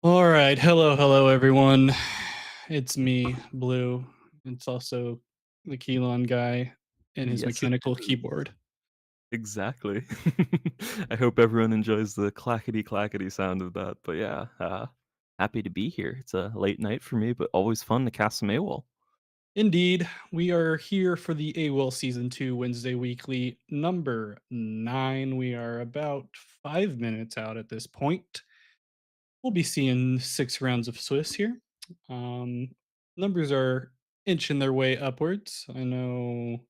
All right. Hello, hello, everyone. It's me, Blue. It's also the Keylon guy and his Yes, it mechanical is. keyboard. Exactly. I hope everyone enjoys the clackety clackety sound of that. But yeah, happy to be here. It's a late night for me, but always fun to cast some AWOL. Indeed, we are here for the AWOL Season 2 Wednesday Weekly number 9. We are about 5 minutes out at this point. We'll be seeing 6 rounds of Swiss here. Um, Numbers are inching their way upwards. I know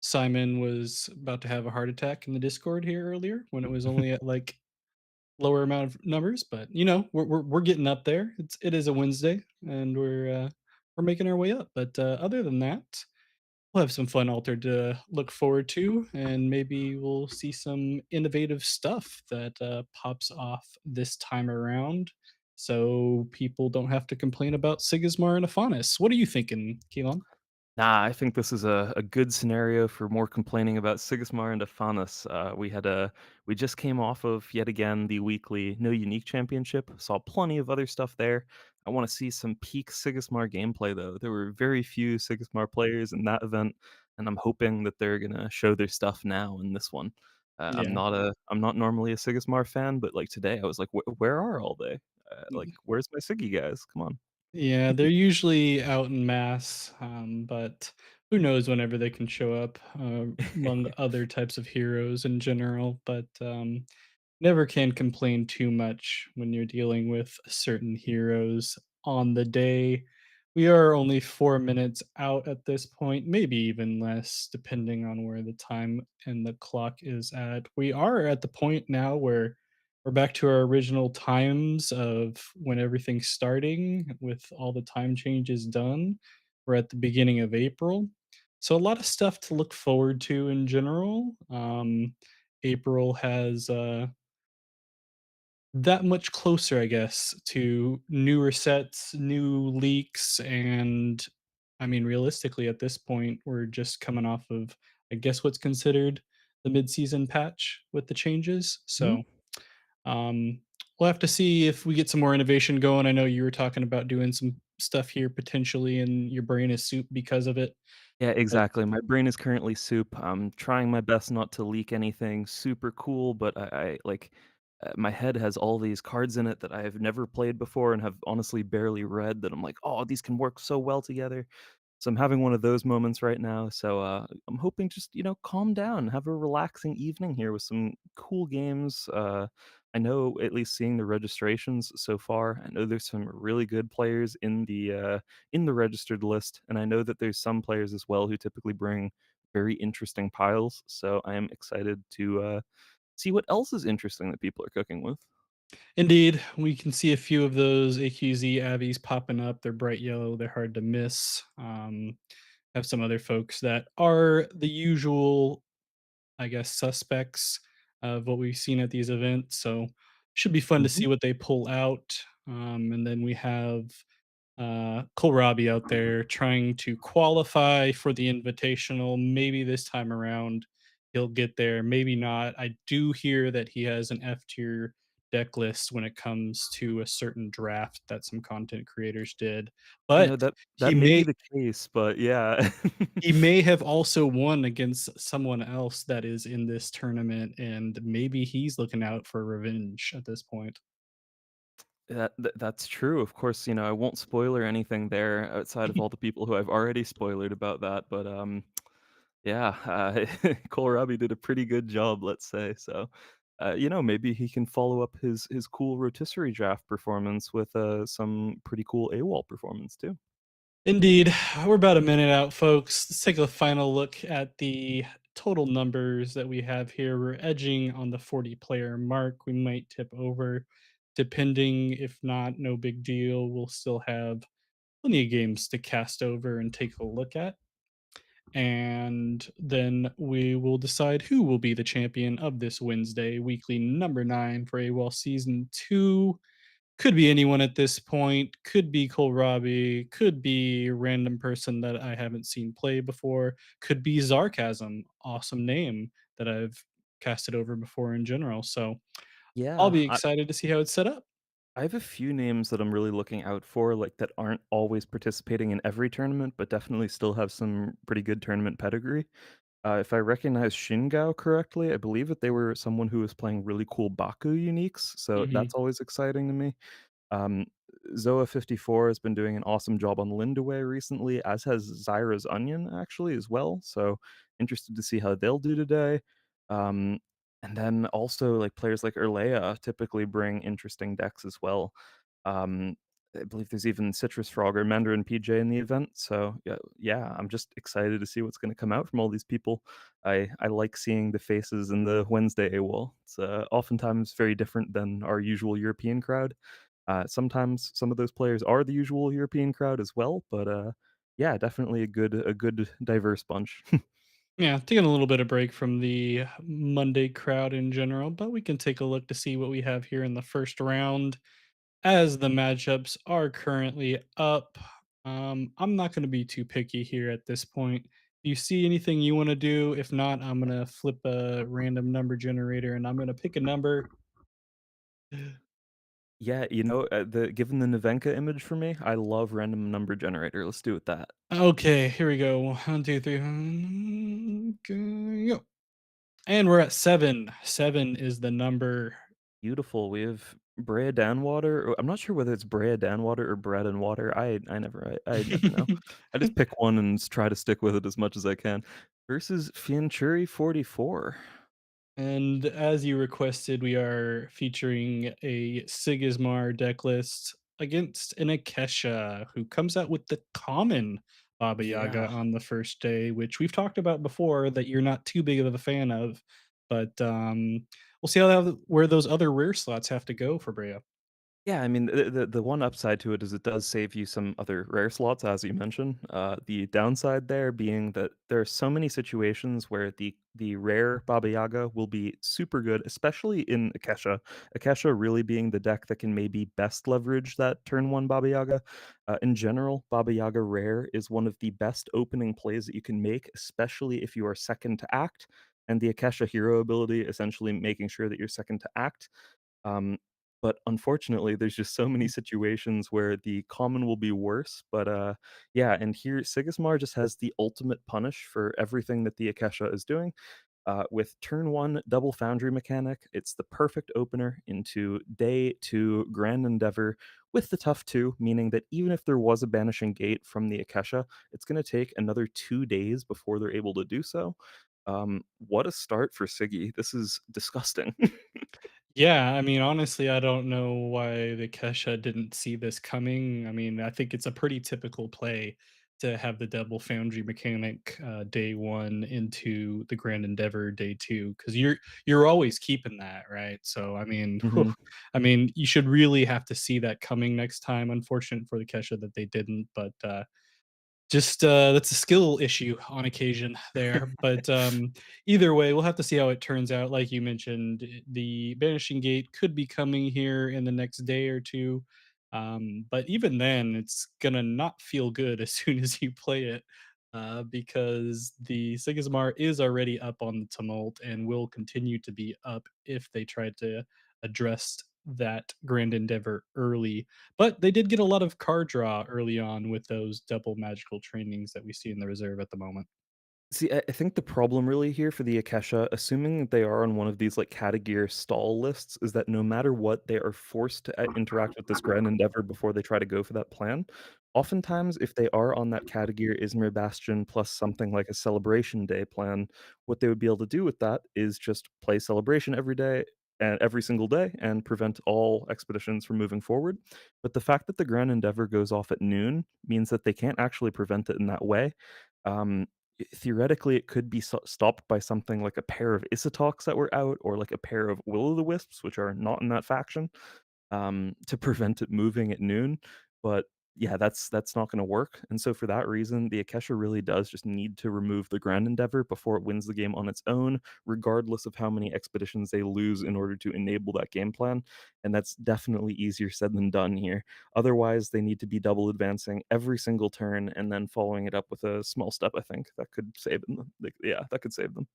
Simon was about to have a heart attack in the Discord here earlier when it was only at like lower amount of numbers, but we're getting up there. It is a Wednesday, and we're making our way up. But other than that, we'll have some fun altered to look forward to, and maybe we'll see some innovative stuff that pops off this time around. So people don't have to complain about Sigismar and Aphanis. What are you thinking, Keelan? Nah, I think this is a good scenario for more complaining about Sigismar and Afanas. We just came off of yet again the weekly No Unique Championship. Saw plenty of other stuff there. I want to see some peak Sigismar gameplay though. There were very few Sigismar players in that event, and I'm hoping that they're gonna show their stuff now in this one. Yeah. I'm not normally a Sigismar fan, but like today I was like, where are all they? Where's my Siggy guys? Come on. Yeah, they're usually out in mass, but who knows whenever they can show up among other types of heroes in general. But never can complain too much when you're dealing with certain heroes on the day. We are only 4 minutes out at this point, maybe even less, depending on where the time and the clock is at. We are at the point now where we're back to our original times of when everything's starting with all the time changes done. We're at the beginning of April. So a lot of stuff to look forward to in general. April has that much closer, I guess, to newer sets, new leaks, and I mean, realistically, at this point, we're just coming off of, I guess, what's considered the mid-season patch with the changes. So, um, we'll have to see if we get some more innovation going. I know you were talking about doing some stuff here potentially, and your brain is soup because of it. Yeah, But exactly. My brain is currently soup. I'm trying my best not to leak anything super cool, but my head has all these cards in it that I have never played before and have honestly barely read that I'm like, oh, these can work so well together. So I'm having one of those moments right now. So I'm hoping just calm down, have a relaxing evening here with some cool games. I know at least seeing the registrations so far. I know there's some really good players in the registered list, and I know that there's some players as well who typically bring very interesting piles. So I am excited to see what else is interesting that people are cooking with. indeed, we can see a few of those AQZ Abbeys popping up. They're bright yellow, they're hard to miss. Have some other folks that are the usual, I guess, suspects of what we've seen at these events. So should be fun to Mhm. see what they pull out. And then we have Kohlrabi out there trying to qualify for the invitational. Maybe this time around he'll get there, maybe not. I do hear that he has an F tier deck list when it comes to a certain draft that some content creators did, but he That may may be the case, but yeah. he may have also won against someone else that is in this tournament, and maybe he's looking out for revenge at this point. That's true. Of course, I won't spoiler anything there outside of all the people who I've already spoiled about that, but, yeah, Kohlrabi did a pretty good job, let's say, so, maybe he can follow up his cool rotisserie draft performance with, some pretty cool AWOL performance too. Indeed, we're about a minute out, folks. Let's take a final look at the total numbers that we have here. We're edging on the 40 player mark. We might tip over, depending. If not, no big deal. We'll still have plenty of games to cast over and take a look at. And then we will decide who will be the champion of this Wednesday, weekly number 9 for AWOL Season 2. Could be anyone at this point, could be Kohlrabi, could be a random person that I haven't seen play before, could be Zarkasm, awesome name that I've casted over before in general. So I'll Yeah, be excited to see how it's set up. I have a few names that I'm really looking out for, like, that aren't always participating in every tournament, but definitely still have some pretty good tournament pedigree. If I recognize Shingao correctly, I believe that they were someone who was playing really cool Baku uniques, so Mhm. that's always exciting to me. Um, Zoa54 has been doing an awesome job on Lindaway recently, as has Zyra's Onion actually as well. So interested to see how they'll do today. Um, and then also like players like Erlea typically bring interesting decks as well. Um, I believe there's even Citrus Frog or Mandarin PJ in the event. So yeah, I'm just excited to see what's going to come out from all these people. I like seeing the faces in the Wednesday AWOL. It's oftentimes very different than our usual European crowd. Sometimes some of those players are the usual European crowd as well, but yeah, definitely a good diverse bunch. Yeah, taking a little bit of break from the Monday crowd in general, but we can take a look to see what we have here in the first round as the matchups are currently up. I'm not going to be too picky here at this point. Do you see anything you want to do? If not, I'm going to flip a random number generator and I'm going to pick a number. Yeah, the given the Nevenka image for me, I love random number generator. Let's do it that. Okay, here we go. One, two, three. Go. And we're at 7. 7 is the number. Beautiful. We have Brea Danwater. I'm not sure whether it's Brea Danwater or Bread and Water. I never know. I just pick one and try to stick with it as much as I can. Versus Fianchuri 44. And as you requested, we are featuring a Sigismar deck list against an Akesha, who comes out with the common Baba Yaga Yeah. on the first day, which we've talked about before that you're not too big of a fan of. But we'll see where those other rare slots have to go for Brea. Yeah, I mean, the one upside to it is it does save you some other rare slots, as you mentioned. The downside there being that there are so many situations where the rare Baba Yaga will be super good, especially in Akesha. Akesha really being the deck that can maybe best leverage that turn one Baba Yaga. In general, Baba Yaga rare is one of the best opening plays that you can make, especially if you are second to act. And the Akesha hero ability essentially making sure that you're second to act. Um, but unfortunately, there's just so many situations where the common will be worse. But yeah, and here Sigismar just has the ultimate punish for everything that the Akesha is doing. With turn one double foundry mechanic, it's the perfect opener into day two Grand Endeavor with the tough two, meaning that even if there was a banishing gate from the Akesha, it's going to take another 2 days before they're able to do so. What a start for Siggy. This is disgusting. Yeah, I mean, honestly, I don't know why the Kesha didn't see this coming. I mean, I think it's a pretty typical play to have the double foundry mechanic day one into the Grand Endeavor day two, because you're always keeping that, right? So I mean, hmm I mean, you should really have to see that coming next time. Unfortunate for the Kesha that they didn't, but just, that's a skill issue on occasion there, but, either way, we'll have to see how it turns out. Like you mentioned, the Banishing Gate could be coming here in the next day or 2, but even then, it's gonna not feel good as soon as you play it, because the Sigismar is already up on the Tumult and will continue to be up if they try to address that Grand Endeavor early. But they did get a lot of card draw early on with those double magical trainings that we see in the reserve at the moment. See, I think the problem really here for the Akesha, assuming that they are on one of these like Catagear stall lists, is that no matter what, they are forced to interact with this Grand Endeavor before they try to go for that plan. Oftentimes, if they are on that Catagear Izmir Bastion plus something like a Celebration Day plan, what they would be able to do with that is just play Celebration every day and every single day and prevent all expeditions from moving forward. But the fact that the Grand Endeavor goes off at noon means that they can't actually prevent it in that way. Um, Theoretically, it could be stopped by something like a pair of Isatoks that were out, or like a pair of Will-o'-the-Wisps, which are not in that faction, to prevent it moving at noon. But yeah, that's not going to work. And so for that reason, the Akesha really does just need to remove the Grand Endeavor before it wins the game on its own, regardless of how many expeditions they lose in order to enable that game plan. And that's definitely easier said than done here. Otherwise, they need to be double advancing every single turn and then following it up with a small step. I think that could save them. Yeah, that could save them.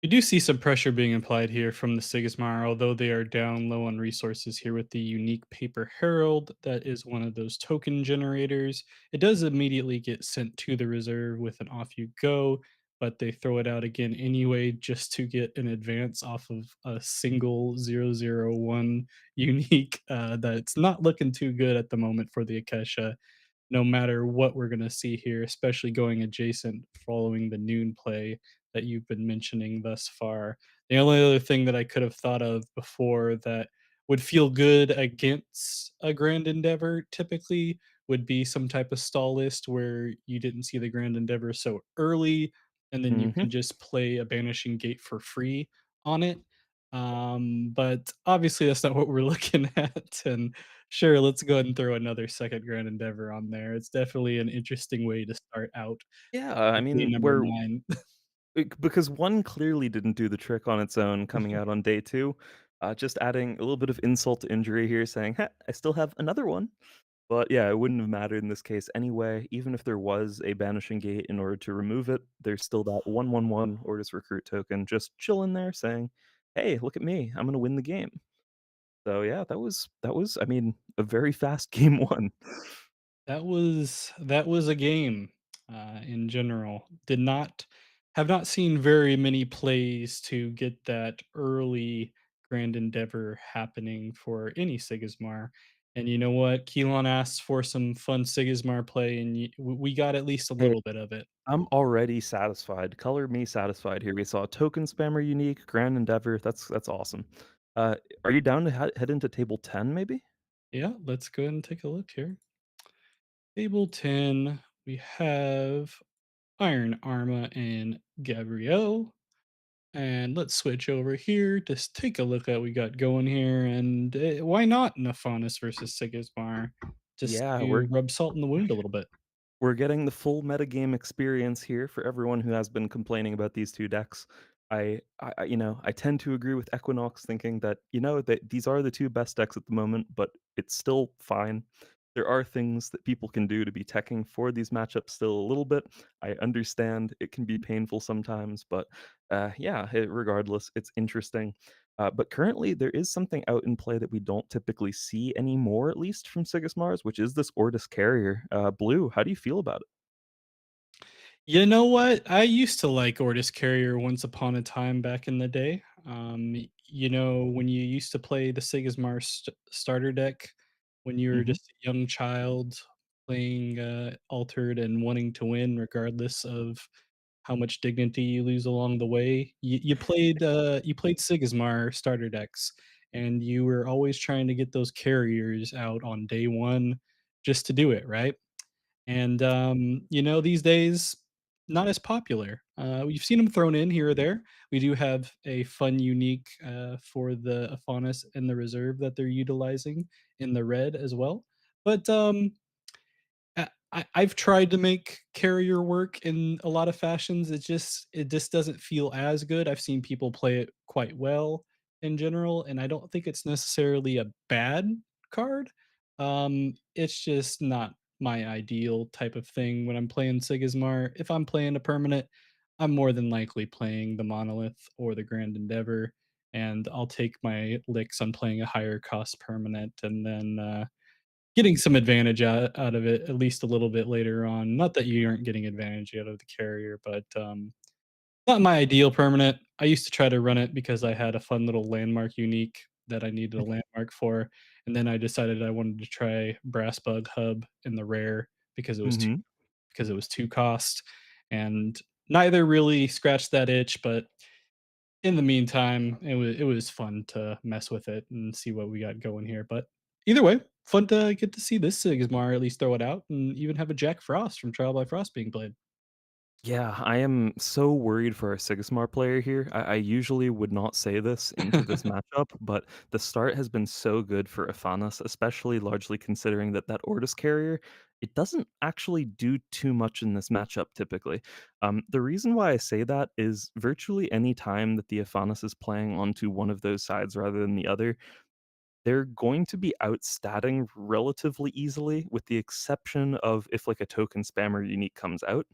We do see some pressure being applied here from the Sigismar, although they are down low on resources here with the unique Paper Herald. That is one of those token generators. It does immediately get sent to the reserve with an off you go, but they throw it out again anyway just to get an advance off of a single 001 unique that's not looking too good at the moment for the Akesha no matter what we're going to see here, especially going adjacent following the noon play that you've been mentioning thus far. The only other thing that I could have thought of before that would feel good against a Grand Endeavor typically would be some type of stall list where you didn't see the Grand Endeavor so early, and then you Mhm. can just play a Banishing Gate for free on it. But obviously that's not what we're looking at, and sure, let's go ahead and throw another second Grand Endeavor on there. It's definitely an interesting way to start out Yeah, I day mean, number 9. because 1 clearly didn't do the trick on its own coming out on day 2, just adding a little bit of insult to injury here saying, "Heh, I still have another one." But yeah, it wouldn't have mattered in this case anyway. Even if there was a banishing gate in order to remove it, there's still that 1/1/1 Ordis Recruit token just chilling there saying, "Hey, look at me. I'm gonna win the game." So yeah, that was I mean, a very fast game 1. That was a game, in general. Did not have not seen very many plays to get that early Grand Endeavor happening for any Sigismar, and you know what? Keelan asked for some fun Sigismar play, and we got at least a Hey, little bit of it. I'm already satisfied. Color me satisfied here. We saw a token spammer unique, Grand Endeavor. That's awesome. Uh, are you down to head into table 10 maybe? Yeah, let's go ahead and take a look here. Table 10, we have Iron Arma and Gabrielle. And let's switch over here. Just take a look at what we got going here. And why not Nephanus versus Sigismar? Just Yeah, to rub salt in the wound a little bit. we're getting the full metagame experience here for everyone who has been complaining about these 2 decks. I tend to agree with Equinox thinking that, that these are the 2 best decks at the moment, but it's still fine. There are things that people can do to be teching for these matchups still a little bit. I understand it can be painful sometimes, but, yeah, regardless, it's interesting. But currently, there is something out in play that we don't typically see anymore, at least from Sigismars, which is this Ortis Carrier. Blue, how do you feel about it? You know what? I used to like Ortis Carrier once upon a time back in the day. When you used to play the Sigismar starter deck when you were Mhm. just a young child playing altered and wanting to win regardless of how much dignity you lose along the way. You played Sigismar starter decks, and you were always trying to get those carriers out on day 1 just to do it, right? And, these days, not as popular. We've seen them thrown in here or there. We do have a fun unique, for the Afanis and the reserve that they're utilizing in the red as well. But, I've tried to make carrier work in a lot of fashions. It just doesn't feel as good. I've seen people play it quite well in general, and I don't think it's necessarily a bad card. It's just not my ideal type of thing when I'm playing Sigismar. If I'm playing a permanent, I'm more than likely playing the Monolith or the Grand Endeavor, and I'll take my licks on playing a higher cost permanent and then getting some advantage out of it at least a little bit later on. Not that you aren't getting advantage out of the carrier, but, not my ideal permanent. I used to try to run it because I had a fun little landmark unique that I needed a landmark for, and then I decided I wanted to try Brass Bug Hub in the rare because Mhm. it was 2 cost, and neither really scratched that itch, but in the meantime, it was fun to mess with it and see what we got going here, but either way, fun to get to see this Sigmar at least throw it out and even have a Jack Frost from Trial by Frost being played. Yeah, I am so worried for a Sigismar player here. I usually would not say this into this matchup, but the start has been so good for Afanas, especially largely considering that Ortis carrier, it doesn't actually do too much in this matchup typically. The reason why I say that is virtually any time that the Afanas is playing onto one of those sides rather than the other, they're going to be outstatting relatively easily, with the exception of if like a token spammer unique comes out.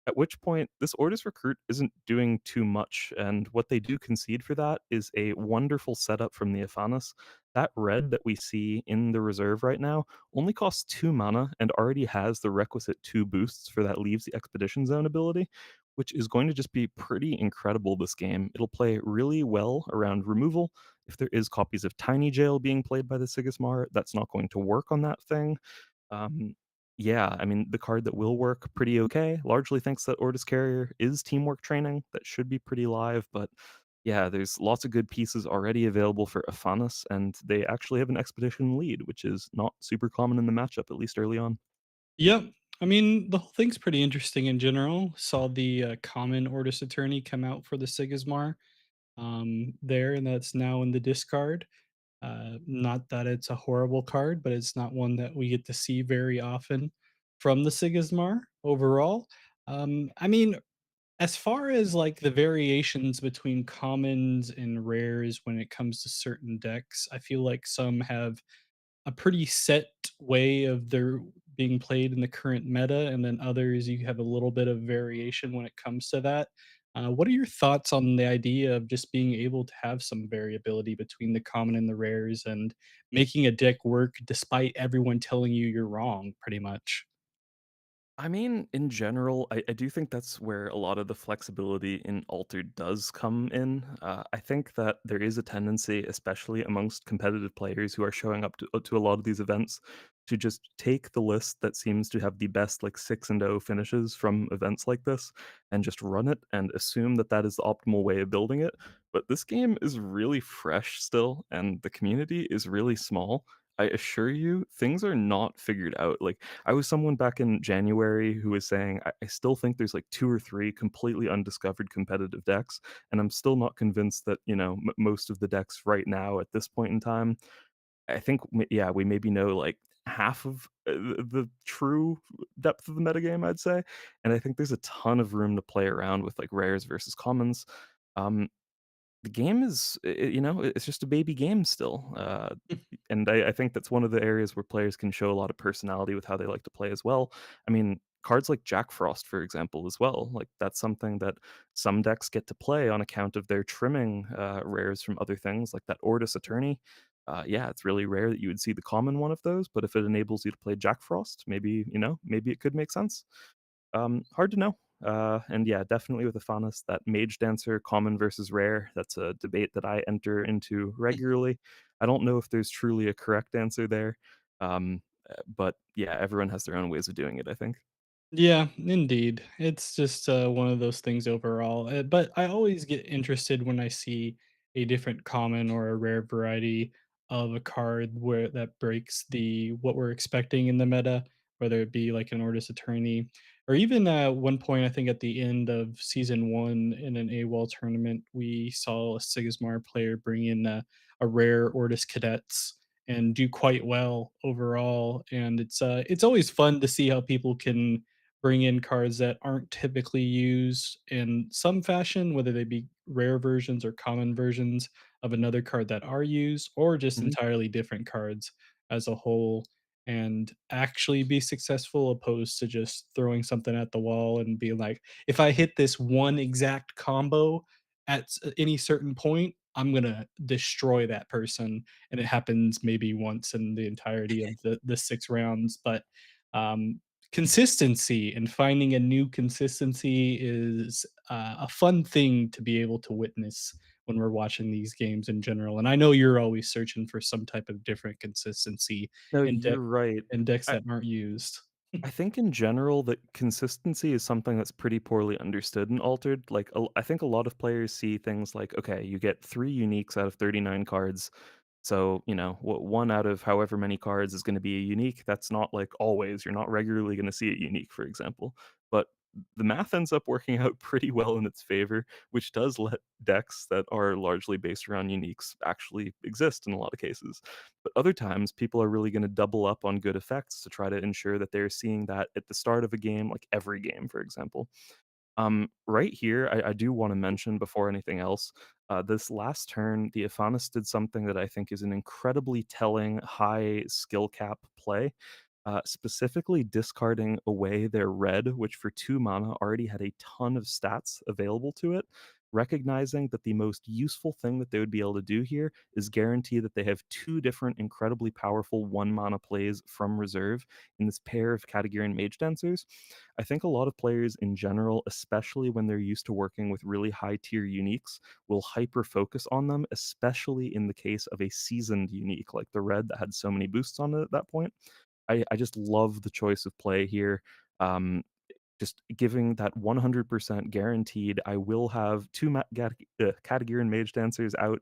at which point this Ortis recruit isn't doing too much, and what they do concede for that is a wonderful setup from the Ephanis. That red that we see in the reserve right now only costs 2 mana and already has the requisite 2 boosts for that Leaves the Expedition Zone ability, which is going to just be pretty incredible this game. It'll play really well around removal. If there is copies of Tiny Jail being played by the Sigismar, that's not going to work on that thing. Um, yeah, I mean, the card that will work pretty okay, largely thanks that Ortis Carrier is teamwork training. That should be pretty live, but yeah, there's lots of good pieces already available for Afanas, and they actually have an expedition lead, which is not super common in the matchup, at least early on. Yep. I mean, the whole thing's pretty interesting in general. Saw the common Ortis Attorney come out for the Sigismar there, and that's now in the discard. Not that it's a horrible card, but it's not one that we get to see very often from the Sigismar overall. I mean, as far as like the variations between commons and rares when it comes to certain decks, I feel like some have a pretty set way of their being played in the current meta, and then others you have a little bit of variation when it comes to that. What are your thoughts on the idea of just being able to have some variability between the common and the rares and making a deck work despite everyone telling you you're wrong, pretty much? I mean, in general, I do think that's where a lot of the flexibility in Altered does come in. I think that there is a tendency, especially amongst competitive players who are showing up to a lot of these events, to just take the list that seems to have the best like 6-0 finishes from events like this and just run it and assume that that is the optimal way of building it. But this game is really fresh still, and the community is really small. I assure you, things are not figured out. Like, I was someone back in January who was saying, I still think there's like 2 or 3 completely undiscovered competitive decks, and I'm still not convinced that, most of the decks right now at this point in time, I think yeah, we maybe know like half of the true depth of the metagame, I'd say, and I think there's a ton of room to play around with like rares versus commons. Um, the game is, it's just a baby game still, and I think that's one of the areas where players can show a lot of personality with how they like to play as well. I mean, cards like Jack Frost, for example, as well, like, that's something that some decks get to play on account of their trimming, rares from other things, like that Ortis Attorney. Yeah, it's really rare that you would see the common one of those, but if it enables you to play Jack Frost, maybe, maybe it could make sense. Hard to know. And yeah, definitely with Afanas, that mage dancer, common versus rare, that's a debate that I enter into regularly. I don't know if there's truly a correct answer there. But yeah, everyone has their own ways of doing it, I think. Yeah, indeed. It's just one of those things overall. But I always get interested when I see a different common or a rare variety of a card where that breaks the what we're expecting in the meta, whether it be like an Ortis Attorney, or even one point I think at the end of season one in an AWOL tournament, we saw a Sigismar player bring in a rare Ortis Cadets and do quite well overall. And it's always fun to see how people can bring in cards that aren't typically used in some fashion, whether they be rare versions or common versions of another card that are used, or just Mhm. entirely different cards as a whole, and actually be successful opposed to just throwing something at the wall and being like, if I hit this one exact combo at any certain point, I'm gonna destroy that person. And it happens maybe once in the entirety of the 6 rounds. But um, consistency and finding a new consistency is a fun thing to be able to witness when we're watching these games in general. And I know you're always searching for some type of different consistency No, in you're right. decks I that aren't used. I think in general that consistency is something that's pretty poorly understood and altered. Like, I think a lot of players see things like, okay, you get 3 uniques out of 39 cards. So, one out of however many cards is going to be a unique. That's not like always. You're not regularly going to see a unique, for example. But the math ends up working out pretty well in its favor, which does let decks that are largely based around uniques actually exist in a lot of cases. But other times, people are really going to double up on good effects to try to ensure that they're seeing that at the start of a game, like every game, for example. Right here, I do want to mention before anything else, this last turn, the Ephanis did something that I think is an incredibly telling high skill cap play. specifically discarding away their red, which for 2 mana already had a ton of stats available to it, recognizing that the most useful thing that they would be able to do here is guarantee that they have 2 different incredibly powerful 1 mana plays from reserve in this pair of Katagiri Mage Dancers. I think a lot of players in general, especially when they're used to working with really high tier uniques, will hyper focus on them, especially in the case of a seasoned unique like the red that had so many boosts on it at that point. I just love the choice of play here. Um, just giving that 100% guaranteed, I will have 2 Katagiri and Mage Dancers out,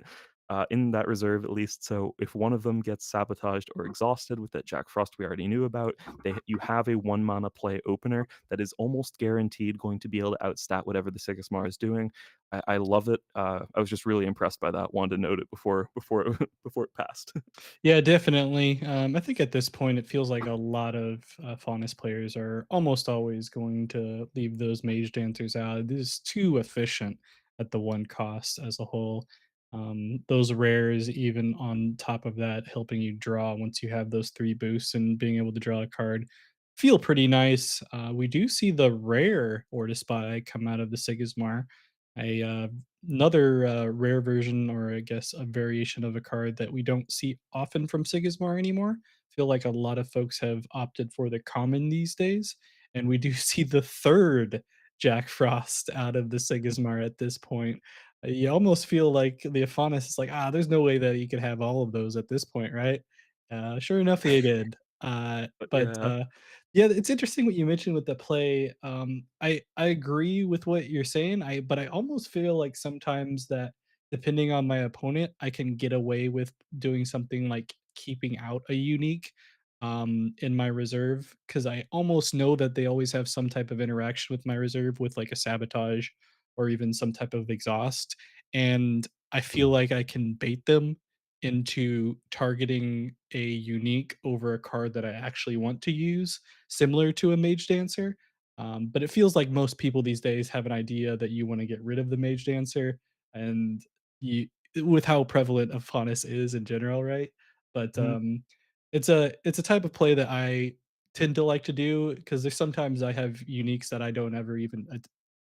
in that reserve at least, so if one of them gets sabotaged or exhausted with that Jack Frost we already knew about, you have a 1 mana play opener that is almost guaranteed going to be able to outstat whatever the Sigismar is doing. I love it. I was just really impressed by that, wanted to note it before before it passed. Yeah, definitely. I think at this point, it feels like a lot of Faunus players are almost always going to leave those mage dancers out. It is too efficient at the one cost as a whole. Those rares, even on top of that, helping you draw once you have those three boosts and being able to draw a card, feel pretty nice. We do see the rare Order Spy come out of the Sigismar. A another rare version, or I guess a variation of a card that we don't see often from Sigismar anymore. Feel like a lot of folks have opted for the common these days, and we do see the third Jack Frost out of the Sigismar at this point. You almost feel like the Afanis is like, ah, there's no way that you could have all of those at this point, right? Sure enough, they did. But But yeah. yeah, it's interesting what you mentioned with the play. I agree with what you're saying. But I almost feel like sometimes that depending on my opponent, I can get away with doing something like keeping out a unique in my reserve because I almost know that they always have some type of interaction with my reserve with like a sabotage or even some type of exhaust. And I feel like I can bait them into targeting a unique over a card that I actually want to use, similar to a Mage Dancer. But it feels like most people these days have an idea that you want to get rid of the Mage Dancer, and you, with how prevalent a Faunus is in general, right? But Mhm. it's a type of play that I tend to like to do because there's sometimes I have uniques that I don't ever even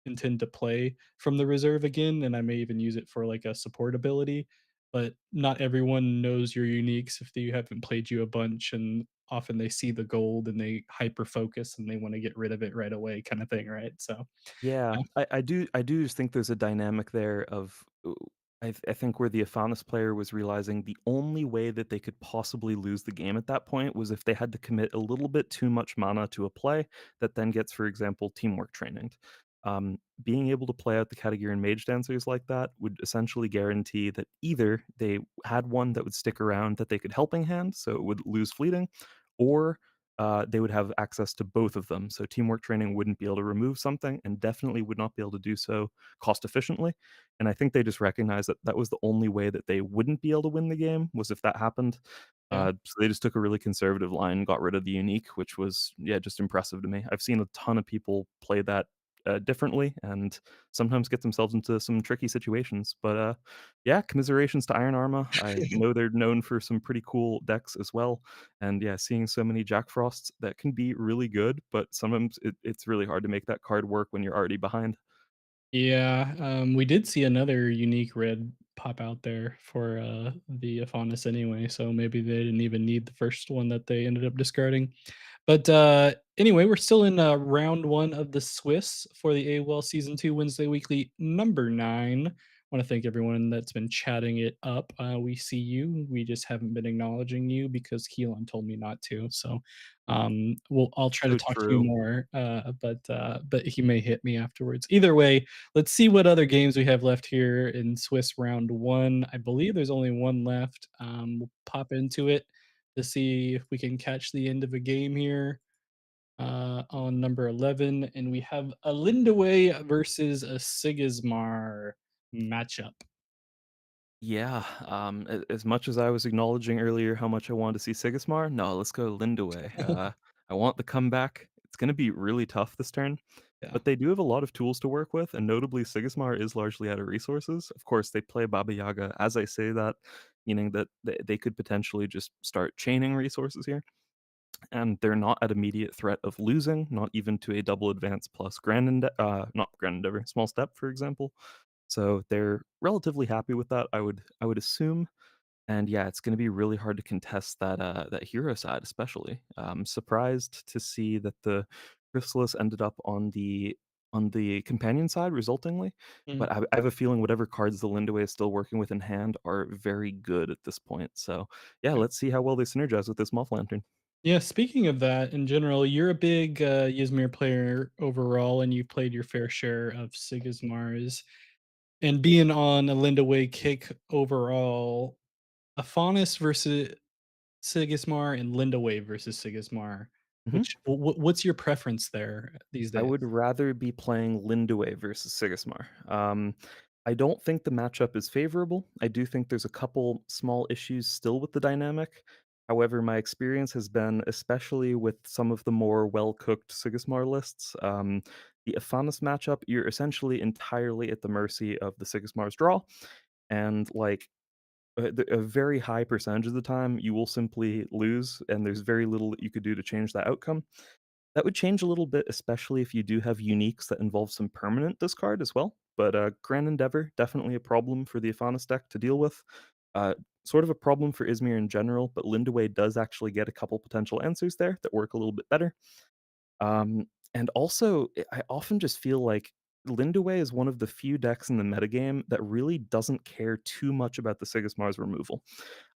intend to play from the reserve again, and I may even use it for like a support ability, but not everyone knows your uniques if you haven't played you a bunch, and often they see the gold and they hyper focus and they want to get rid of it right away kind of thing, right? So, Yeah, yeah. I do just think there's a dynamic there of I think where the Afanis player was realizing the only way that they could possibly lose the game at that point was if they had to commit a little bit too much mana to a play that then gets, for example, teamwork training. Being able to play out the category and mage dancers like that would essentially guarantee that either they had one that would stick around that they could helping hand, so it would lose fleeting, or they would have access to both of them. So teamwork training wouldn't be able to remove something and definitely would not be able to do so cost efficiently. And I think they just recognized that that was the only way that they wouldn't be able to win the game was if that happened. Yeah. So they just took a really conservative line, got rid of the unique, which was yeah, just impressive to me. I've seen a ton of people play that differently and sometimes get themselves into some tricky situations. But yeah, commiserations to Iron Arma. I know they're known for some pretty cool decks as well. And yeah, seeing so many Jack Frosts that can be really good, but sometimes it's really hard to make that card work when you're already behind. Yeah, we did see another unique red pop out there for the Faunus anyway, so maybe they didn't even need the first one that they ended up discarding. But anyway, we're still in round one of the Swiss for the AWOL Season 2 Wednesday Weekly number 9. I want to thank everyone that's been chatting it up. We see you. We just haven't been acknowledging you because Keelan told me not to. So I'll try to So talk to you true. more, but he may hit me afterwards. Either way, let's see what other games we have left here in Swiss round one. I believe there's only one left. We'll pop into it to see if we can catch the end of a game here on number 11. And we have a Lindaway versus a Sigismar matchup. Yeah, as much as I was acknowledging earlier how much I wanted to see Sigismar, no, let's go Lindaway. I want the comeback. It's going to be really tough this turn, Yeah. but they do have a lot of tools to work with, and notably Sigismar is largely out of resources. Of course, they play Baba Yaga as I say that, meaning that they could potentially just start chaining resources here. and they're not at immediate threat of losing, not even to a double advance plus not grand endeavor, small step, for example. So they're relatively happy with that, I would assume. And yeah, it's gonna be really hard to contest that hero side, especially. Surprised to see that the Chrysalis ended up on the companion side resultingly, but I have a feeling whatever cards the Lindaway is still working with in hand are very good at this point. So yeah, let's see how well they synergize with this Moth Lantern. Yeah, speaking of that, in general, you're a big Ysmir player overall, and you've played your fair share of Sigismars. And being on a Linda Way kick overall, a Faunus versus Sigismar and Linda Way versus Sigismar, Mhm. which what's your preference there these I days? would rather be playing Lindaway versus Sigismar. I don't think the matchup is favorable. I do think there's a couple small issues still with the dynamic. However, my experience has been, especially with some of the more well-cooked Sigismar lists, the Afanis matchup, you're essentially entirely at the mercy of the Sigismar's draw, and a very high percentage of the time, you will simply lose, and there's very little that you could do to change that outcome. That would change a little bit, especially if you do have uniques that involve some permanent discard as well. But Grand Endeavor, definitely a problem for the Afanis deck to deal with. Uh, Sort of a problem for Izmir in general, but Lindaway does actually get a couple potential answers there that work a little bit better. And also, I often just feel like Lindaway is one of the few decks in the metagame that really doesn't care too much about the Sigismar's removal.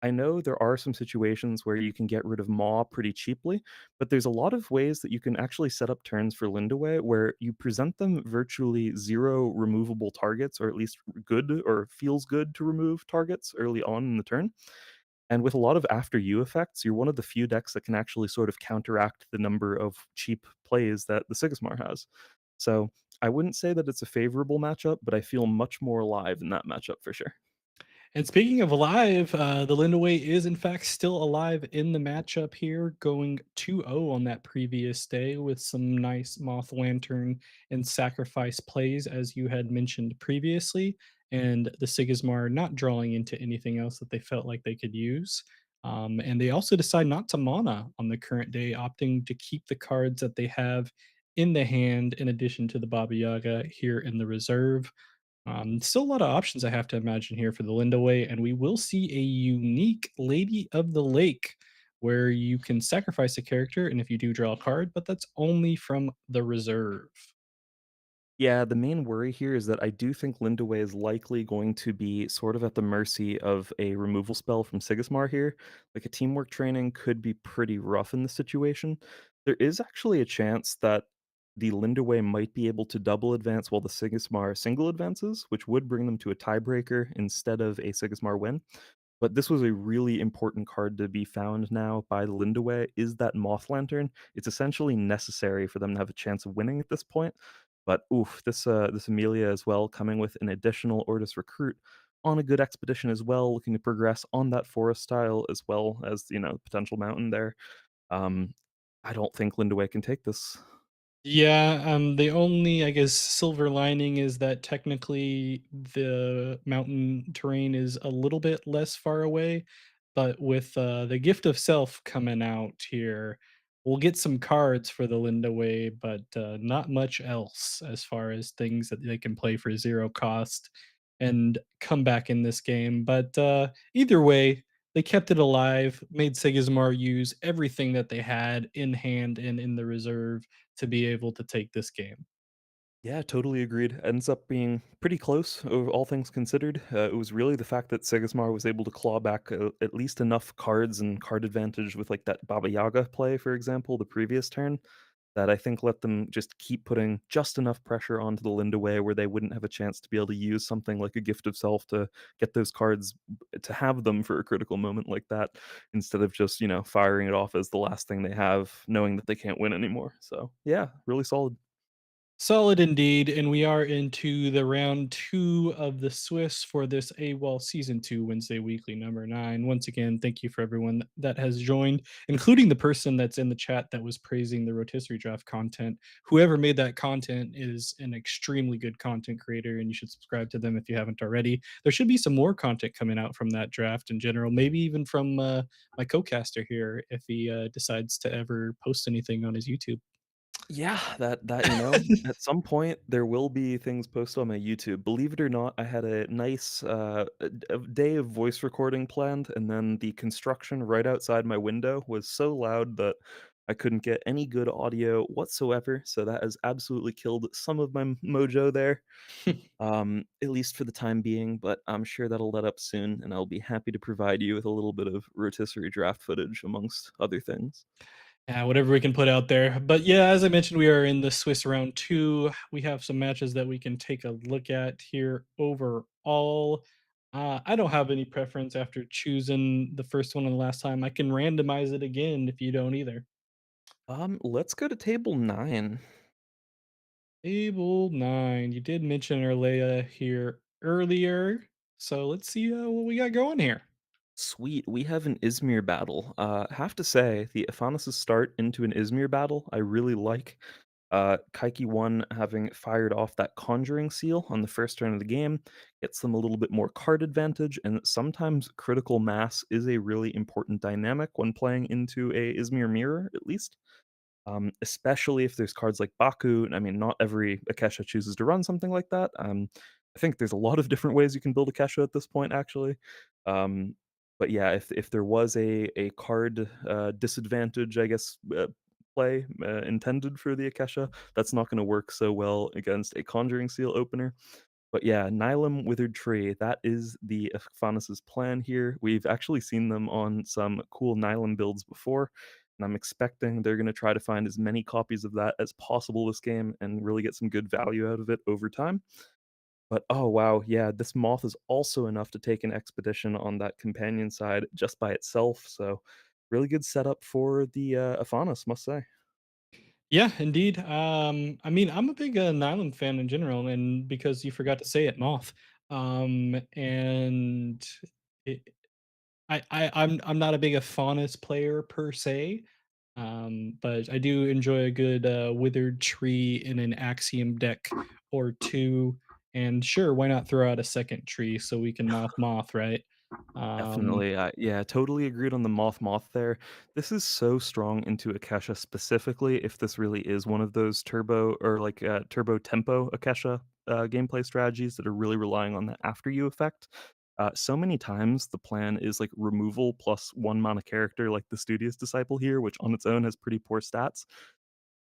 I know there are some situations where you can get rid of Maw pretty cheaply, but there's a lot of ways that you can actually set up turns for Lindaway where you present them virtually zero removable targets, or at least good or feels good to remove targets early on in the turn. And with a lot of after you effects, you're one of the few decks that can actually sort of counteract the number of cheap plays that the Sigismar has. So I wouldn't say that it's a favorable matchup, but I feel much more alive in that matchup for sure. And speaking of alive, the Lindaway is in fact still alive in the matchup here, going 2-0 on that previous day with some nice Moth Lantern and sacrifice plays, as you had mentioned previously, and the Sigismar not drawing into anything else that they felt like they could use. And they also decide not to mana on the current day, opting to keep the cards that they have in the hand in addition to the Baba Yaga here in the reserve. Still a lot of options I have to imagine here for the Lindaway, and we will see a unique Lady of the Lake where you can sacrifice a character, and if you do draw a card, but that's only from the reserve. Yeah, the main worry here is that I do think Lindaway is likely going to be sort of at the mercy of a removal spell from Sigismar here. Like a teamwork training could be pretty rough in this situation. There is actually a chance that the Lindaway might be able to double advance while the Sigismar single advances, which would bring them to a tiebreaker instead of a Sigismar win. But this was a really important card to be found now by the Lindaway, is that Moth Lantern. It's essentially necessary for them to have a chance of winning at this point. But oof, this Amelia as well, coming with an additional Ortus recruit on a good expedition as well, looking to progress on that forest style as well as, potential mountain there. Um, I don't think Lindaway can take this. Yeah, the only, I guess, silver lining is that technically the mountain terrain is a little bit less far away, but with the gift of self coming out here, we'll get some cards for the Linda Way, but not much else as far as things that they can play for zero cost and come back in this game. But either way, they kept it alive, made Sigismar use everything that they had in hand and in the reserve to be able to take this game. Yeah, totally agreed. Ends up being pretty close, all things considered. It was really the fact that Sigismar was able to claw back at least enough cards and card advantage with like that Baba Yaga play, for example, the previous turn, that I think let them just keep putting just enough pressure onto the Lindaway where they wouldn't have a chance to be able to use something like a Gift of Self to get those cards to have them for a critical moment like that, instead of just, firing it off as the last thing they have, knowing that they can't win anymore. So, yeah, really solid. Solid indeed, and we are into the round 2 of the Swiss for this AWOL Season 2 Wednesday Weekly number 9. Once again, thank you for everyone that has joined, including the person that's in the chat that was praising the rotisserie draft content. Whoever made that content is an extremely good content creator, and you should subscribe to them if you haven't already. There should be some more content coming out from that draft in general, maybe even from my co-caster here if he decides to ever post anything on his YouTube. Yeah, at some point, there will be things posted on my YouTube. Believe it or not, I had a nice, a day of voice recording planned, and then the construction right outside my window was so loud that I couldn't get any good audio whatsoever, so that has absolutely killed some of my mojo there, at least for the time being, but I'm sure that'll let up soon, and I'll be happy to provide you with a little bit of rotisserie draft footage amongst other things. Yeah, whatever we can put out there. But yeah, as I mentioned, we are in the Swiss round two. We have some matches that we can take a look at here overall. I don't have any preference after choosing the first one and the last time. I can randomize it again if you don't either. Let's go to table 9. Table 9. You did mention Erlea here earlier. So let's see what we got going here. Sweet, we have an Izmir battle. Have to say, the Aphanios' start into an Izmir battle, I really like. Kaiki 1 having fired off that Conjuring Seal on the first turn of the game gets them a little bit more card advantage, and sometimes critical mass is a really important dynamic when playing into a Izmir Mirror, at least. Especially if there's cards like Baku. I mean, not every Akesha chooses to run something like that. I think there's a lot of different ways you can build Akesha at this point, actually. Um, but yeah, if there was a card disadvantage, I guess, play intended for the Akesha, that's not going to work so well against a Conjuring Seal opener. But yeah, Nylum Withered Tree, that is the Ephanis' plan here. We've actually seen them on some cool Nylum builds before, and I'm expecting they're going to try to find as many copies of that as possible this game and really get some good value out of it over time. But oh wow, yeah, this moth is also enough to take an expedition on that companion side just by itself. So really good setup for the Ephanis, must say. Yeah, indeed. I mean, I'm a big Nylon fan in general, and because you forgot to say it, Moth. And it, I'm not a big Faunus player per se, but I do enjoy a good withered tree in an axiom deck or two. And sure, why not throw out a second tree so we can moth, right? Um, Definitely, yeah, totally agreed on the moth there. This is so strong into Akesha specifically if this really is one of those turbo or like turbo tempo Akesha gameplay strategies that are really relying on the after you effect. So many times the plan is like removal plus one mana character, like the Studious Disciple here, which on its own has pretty poor stats.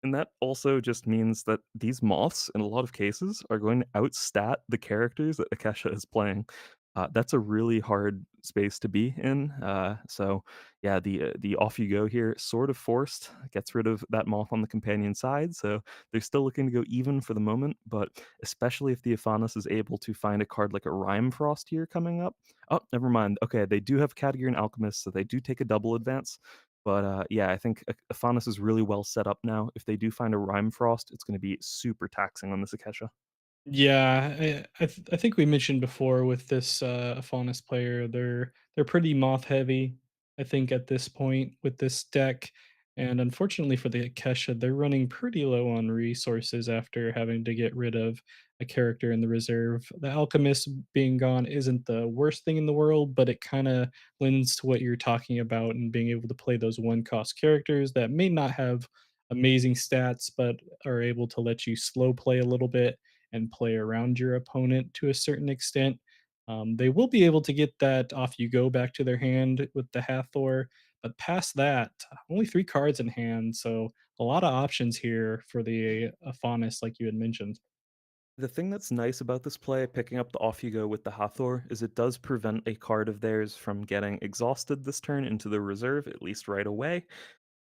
And that also just means that these moths, in a lot of cases, are going to outstat the characters that Akesha is playing. That's a really hard space to be in. So, yeah, the off you go here, sort of forced, gets rid of that moth on the companion side. So they're still looking to go even for the moment, but especially if the Ephanis is able to find a card like a Rhyme Frost here coming up. Oh, never mind. Okay, they do have Category and Alchemist, so they do take a double advance. But, yeah, I think Afanis is really well set up now. If they do find a Rhyme Frost, it's gonna be super taxing on this Akesha. Yeah, I think we mentioned before with this Faunus player, they're pretty moth heavy. I think at this point with this deck, and unfortunately for the Akesha, they're running pretty low on resources after having to get rid of a character in the reserve. The Alchemist being gone isn't the worst thing in the world, but it kind of lends to what you're talking about and being able to play those one cost characters that may not have amazing stats, but are able to let you slow play a little bit and play around your opponent to a certain extent. They will be able to get that off you go back to their hand with the Hathor, but past that, only 3 cards in hand, so a lot of options here for the Faunus, like you had mentioned. The thing that's nice about this play, picking up the off you go with the Hathor, is it does prevent a card of theirs from getting exhausted this turn into the reserve, at least right away.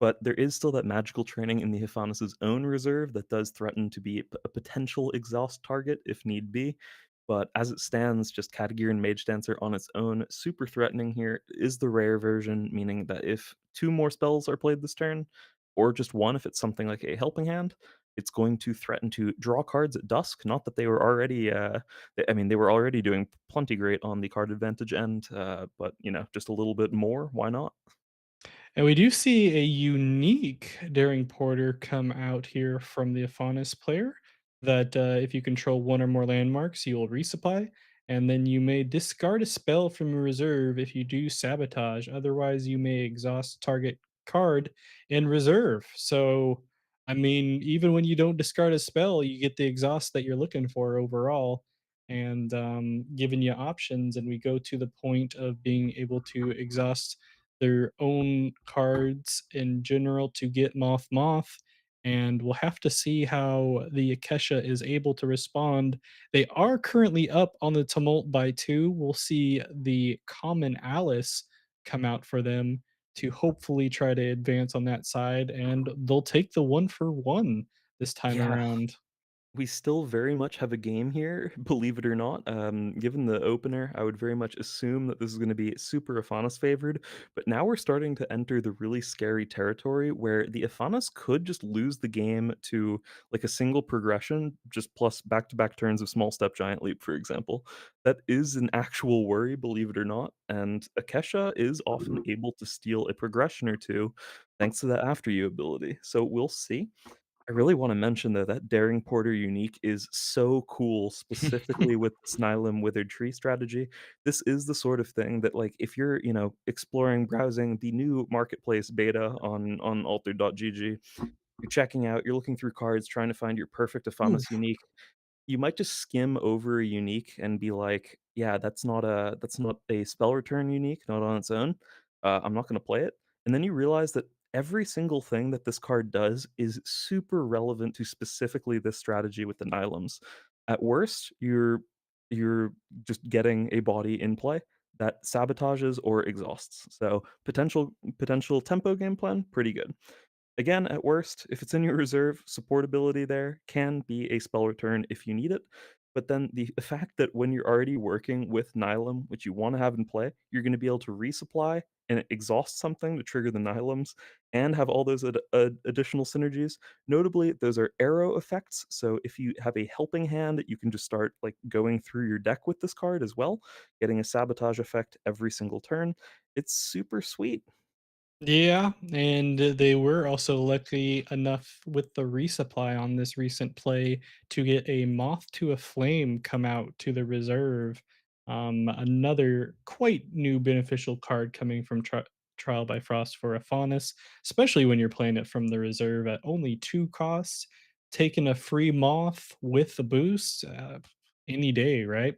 But there is still that magical training in the Hephanis' own reserve that does threaten to be a potential exhaust target if need be. But as it stands, just Katagir and Mage Dancer on its own, super threatening here, is the rare version, meaning that if two more spells are played this turn, or just one if it's something like a Helping Hand, it's going to threaten to draw cards at dusk. Not that they were already, I mean, they were already doing plenty great on the card advantage end, but just a little bit more. Why not? And we do see a unique Daring Porter come out here from the Afanis player that if you control one or more landmarks, you will resupply, and then you may discard a spell from your reserve if you do sabotage. Otherwise, you may exhaust target card in reserve. So, I mean, even when you don't discard a spell, you get the exhaust that you're looking for overall. And giving you options, and we go to the point of being able to exhaust their own cards in general to get Moth, and we'll have to see how the Akesha is able to respond. They are currently up on the Tumult by 2. We'll see the Common Alice come out for them to hopefully try to advance on that side, and they'll take the 1 for 1 this time Yeah. around. We still very much have a game here, believe it or not. Given the opener, I would very much assume that this is going to be super Afanas favored, but now we're starting to enter the really scary territory where the Afanas could just lose the game to like a single progression, just plus back to back turns of Small Step Giant Leap, for example. That is an actual worry, believe it or not, and Akesha is often able to steal a progression or two thanks to that After You ability. So we'll see. I really wanna mention, though, that Daring Porter unique is so cool, specifically with the Snylem Withered Tree strategy. This is the sort of thing that, like, if you're, exploring, browsing the new marketplace beta on altered.gg, you're checking out, you're looking through cards, trying to find your perfect Afanas unique. You might just skim over a unique and be like, "Yeah, that's not a spell return unique, not on its own. I'm not gonna play it." And then you realize that every single thing that this card does is super relevant to specifically this strategy with the Nilums. At worst, you're just getting a body in play that sabotages or exhausts. So, potential tempo game plan, pretty good. Again, at worst, if it's in your reserve, support ability there can be a spell return if you need it. But then the fact that when you're already working with Nihilum, which you want to have in play, you're going to be able to resupply and exhaust something to trigger the Nihilums and have all those additional synergies. Notably, those are arrow effects. So if you have a helping hand, you can just start like going through your deck with this card as well, getting a sabotage effect every single turn. It's super sweet. Yeah, and they were also lucky enough with the resupply on this recent play to get a Moth to a Flame come out to the reserve. Another quite new beneficial card coming from Trial by Frost for a Faunus, especially when you're playing it from the reserve at only 2 costs. Taking a free Moth with the boost any day, right?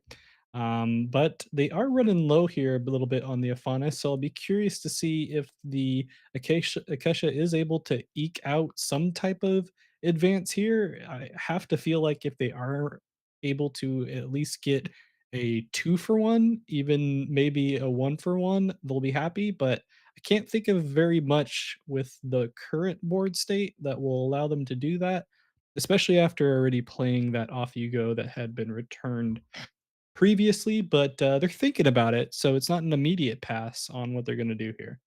But they are running low here a little bit on the Afanis, so I'll be curious to see if the Akesha is able to eke out some type of advance here. I have to feel like if they are able to at least get a 2 for 1, even maybe a 1 for 1, they'll be happy, but I can't think of very much with the current board state that will allow them to do that, especially after already playing that Off You Go that had been returned previously, but, they're thinking about it, so it's not an immediate pass on what they're gonna do here.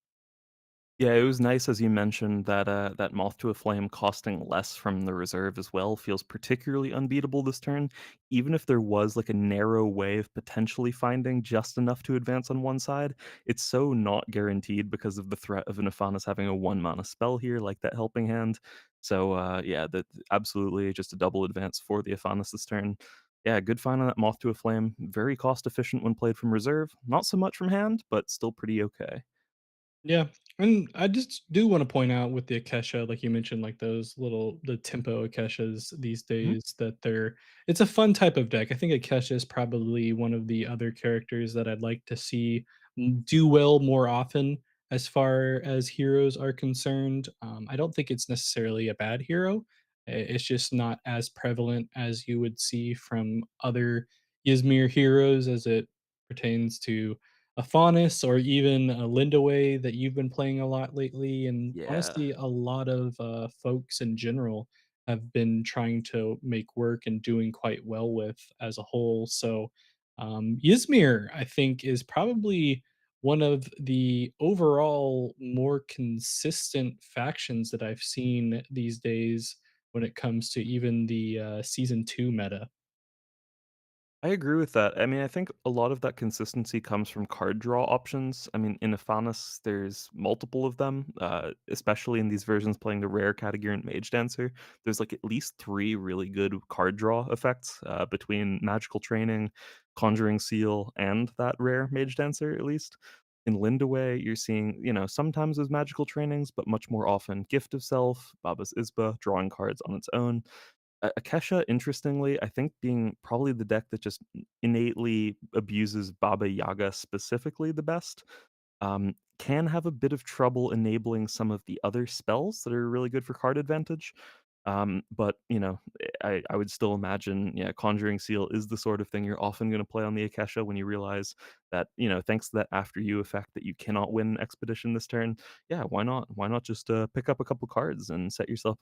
Yeah, it was nice as you mentioned that that Moth to a Flame costing less from the reserve as well feels particularly unbeatable this turn. Even if there was like a narrow way of potentially finding just enough to advance on one side, it's so not guaranteed because of the threat of an Ephanis having a 1 mana spell here, like that helping hand. So yeah, that absolutely just a double advance for the Ephanis this turn. Yeah, good find on that Moth to a Flame. Very cost efficient when played from reserve. Not so much from hand, but still pretty okay. Yeah, and I just do wanna point out with the Akesha, like you mentioned, like the tempo Akeshas these Mhm. days that it's a fun type of deck. I think Akesha is probably one of the other characters that I'd like to see do well more often as far as heroes are concerned. I don't think it's necessarily a bad hero. It's just not as prevalent as you would see from other Ysmir heroes as it pertains to a Faunus or even a Lindaway that you've been playing a lot lately, and Yeah. honestly, a lot of, folks in general have been trying to make work and doing quite well with as a whole, so, Ysmir, I think, is probably one of the overall more consistent factions that I've seen these days, when it comes to even the season 2 meta. I agree with that. I mean, I think a lot of that consistency comes from card draw options. I mean, in Afanis, there's multiple of them, especially in these versions playing the rare Katagirant Mage Dancer. There's like at least three really good card draw effects between Magical Training, Conjuring Seal, and that rare Mage Dancer, at least. In Lindaway, you're seeing, sometimes those magical trainings, but much more often Gift of Self, Baba's Isba, drawing cards on its own. Akesha, interestingly, I think being probably the deck that just innately abuses Baba Yaga specifically the best, can have a bit of trouble enabling some of the other spells that are really good for card advantage. But I would still imagine, yeah, Conjuring Seal is the sort of thing you're often going to play on the Akesha when you realize that, thanks to that after you effect that you cannot win Expedition this turn. Yeah, why not? Why not just pick up a couple cards and set yourself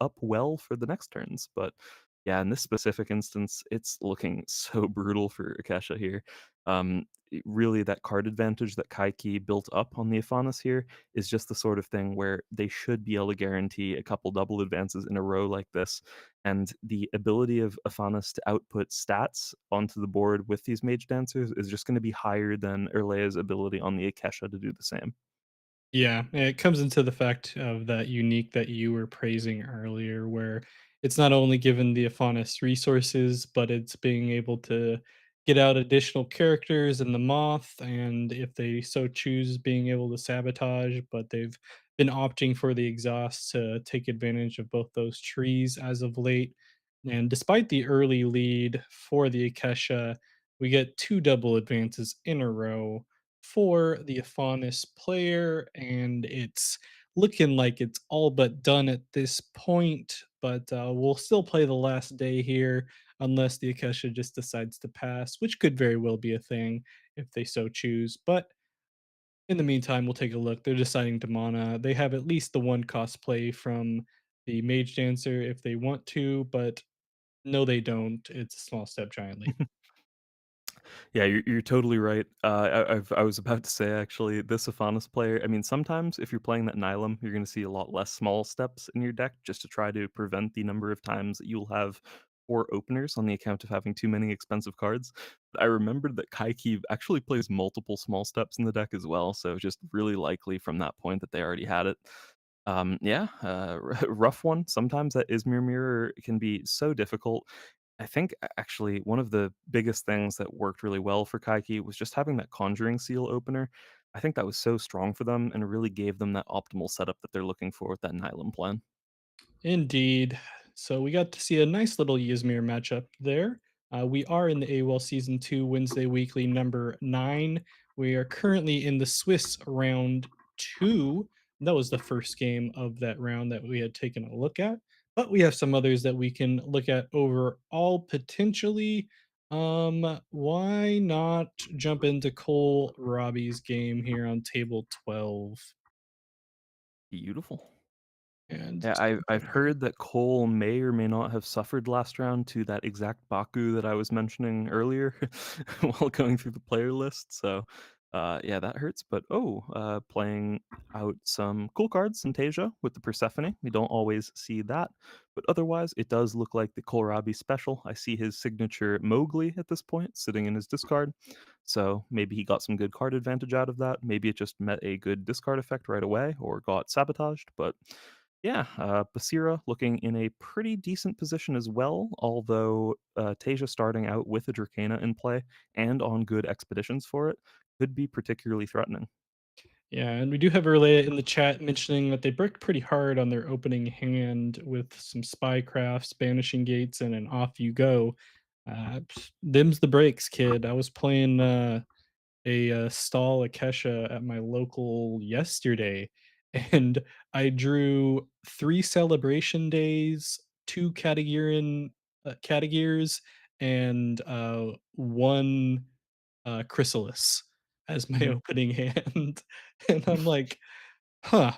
up well for the next turns? But yeah, in this specific instance, it's looking so brutal for Akesha here. Really, that card advantage that Kaiki built up on the Afanas here is just the sort of thing where they should be able to guarantee a couple double advances in a row like this. And the ability of Afanas to output stats onto the board with these Mage Dancers is just going to be higher than Erlea's ability on the Akesha to do the same. Yeah, and it comes into the fact of that unique that you were praising earlier, where it's not only given the Afanis resources, but it's being able to get out additional characters in the moth, and if they so choose, being able to sabotage. But they've been opting for the exhaust to take advantage of both those trees as of late. And despite the early lead for the Akesha, we get two double advances in a row for the Afanis player, and it's looking like it's all but done at this point. But we'll still play the last day here unless the Akesha just decides to pass, which could very well be a thing if they so choose. But in the meantime, we'll take a look. They're deciding to mana. They have at least the one cosplay from the Mage Dancer if they want to, but no, they don't. It's a small step giant leap. Yeah, you're totally right. I was about to say actually, this Siphonis player. I mean, sometimes if you're playing that Nihilum, you're going to see a lot less small steps in your deck, just to try to prevent the number of times that you'll have four openers on the account of having too many expensive cards. But I remembered that Kaiki actually plays multiple small steps in the deck as well, so just really likely from that point that they already had it. Yeah, rough one. Sometimes that Izmir mirror can be so difficult. I think actually one of the biggest things that worked really well for Kaiki was just having that Conjuring Seal opener. I think that was so strong for them and really gave them that optimal setup that they're looking for with that Nylum plan. Indeed. So we got to see a nice little Ysmir matchup there. We are in the AWOL Season 2 Wednesday Weekly number 9. We are currently in the Swiss round 2. That was the first game of that round that we had taken a look at. But we have some others that we can look at overall potentially. Why not jump into Cole Robbie's game here on table 12 Beautiful. and Yeah, see I've what we heard that Cole may or may not have suffered last round to that exact Baku that I was mentioning earlier while going through the player list. So, yeah, that hurts. But playing out some cool cards in Tasia with the Persephone. We don't always see that, but otherwise, it does look like the Kohlrabi special. I see his signature Mowgli at this point sitting in his discard. So maybe he got some good card advantage out of that. Maybe it just met a good discard effect right away or got sabotaged. But yeah, Basira looking in a pretty decent position as well, although Tasia starting out with a Dracana in play and on good expeditions for it could be particularly threatening. Yeah, and we do have Erlea in the chat mentioning that they bricked pretty hard on their opening hand with some spycrafts, banishing gates, and an off you go. Them's the breaks, kid. I was playing a stall Akesha at my local yesterday, and I drew three celebration days, two Catagears, and one Chrysalis as my Mhm. opening hand. And I'm like, huh.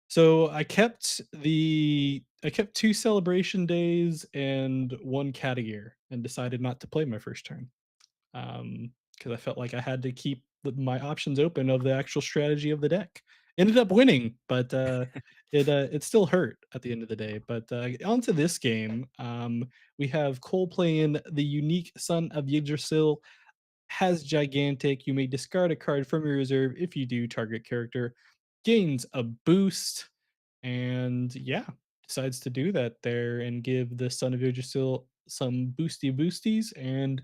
So I kept two celebration days and one Catagear and decided not to play my first turn. Because I felt like I had to keep my options open of the actual strategy of the deck. ended up winning, but, it still hurt at the end of the day. But, onto this game, we have Cole playing the unique Son of Yggdrasil, has gigantic. You may discard a card from your reserve. If you do, target character gains a boost. And yeah, decides to do that there and give the Son of Yggdrasil some boosties and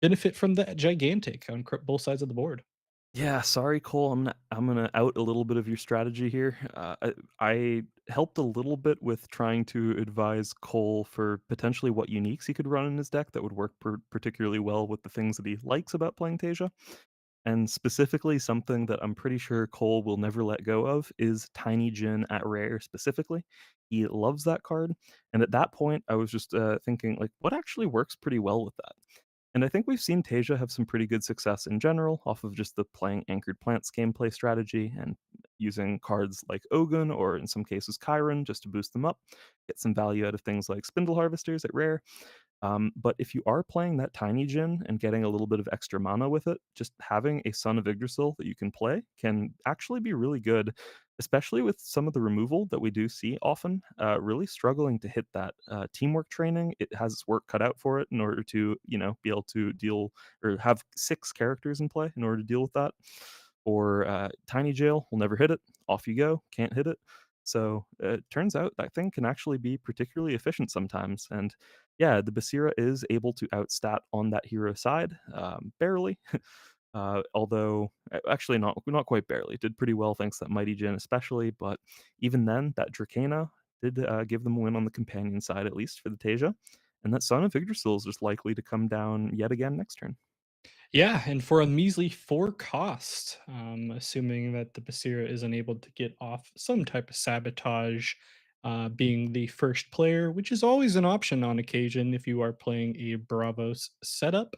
benefit from that gigantic on both sides of the board. Yeah, sorry, Cole. I'm gonna out a little bit of your strategy here. I helped a little bit with trying to advise Cole for potentially what uniques he could run in his deck that would work particularly well with the things that he likes about playing Tasia. And specifically, something that I'm pretty sure Cole will never let go of is Tiny Jin at rare specifically. He loves that card. And at that point, I was just thinking, like, what actually works pretty well with that? And I think we've seen Tasia have some pretty good success in general off of just the playing Anchored Plants gameplay strategy and using cards like Ogun or in some cases Chiron just to boost them up, get some value out of things like Spindle Harvesters at rare. But if you are playing that Tiny Djinn and getting a little bit of extra mana with it, just having a Son of Yggdrasil that you can play can actually be really good, especially with some of the removal that we do see often. Really struggling to hit that teamwork training. It has its work cut out for it in order to, be able to deal or have 6 characters in play in order to deal with that. Or Tiny Jail will never hit it. Off you go. Can't hit it. So it turns out that thing can actually be particularly efficient sometimes. And yeah, the Basira is able to outstat on that hero side, barely. Although actually not quite barely. Did pretty well thanks to that Mighty Jin especially, but even then, that Dracana did give them a win on the companion side, at least for the Tasia. And that Son of Yggdrasil is just likely to come down yet again next turn. Yeah, and for a measly 4 cost, assuming that the Basira is unable to get off some type of sabotage, being the first player, which is always an option on occasion if you are playing a Bravos setup.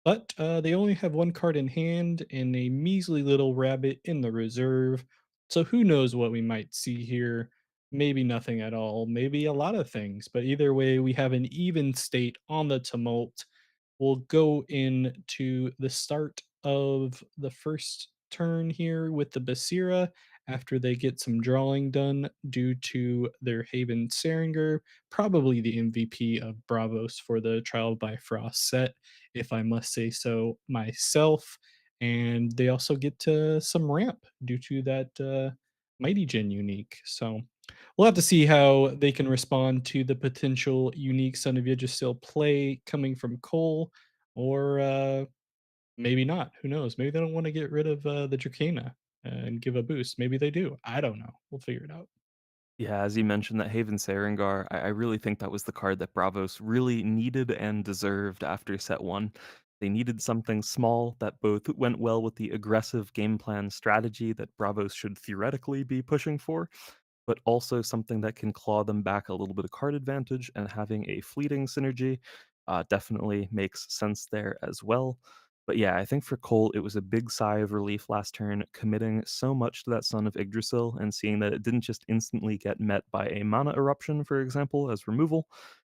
But they only have 1 card in hand and a measly little rabbit in the reserve. So who knows what we might see here? Maybe nothing at all, maybe a lot of things. But either way, we have an even state on the tumult. We'll go into the start of the first turn here with the Basira after they get some drawing done due to their Haven Seringer, probably the MVP of Bravos for the Trial by Frost set, if I must say so myself. And they also get some ramp due to that Mighty Gen unique. So we'll have to see how they can respond to the potential unique Son of Yggdrasil play coming from Cole, or maybe not. Who knows? Maybe they don't want to get rid of the Dracana and give a boost. Maybe they do. I don't know. We'll figure it out. Yeah, as you mentioned, that Haven Sarengar, I really think that was the card that Bravos really needed and deserved after set one. They needed something small that both went well with the aggressive game plan strategy that Bravos should theoretically be pushing for, but also something that can claw them back a little bit of card advantage, and having a fleeting synergy definitely makes sense there as well. But yeah, I think for Cole, it was a big sigh of relief last turn, committing so much to that Son of Yggdrasil and seeing that it didn't just instantly get met by a mana eruption, for example, as removal.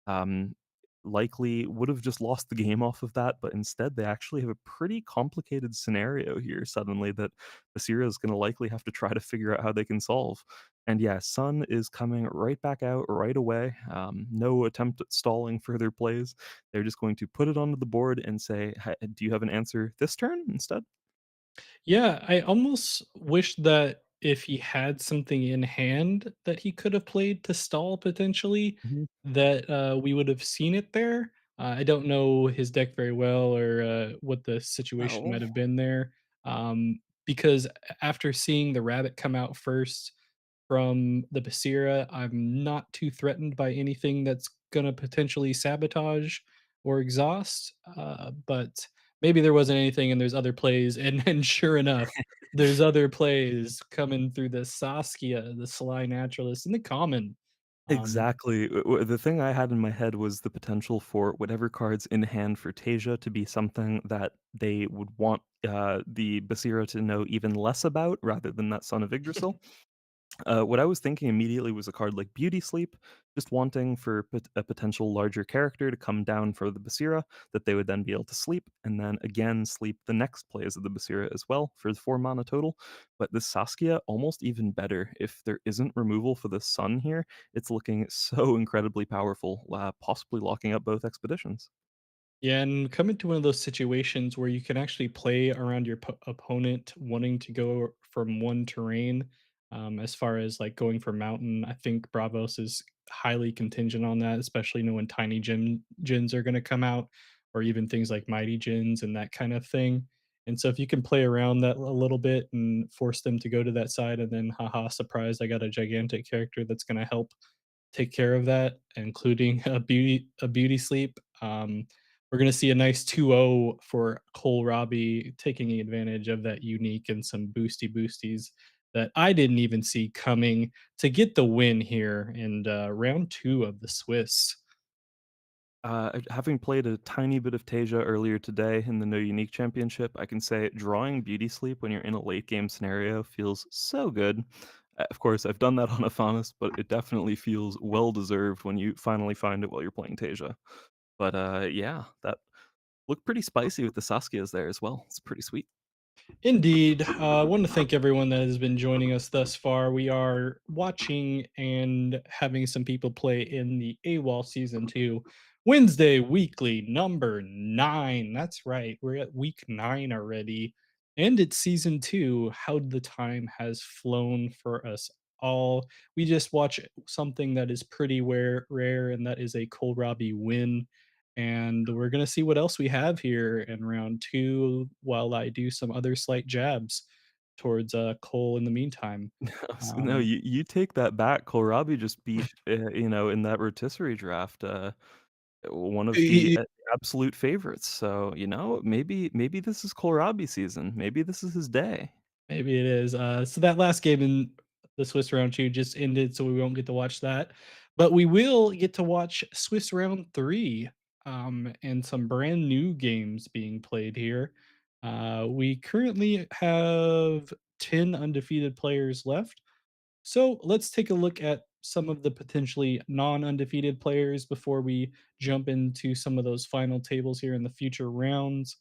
Um, Likely would have just lost the game off of that, but instead they actually have a pretty complicated scenario here suddenly that Basira is going to likely have to try to figure out how they can solve. And yeah, Sun is coming right back out right away. No attempt at stalling further plays. They're just going to put it onto the board and say, Do you have an answer this turn instead? Yeah, I almost wish that if he had something in hand that he could have played to stall potentially, Mhm. that we would have seen it there. I don't know his deck very well or what the situation Oh. might have been there. Because after seeing the rabbit come out first, from the Basira. I'm not too threatened by anything that's gonna potentially sabotage or exhaust, but maybe there wasn't anything and there's other plays, and sure enough, there's other plays coming through the Saskia, the Sly Naturalist, and the Common. Um, Exactly. The thing I had in my head was the potential for whatever cards in hand for Tasia to be something that they would want the Basira to know even less about rather than that Son of Yggdrasil. What I was thinking immediately was a card like Beauty Sleep, just wanting for a potential larger character to come down for the Basira, that they would then be able to sleep, and then again sleep the next plays of the Basira as well for the 4 mana total. But this Saskia, almost even better. If there isn't removal for the Sun here, it's looking so incredibly powerful, possibly locking up both expeditions. Yeah, and come into one of those situations where you can actually play around your opponent wanting to go from one terrain. As far as like going for mountain, I think Bravos is highly contingent on that, especially when tiny gins are going to come out, or even things like mighty gins and that kind of thing. And so if you can play around that a little bit and force them to go to that side, and then haha, surprise, I got a gigantic character that's going to help take care of that, including a beauty sleep. We're gonna see a nice 2-0 for Cole Robbie taking advantage of that unique and some boosties that I didn't even see coming to get the win here in round 2 of the Swiss. Having played a tiny bit of Tasia earlier today in the No Unique Championship, I can say drawing Beauty Sleep when you're in a late game scenario feels so good. Of course, I've done that on Afanis, but it definitely feels well deserved when you finally find it while you're playing Tasia. But yeah, that looked pretty spicy with the Saskias there as well. It's pretty sweet. Indeed. I want to thank everyone that has been joining us thus far. We are watching and having some people play in the AWOL Season 2 Wednesday weekly number 9. That's right. We're at week 9 already. And it's Season 2. How the time has flown for us all. We just watch something that is pretty rare, and that is a Kohlrabi win, and we're going to see what else we have here in round 2 while I do some other slight jabs towards Cole in the meantime. No, Um, you take that back. Kohlrabi just beat, in that rotisserie draft, one of the absolute favorites. So, maybe this is Kohlrabi season. Maybe this is his day. Maybe it is. So that last game in the Swiss round 2 just ended, so we won't get to watch that. But we will get to watch Swiss round 3, and some brand new games being played here. We currently have 10 undefeated players left. So let's take a look at some of the potentially non-undefeated players before we jump into some of those final tables here in the future rounds.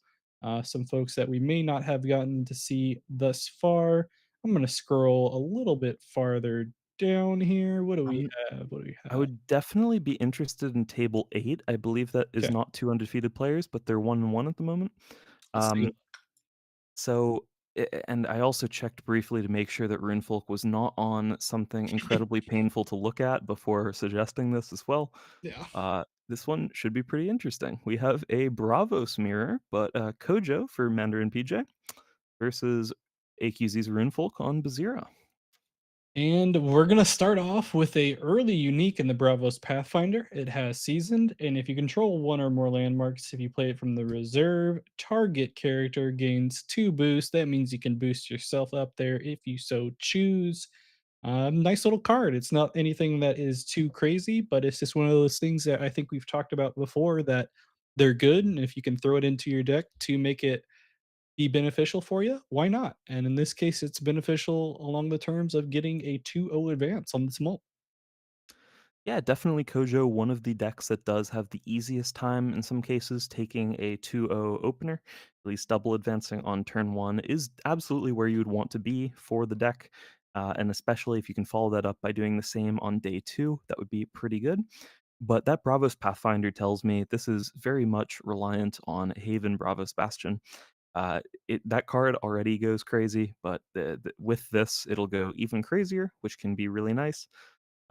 Some folks that we may not have gotten to see thus far. I'm going to scroll a little bit farther down here. What do we Um, have? What do we I have? would definitely be interested in table 8. I believe that is Okay, not 2 undefeated players, but they're 1-1 at the moment. let's take Um, so and I also checked briefly to make sure that Runefolk was not on something incredibly painful to look at before suggesting this as well. yeah. This one should be pretty interesting. We have a Bravos mirror, but Kojo for Mandarin PJ versus AQZ's Runefolk on Bazira. And we're gonna start off with a early unique in the Bravos Pathfinder. It has seasoned, and if you control one or more landmarks, if you play it from the reserve, target character gains 2 boosts. That means you can boost yourself up there if you so choose. Nice little card. It's not anything that is too crazy, but it's just one of those things that I think we've talked about before, that they're good, and if you can throw it into your deck to make it be beneficial for you, why not? And in this case, it's beneficial along the terms of getting a 2-0 advance on this mult. Yeah, definitely Kojo, one of the decks that does have the easiest time in some cases taking a 2-0 opener, at least double advancing on turn 1 is absolutely where you would want to be for the deck. And especially if you can follow that up by doing the same on day 2, that would be pretty good. But that Bravos Pathfinder tells me this is very much reliant on Haven Bravos Bastion. That card already goes crazy, but with this, it'll go even crazier, which can be really nice.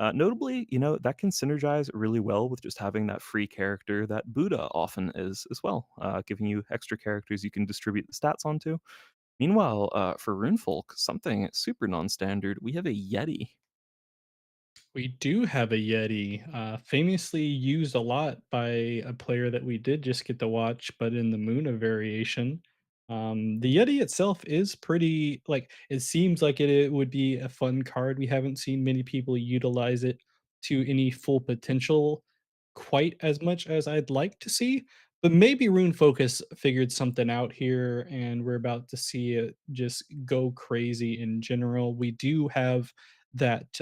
Notably, that can synergize really well with just having that free character that Buddha often is as well, giving you extra characters you can distribute the stats onto. Meanwhile, for Runefolk, something super non-standard, we have a Yeti. We do have a Yeti, famously used a lot by a player that we did just get to watch, but in the Muna variation. The Yeti itself is pretty, like, it seems like it would be a fun card. We haven't seen many people utilize it to any full potential quite as much as I'd like to see, but maybe Rune Focus figured something out here, and we're about to see it just go crazy in general. We do have that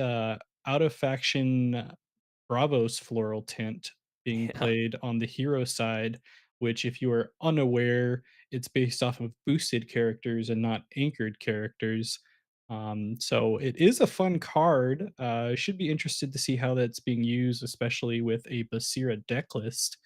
out of faction Bravo's floral tint being Yeah. played on the hero side, which, if you are unaware, it's based off of boosted characters and not anchored characters. So it is a fun card. Should be interested to see how that's being used, especially with a Basira deck list.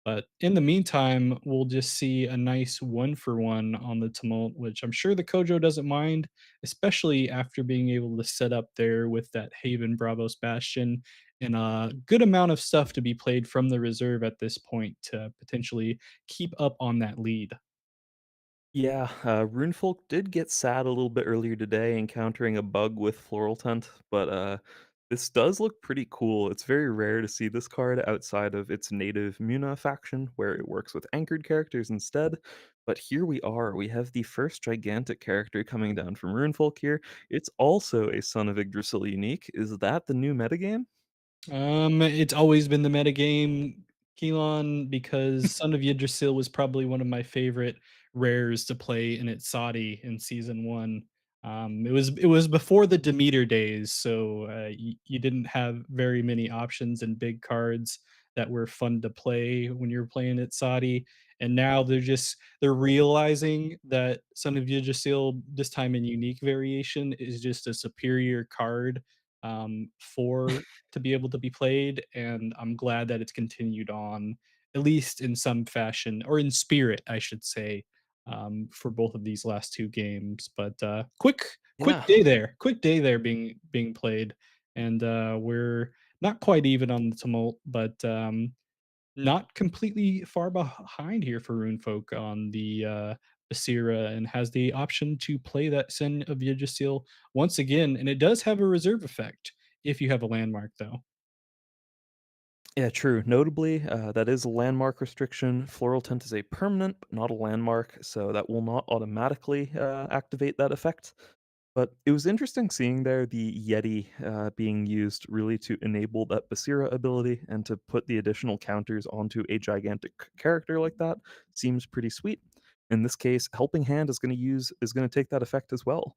But in the meantime, we'll just see a nice one for one on the Tumult, which I'm sure the Kojo doesn't mind, especially after being able to set up there with that Haven Bravos Bastion and a good amount of stuff to be played from the reserve at this point to potentially keep up on that lead. Yeah, Runefolk did get sad a little bit earlier today encountering a bug with Floral Tent, but this does look pretty cool. It's very rare to see this card outside of its native Muna faction, where it works with anchored characters instead. But here we are. We have the first gigantic character coming down from Runefolk here. It's also a Son of Yggdrasil unique. Is that the new metagame? It's always been the metagame, Keelan, because Son of Yggdrasil was probably one of my favorite rares to play in its Saudi in season one. It was before the Demeter days, so you didn't have very many options and big cards that were fun to play when you're playing at Saudi. And now they're realizing that Son of Yggdrasil, this time in unique variation, is just a superior card for to be able to be played, and I'm glad that it's continued on, at least in some fashion, or in spirit, I should say, for both of these last 2 games. But, Yeah. quick day there being played, and, we're not quite even on the Tumult, but, not completely far behind here for Runefolk on the, Basira, and has the option to play that Sin of Yggdrasil once again, and it does have a reserve effect if you have a landmark, though. Yeah, true. Notably, that is a landmark restriction. Floral Tent is a permanent, but not a landmark, so that will not automatically activate that effect. But it was interesting seeing there the Yeti being used really to enable that Basira ability and to put the additional counters onto a gigantic character like that seems pretty sweet. In this case, Helping Hand is going to take that effect as well.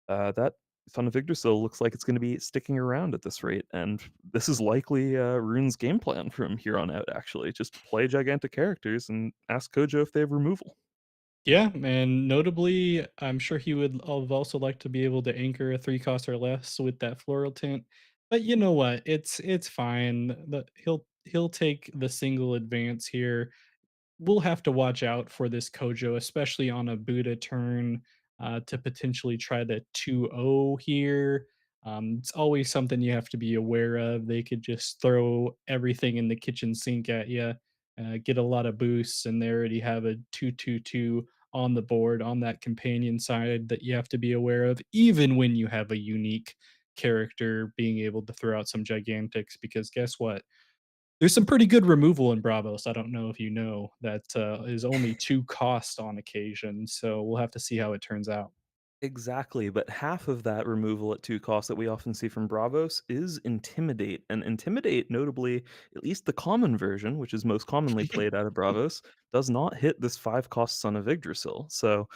That Son of Yggdrasil looks like it's going to be sticking around at this rate, and this is likely Rune's game plan from here on out. Actually, just play gigantic characters and ask Kojo if they have removal. Yeah, and notably, I'm sure he would have also liked to be able to anchor a 3 cost or less with that floral tint, but you know what? It's fine. He'll take the single advance here. We'll have to watch out for this Kojo, especially on a Buddha turn, to potentially try the 2-0 here. It's always something you have to be aware of. They could just throw everything in the kitchen sink at you, get a lot of boosts, and they already have a 2-2-2 on the board on that companion side that you have to be aware of, even when you have a unique character being able to throw out some gigantics. Because guess what? There's some pretty good removal in Bravos. I don't know if you know that is only 2 cost on occasion, so we'll have to see how it turns out. Exactly, but half of that removal at 2 costs that we often see from Bravos is Intimidate, and Intimidate, notably, at least the common version, which is most commonly played out of Bravos, does not hit this 5 cost Son of Yggdrasil, so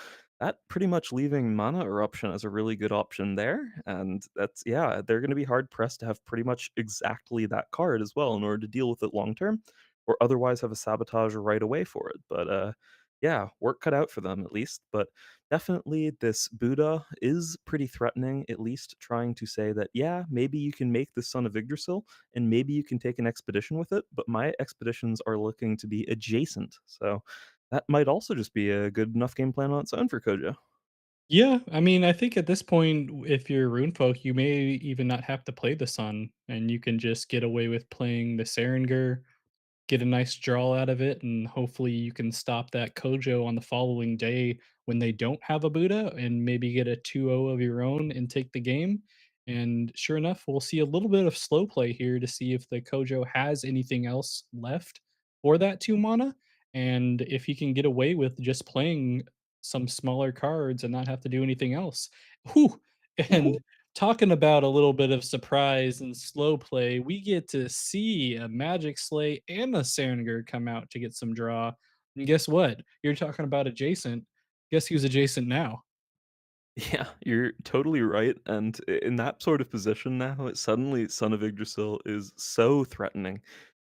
that pretty much leaving Mana Eruption as a really good option there, and that's yeah, they're gonna be hard pressed to have pretty much exactly that card as well in order to deal with it long term, or otherwise have a Sabotage right away for it, but, yeah, work cut out for them at least, but definitely, this Buddha is pretty threatening, at least trying to say that, yeah, maybe you can make the Son of Yggdrasil, and maybe you can take an expedition with it, but my expeditions are looking to be adjacent. So that might also just be a good enough game plan on its own for Kojo. Yeah, I mean, I think at this point, if you're Rune Folk, you may even not have to play the Sun, and you can just get away with playing the Serenger, get a nice draw out of it, and hopefully you can stop that Kojo on the following day when they don't have a Buddha and maybe get a 2-0 of your own and take the game. And sure enough, we'll see a little bit of slow play here to see if the Kojo has anything else left for that 2 mana. And if he can get away with just playing some smaller cards and not have to do anything else. Whew. And talking about a little bit of surprise and slow play, we get to see a Magic Slay and a Sandger come out to get some draw. And guess what? You're talking about adjacent. Guess who's adjacent now? Yeah, you're totally right, and in that sort of position now, suddenly Son of Yggdrasil is so threatening.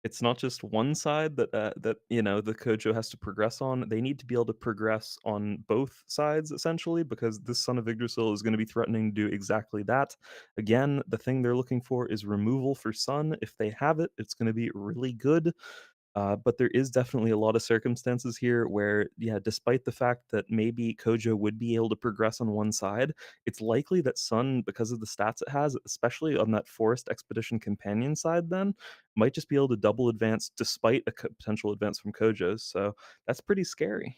It's not just one side that, the Kojo has to progress on, they need to be able to progress on both sides, essentially, because this Son of Yggdrasil is gonna be threatening to do exactly that. Again, the thing they're looking for is removal for Sun. If they have it, it's gonna be really good. But there is definitely a lot of circumstances here where, yeah, despite the fact that maybe Kojo would be able to progress on one side, it's likely that Sun, because of the stats it has, especially on that Forest Expedition Companion side, then might just be able to double advance despite a potential advance from Kojo's. So that's pretty scary.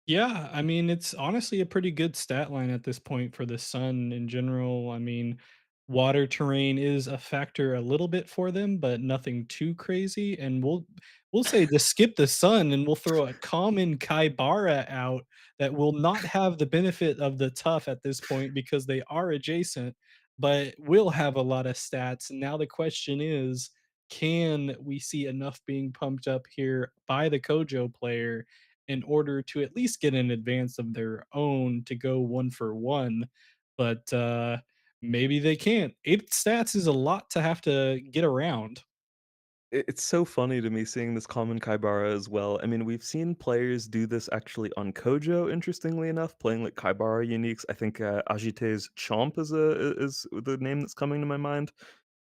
Yeah, I mean, it's honestly a pretty good stat line at this point for the sun in general. I mean, water terrain is a factor a little bit for them, but nothing too crazy. And we'll say just skip the sun and we'll throw a common Kaibara out that will not have the benefit of the tough at this point because they are adjacent, but will have a lot of stats. And now the question is, can we see enough being pumped up here by the Kojo player in order to at least get an advance of their own to go one for one, but, maybe they can't. 8 stats is a lot to have to get around. It's so funny to me seeing this common Kaibara as well. I mean, we've seen players do this actually on Kojo, interestingly enough, playing like Kaibara uniques. I think Agite's Chomp is the name that's coming to my mind,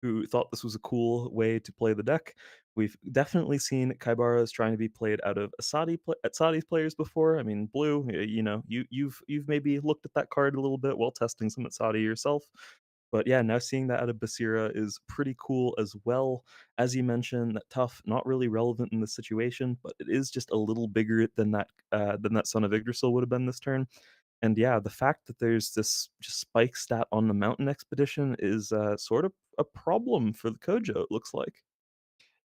who thought this was a cool way to play the deck. We've definitely seen Kaibaras trying to be played out of Asadi's players before. I mean, Blue, you've maybe looked at that card a little bit while testing some Asadi yourself. But yeah, now seeing that out of Basira is pretty cool as well. As you mentioned, that tough, not really relevant in this situation, but it is just a little bigger than that Son of Yggdrasil would have been this turn. And yeah, the fact that there's this just spike stat on the mountain expedition is sort of a problem for the Kojo, it looks like.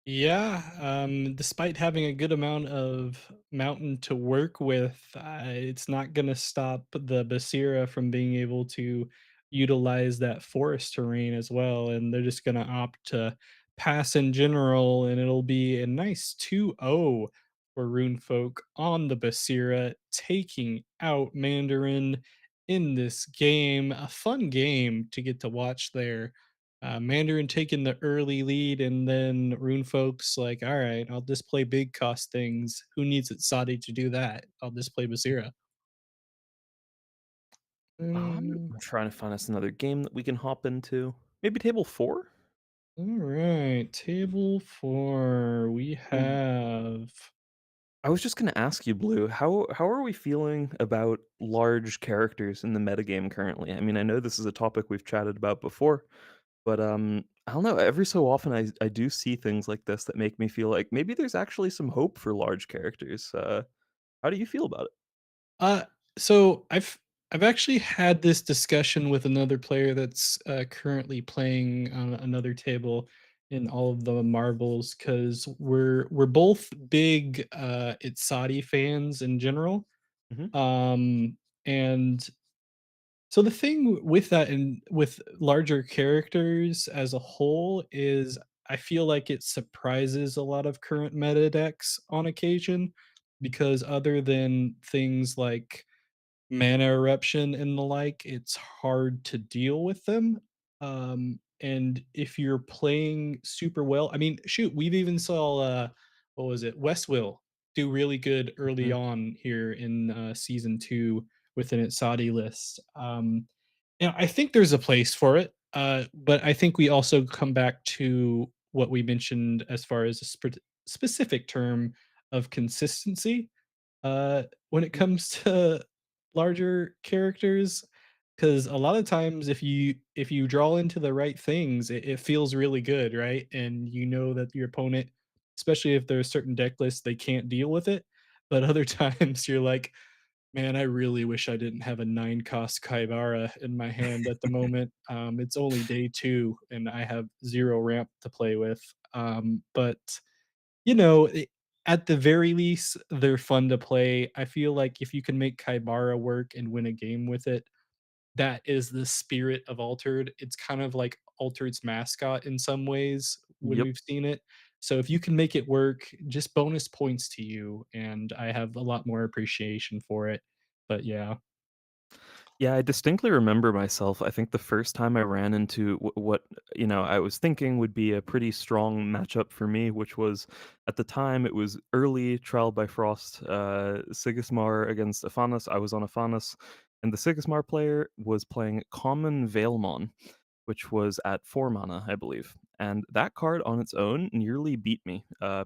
Yeah, despite having a good amount of mountain to work with, it's not gonna stop the Basira from being able to utilize that forest terrain as well, and they're just gonna opt to pass in general, and it'll be a nice 2-0 for Runefolk on the Basira, taking out Mandarin in this game. A fun game to get to watch there. Mandarin taking the early lead, and then Rune folks like, all right, I'll just play big cost things. Who needs it, Sadi, to do that? I'll just play Basira. Mm, I'm trying to find us another game that we can hop into. Maybe table 4? all right, table four. We Mm, have. I was just gonna ask you, Blue, how are we feeling about large characters in the metagame currently? I mean, I know this is a topic we've chatted about before, but, I don't know, every so often I do see things like this that make me feel like maybe there's actually some hope for large characters. How do you feel about it? Uh, so I've actually had this discussion with another player that's currently playing on another table in all of the marbles because we're both big Itzadi fans in general. Mhm. Um, and so the thing with that and with larger characters as a whole is I feel like it surprises a lot of current meta decks on occasion because other than things like mana eruption and the like, it's hard to deal with them. And if you're playing super well, I mean, shoot, we've even saw what was it, Westwill do really good early Mhm. on here in season two within its Saudi list. I think there's a place for it, but I think we also come back to what we mentioned as far as a specific term of consistency when it Mhm. comes to larger characters, because a lot of times if you draw into the right things, it feels really good, right? And you know that your opponent, especially if there's certain deck lists, they can't deal with it. But other times you're like, man, I really wish I didn't have a 9 cost Kaibara in my hand at the moment. It's only day 2 and I have 0 ramp to play with. But you know, at the very least, they're fun to play. I feel like if you can make Kaibara work and win a game with it, that is the spirit of Altered. It's kind of like Altered's mascot in some ways when Yep. we've seen it. So if you can make it work, just bonus points to you, and I have a lot more appreciation for it. But yeah. Yeah, I distinctly remember myself. I think the first time I ran into what I was thinking would be a pretty strong matchup for me, which was at the time it was early Trial by Frost, Sigismar against Afanas. I was on Afanas, and the Sigismar player was playing Common Veilmon, which was at 4 mana, I believe. And that card on its own nearly beat me,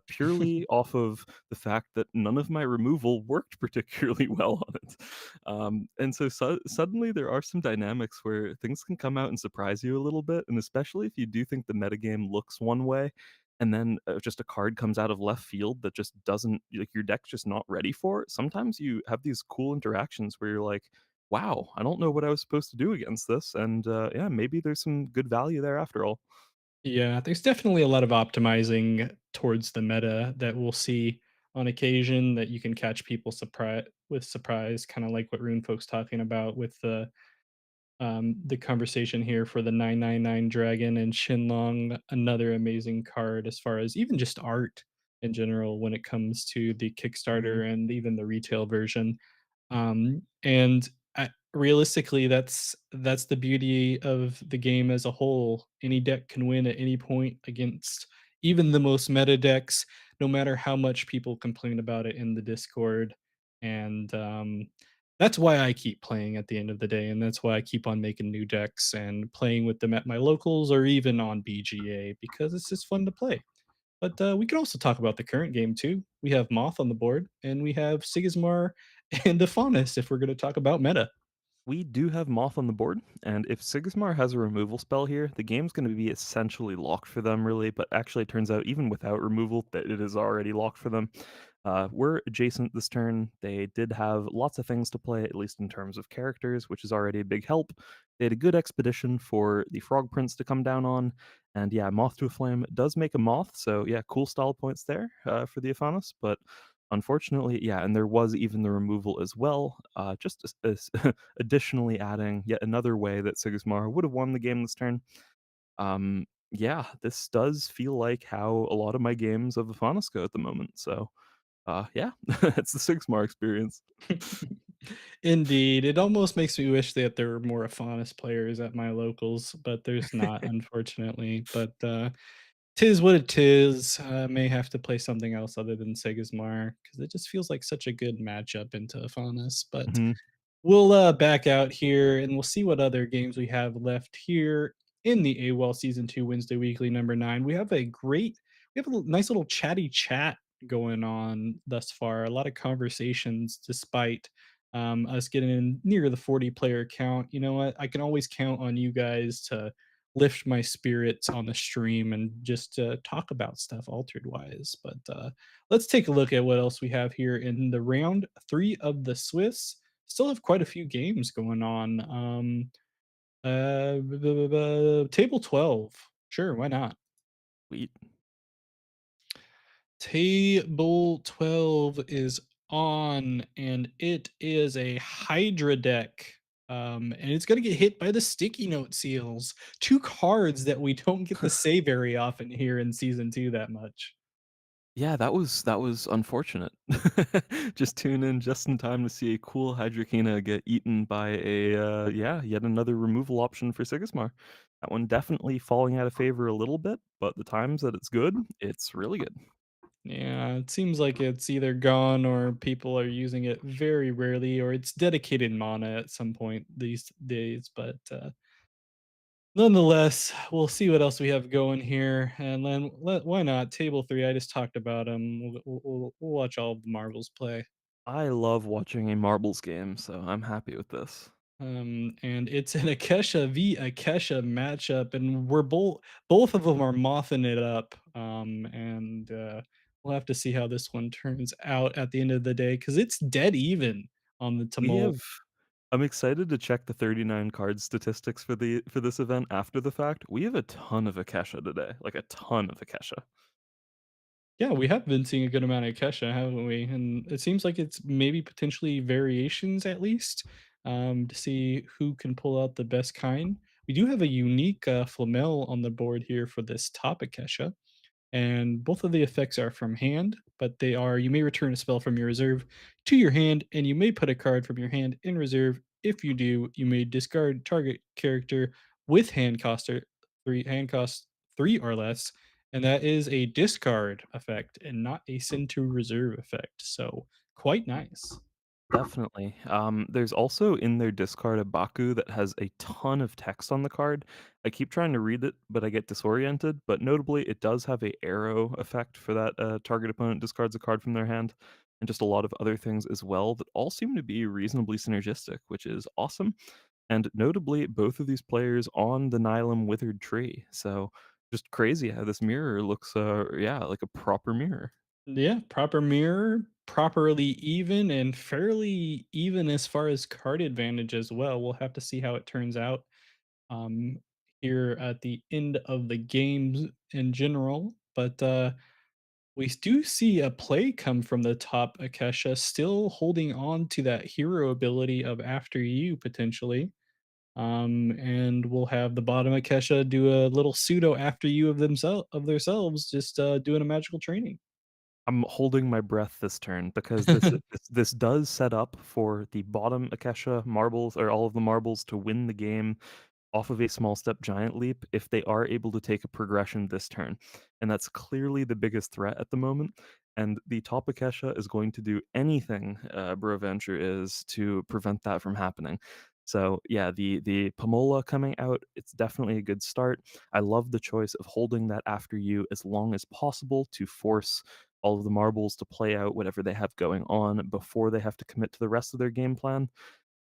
purely off of the fact that none of my removal worked particularly well on it. And so suddenly there are some dynamics where things can come out and surprise you a little bit, and especially if you do think the metagame looks one way, and then just a card comes out of left field that just doesn't like your deck's just not ready for it. Sometimes you have these cool interactions where you're like, wow, I don't know what I was supposed to do against this, and, yeah, maybe there's some good value there after all. Yeah, there's definitely a lot of optimizing towards the meta that we'll see on occasion that you can catch people surprise, kind of like what Rune Folk's talking about with the conversation here for the 999 dragon and Shinlong, another amazing card as far as even just art in general when it comes to the Mhm. Kickstarter and even the retail version. And realistically, that's the beauty of the game as a whole. Any deck can win at any point against even the most meta decks, no matter how much people complain about it in the Discord. And that's why I keep playing at the end of the day, and that's why I keep on making new decks and playing with them at my locals or even on BGA because it's just fun to play. But we can also talk about the current game too. We have Moth on the board, and we have Sigismar and Afanis if we're going to talk about meta. We do have Moth on the board, and if Sigismar has a removal spell here, the game's gonna be essentially locked for them, really, but actually it turns out even without removal that it is already locked for them. We're adjacent this turn. They did have lots of things to play, at least in terms of characters, which is already a big help. They had a good expedition for the Frog Prince to come down on, and yeah, Moth to a Flame does make a Moth, so yeah, cool style points there for the Aphanos, but unfortunately, yeah, and there was even the removal as well, just additionally adding yet another way that Sigismar would have won the game this turn. Yeah, this does feel like how a lot of my games of Aphanos go at the moment. So, yeah, it's the Sigismar experience. Indeed, it almost makes me wish that there were more Afanis players at my locals, but there's not, unfortunately. But 'tis what it is. May have to play something else other than Sigismar because it just feels like such a good matchup into Afanis. But Mhm. we'll back out here and we'll see what other games we have left here in the AWOL Season 2 Wednesday Weekly number 9. We have a nice little chatty chat going on thus far. A lot of conversations despite us getting in near the 40 player count. You know what? I can always count on you guys to lift my spirits on the stream and just talk about stuff altered wise. But let's take a look at what else we have here in the round three of the Swiss. Still have quite a few games going on. Table 12. Sure, why not? Sweet. Table 12 is on, and it is a Hydra deck. And it's going to get hit by the sticky note seals. Two cards that we don't get to say very often here in season two that much. Yeah, that was unfortunate. Just tune in just in time to see a cool Hydrokina get eaten by a yeah, yet another removal option for Sigismar. That one definitely falling out of favor a little bit, but the times that it's good, it's really good. Yeah, it seems like it's either gone or people are using it very rarely, or it's dedicated mana at some point these days. But nonetheless, we'll see what else we have going here, and then why not table three? I just talked about them. We'll watch all of the Marvels play. I love watching a marbles game, so I'm happy with this. And it's an Akesha v Akesha matchup, and we're both of them are mothing it up. And we'll have to see how this one turns out at the end of the day because it's dead even on the We tumult. have I'm excited to check the 39 card statistics for this event after the fact. We have a ton of Akesha today, like a ton of Akesha. Yeah, we have been seeing a good amount of Kesha, haven't we? And it seems like it's maybe potentially variations at least to see who can pull out the best kind. We do have a unique Flamel on the board here for this topic Kesha, and both of the effects are from hand, but they are you may return a spell from your reserve to your hand, and you may put a card from your hand in reserve If you do, you may discard target character with hand cost 3 or less, and that is a discard effect and not a send to reserve effect. So quite nice. Definitely. There's also in their discard a Baku that has a ton of text on the card. I keep trying to read it, but I get disoriented. But notably, it does have a arrow effect for that target opponent discards a card from their hand, and just a lot of other things as well that all seem to be reasonably synergistic, which is awesome. And notably, both of these players on the Nylum Withered Tree. So just crazy how this mirror looks, yeah, like a proper mirror. Yeah, proper mirror, properly even, and fairly even as far as card advantage as well. We'll have to see how it turns out um, here at the end of the games in general. But we do see a play come from the top Akesha, still holding on to that hero ability of After You potentially. And we'll have the bottom Akesha do a little pseudo After You of themselves, just doing a magical training. I'm holding my breath this turn because this does set up for the bottom Akesha marbles or all of the marbles to win the game off of a small step giant leap if they are able to take a progression this turn. And that's clearly the biggest threat at the moment. And the top Akesha is going to do anything Venture is to prevent that from happening. So yeah, the Pamola coming out, it's definitely a good start. I love the choice of holding that after you as long as possible to force all of the marbles to play out whatever they have going on before they have to commit to the rest of their game plan.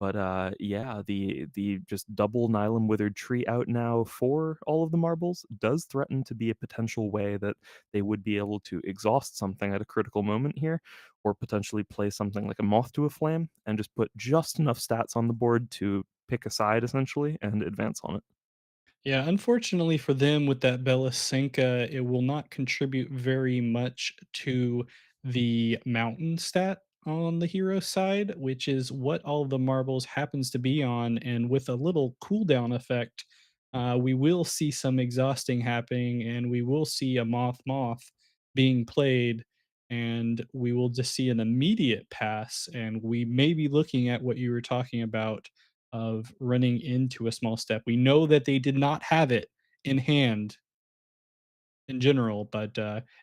But, yeah, the just double Nylum Withered Tree out now for all of the marbles does threaten to be a potential way that they would be able to exhaust something at a critical moment here, or potentially play something like a Moth to a Flame and just put just enough stats on the board to pick a side essentially and advance on it. Yeah, unfortunately for them with that Belasenka, it will not contribute very much to the mountain stat on the hero side, which is what all of the marbles happens to be on. And with a little cooldown effect, we will see some exhausting happening and we will see a Moth being played. And we will just see an immediate pass. And we may be looking at what you were talking about of running into a small step. We know that they did not have it in hand in general, but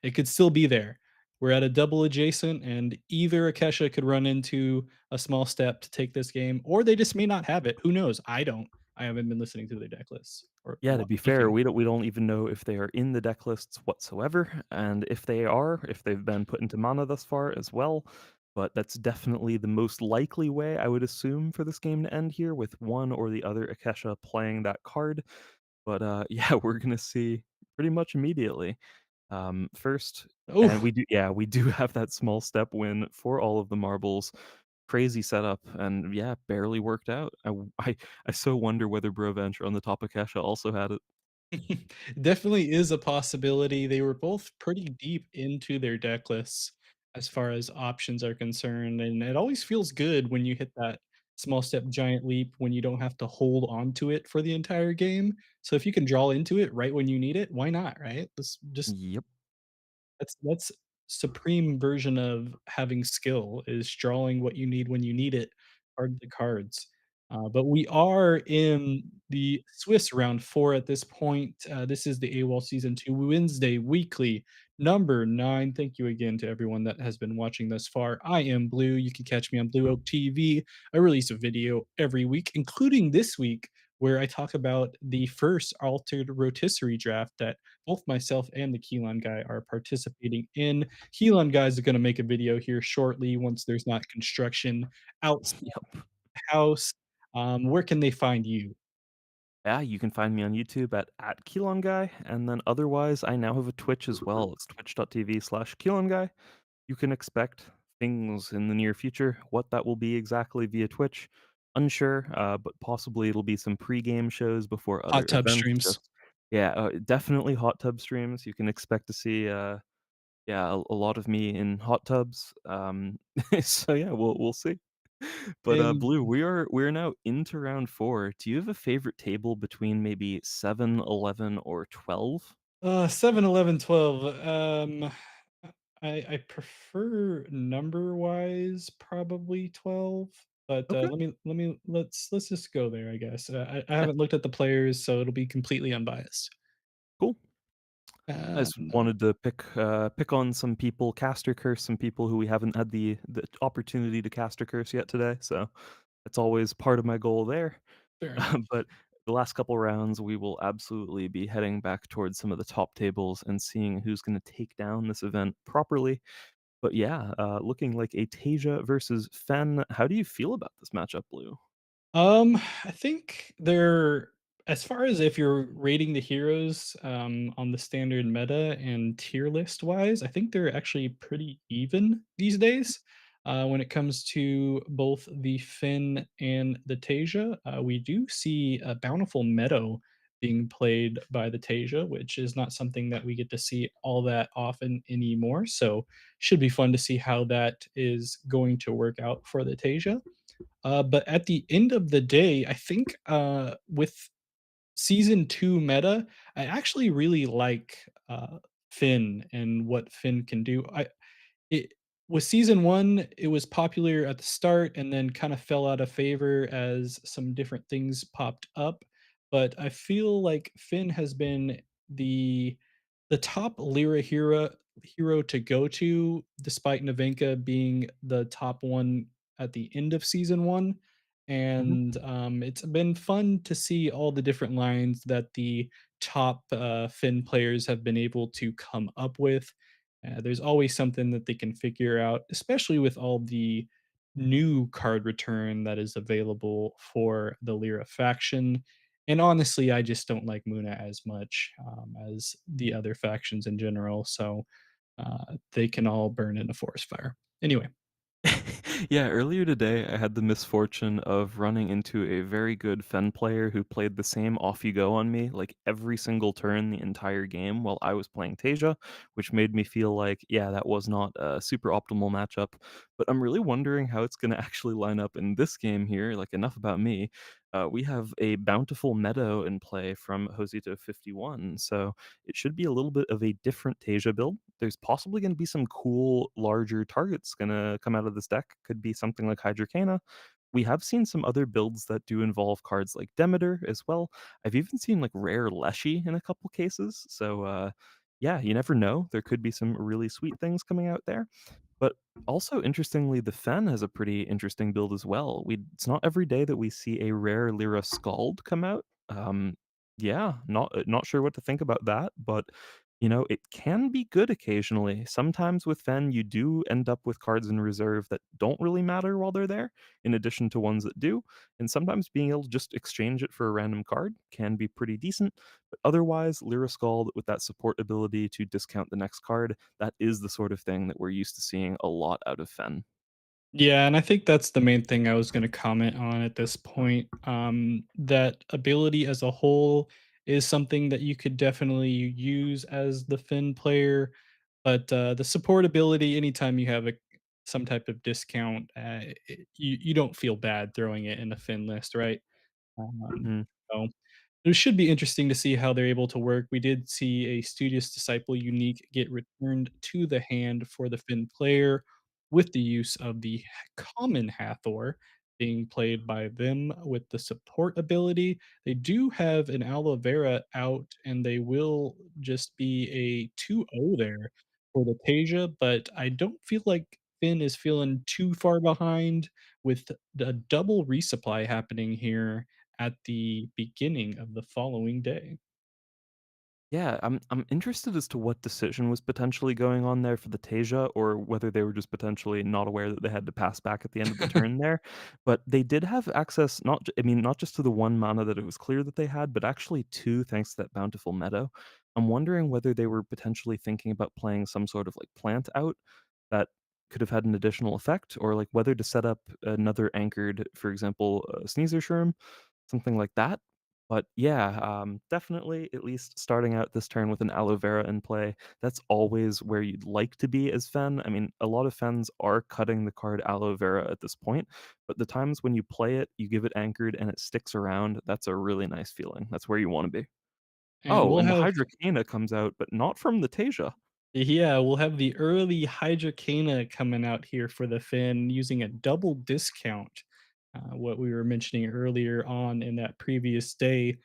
it could still be there. We're at a double adjacent, and either Akesha could run into a small step to take this game, or they just may not have it. Who knows? I don't. I haven't been listening to their deck lists or Yeah, to be fair, looking. we don't even know if they are in the deck lists whatsoever, and if they are, if they've been put into mana thus far as well. But that's definitely the most likely way I would assume for this game to end here, with one or the other Akesha playing that card. But yeah, we're gonna see pretty much immediately. First, and Oh, we do have that small step win for all of the marbles. Crazy setup, and yeah, barely worked out. I so wonder whether Broventure on the top of Kesha also had it. definitely is a possibility. They were both pretty deep into their deck lists as far as options are concerned, and it always feels good when you hit that small step giant leap when you don't have to hold on to it for the entire game. So if you can draw into it right when you need it, why not, right? Let's just Yep. that's supreme version of having skill is drawing what you need when you need it, card the cards. But we are in the Swiss round 4 at this point. This is the AWOL Season 2 Wednesday Weekly, number 9. Thank you again to everyone that has been watching thus far. I am Blue. You can catch me on Blue Oak TV. I release a video every week, including this week, where I talk about the first altered rotisserie draft that both myself and the Keelan guy are participating in. Keelan guys are going to make a video here shortly once there's not construction outside Yep. the house. Where can they find you? Yeah, you can find me on YouTube at KelonGuy, and then otherwise, I now have a Twitch as well. It's twitch.tv/KelonGuy. You can expect things in the near future. What that will be exactly via Twitch, unsure, but possibly it'll be some pre-game shows before other Hot tub events. streams. Just yeah, definitely hot tub streams. You can expect to see, yeah, a lot of me in hot tubs. So yeah, we'll see. But And Blue, we're now into round 4. Do you have a favorite table between maybe 7, 11, or 12? 7, 11, 12. I prefer number wise probably 12. But, Okay, let's just go there, I guess. I haven't looked at the players, so it'll be completely unbiased. cool. I just Um, wanted to pick on some people, caster curse some people who we haven't had the opportunity to caster curse yet today, so it's always part of my goal there. Fair enough. But the last couple rounds, we will absolutely be heading back towards some of the top tables and seeing who's gonna take down this event properly. But yeah, looking like a Tasia versus Fen. How do you feel about this matchup, Blue? I think they're as far as if you're rating the heroes, on the standard meta and tier list wise, I think they're actually pretty even these days. When it comes to both the Finn and the Tasia, we do see a bountiful Meadow being played by the Tasia, which is not something that we get to see all that often anymore. So, should be fun to see how that is going to work out for the Tasia. But at the end of the day, I think, with season 2 meta, I actually really like, Finn and what Finn can do. It with season 1, it was popular at the start and then kinda fell out of favor as some different things popped up, but I feel like Finn has been the the top Lyra hero to go to, despite Nevenka being the top one at the end of season 1, Mhm. and, it's been fun to see all the different lines that the top, Finn players have been able to come up with. There's always something that they can figure out, especially with all the new card return that is available for the Lyra faction. And honestly, I just don't like Muna as much as the other factions in general. So they can all burn in a forest fire. Anyway, Yeah, earlier today, I had the misfortune of running into a very good Fen player who played the same off you go on me, like every single turn the entire game while I was playing Tasia, which made me feel like, yeah, that was not a super optimal matchup. But I'm really wondering how it's going to actually line up in this game here. Like, enough about me. We have a bountiful Meadow in play from Josito 51, so it should be a little bit of a different Tasia build. There's possibly going to be some cool larger targets going to come out of this deck. Could be something like Hydrocana. We have seen some other builds that do involve cards like Demeter as well. I've even seen like rare Leshy in a couple cases. So yeah, you never know. There could be some really sweet things coming out there. But also, interestingly, the Fen has a pretty interesting build as well. It's not every day that we see a rare Lyra Scald come out. Yeah, not sure what to think about that, but it can be good occasionally. Sometimes with Fen, you do end up with cards in reserve that don't really matter while they're there, in addition to ones that do. And sometimes being able to just exchange it for a random card can be pretty decent. But otherwise, Lyra Scald with that support ability to discount the next card, that is the sort of thing that we're used to seeing a lot out of Fen. yeah, and I think that's the main thing I was going to comment on at this point. That ability as a whole is something that you could definitely use as the Finn player. But, the support ability, anytime you have some type of discount, you don't feel bad throwing it in the Fin list, right? Um, Mhm. so it should be interesting to see how they're able to work. We did see a Studious Disciple unique get returned to the hand for the Finn player with the use of the common Hathor being played by them with the support ability. They do have an Aloe Vera out, and they will just be a 2-0 there for the Tasia, but I don't feel like Finn is feeling too far behind with the double resupply happening here at the beginning of the following day. Yeah, I'm interested as to what decision was potentially going on there for the Tasia, or whether they were just potentially not aware that they had to pass back at the end of the turn there. But they did have access, I mean, not just to the one mana that it was clear that they had, but actually two, thanks to that bountiful meadow. I'm wondering whether they were potentially thinking about playing some sort of like plant out that could have had an additional effect, or like whether to set up another anchored, for example, Sneezer Shroom, something like that. But yeah, definitely at least starting out this turn with an aloe vera in play, that's always where you'd like to be as Fen. I mean, a lot of Fens are cutting the card aloe vera at this point, but the times when you play it, you give it anchored and it sticks around, that's a really nice feeling. That's where you want to be. And Oh, we'll and the have Hydrocana comes out, but not from the Tasia. yeah, we'll have the early Hydrocana coming out here for the Finn using a double discount. what we were mentioning earlier on in that previous day,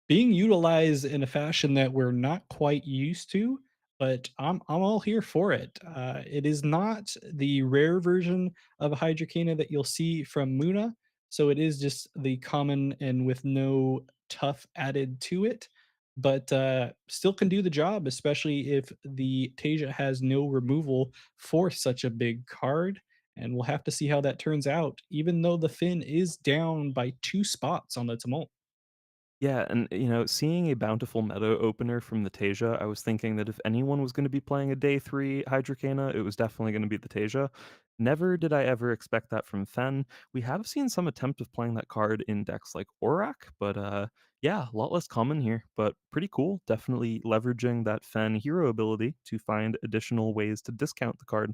being utilized in a fashion that we're not quite used to, but I'm all here for it. It is not the rare version of a Hydrocana that you'll see from Muna, so it is just the common and with no tough added to it, but still can do the job, especially if the Tasia has no removal for such a big card. And we'll have to see how that turns out, even though the Finn is down by 2 spots on the Tumult. Yeah, and seeing a bountiful meadow opener from the Tasia, I was thinking that if anyone was going to be playing a day three Hydrocana, it was definitely going to be the Tasia. Never did I ever expect that from Fen. We have seen some attempt of playing that card in decks like Aurak, but yeah, a lot less common here, but pretty cool. Definitely leveraging that Fen hero ability to find additional ways to discount the card.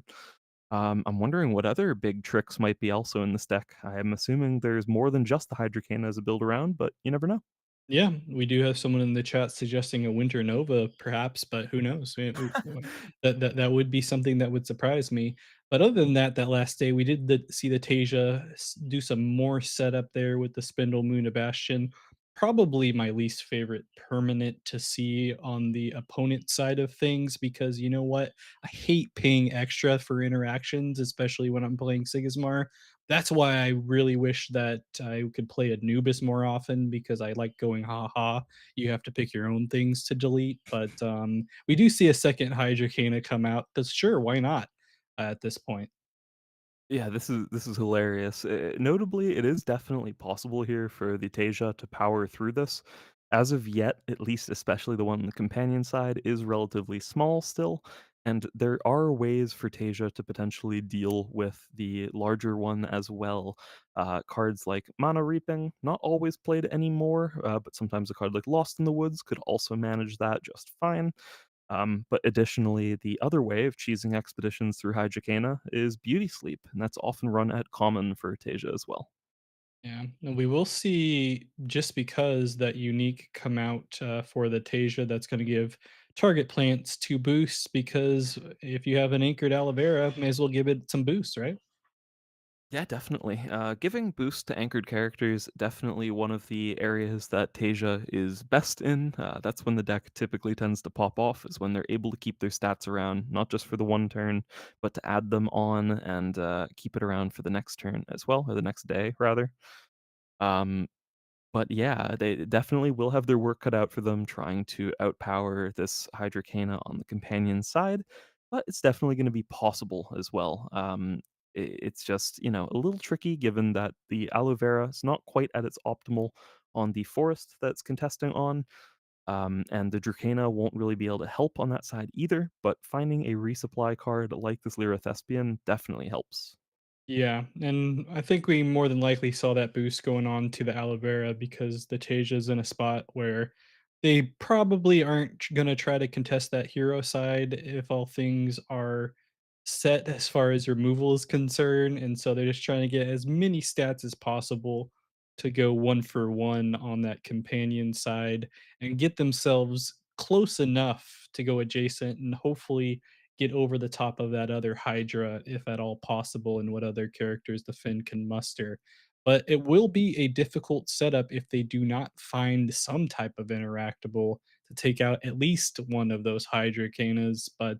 I'm wondering what other big tricks might be also in this deck. I'm assuming there's more than just the Hydrocana as a build around, but you never know. Yeah, we do have someone in the chat suggesting a Winter Nova, perhaps, but who knows? That would be something that would surprise me. But other than that, that last day we did see the Tasia do some more setup there with the Spindle Moon Bastion. Probably my least favorite permanent to see on the opponent side of things because you know what? I hate paying extra for interactions, especially when I'm playing Sigismar. That's why I really wish that I could play Anubis more often because I like going ha ha. You have to pick your own things to delete, but we do see a second Hydrocana come out. Because sure, why not? At this point, Yeah, this is hilarious. Notably, it is definitely possible here for the Tasia to power through this. As of yet, at least, especially the one on the companion side, is relatively small still, and there are ways for Tasia to potentially deal with the larger one as well. Cards like Mana Reaping, not always played anymore, but sometimes a card like Lost in the Woods could also manage that just fine. But additionally, the other way of cheesing expeditions through Hydrocana is Beauty Sleep, and that's often run at common for Tasia as well. yeah, and we will see just because that unique come out for the Tasia. That's going to give target plants 2 boosts because if you have an anchored aloe vera, may as well give it some boosts, right? Yeah, definitely. Giving boost to anchored characters definitely one of the areas that Tasia is best in. That's when the deck typically tends to pop off, is when they're able to keep their stats around, not just for the one turn, but to add them on and keep it around for the next turn as well, or the next day rather. Um, But yeah, they definitely will have their work cut out for them trying to outpower this Hydrocana on the companion side, but it's definitely going to be possible as well. It's just, a little tricky given that the aloe vera is not quite at its optimal on the forest that's contesting on, and the Dracana won't really be able to help on that side either, but finding a resupply card like this Lyra Thespian definitely helps. Yeah, and I think we more than likely saw that boost going on to the aloe vera because the Tasia's in a spot where they probably aren't gonna try to contest that hero side if all things are set as far as removal is concerned, and so they're just trying to get as many stats as possible to go 1 for 1 on that companion side and get themselves close enough to go adjacent and hopefully get over the top of that other Hydra, if at all possible, and what other characters the Finn can muster. But it will be a difficult setup if they do not find some type of interactable to take out at least one of those Hydra Canas. But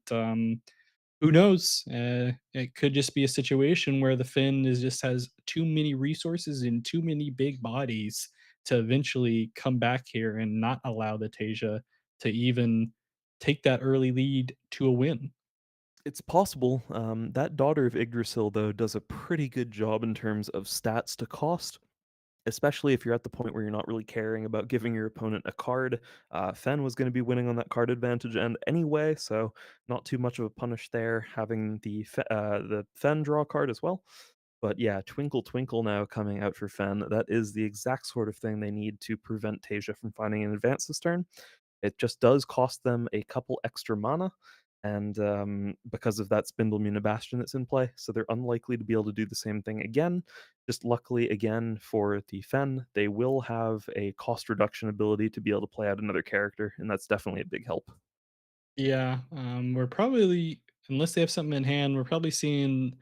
who knows? It could just be a situation where the Finn is just has too many resources and too many big bodies to eventually come back here and not allow the Tasia to even take that early lead to a win. It's possible. That daughter of Yggdrasil, though, does a pretty good job in terms of stats to cost, especially if you're at the point where you're not really caring about giving your opponent a card. Fen was going to be winning on that card advantage end anyway, so not too much of a punish there, having the Fen draw card as well. But yeah, Twinkle Twinkle now coming out for Fen. That is the exact sort of thing they need to prevent Tasia from finding an advance this turn. It just does cost them a couple extra mana, and because of that Spindle Bastion that's in play, so they're unlikely to be able to do the same thing again. Just luckily, again, for the Fen, they will have a cost reduction ability to be able to play out another character, and that's definitely a big help. Yeah, we're probably unless they have something in hand, we're probably seeing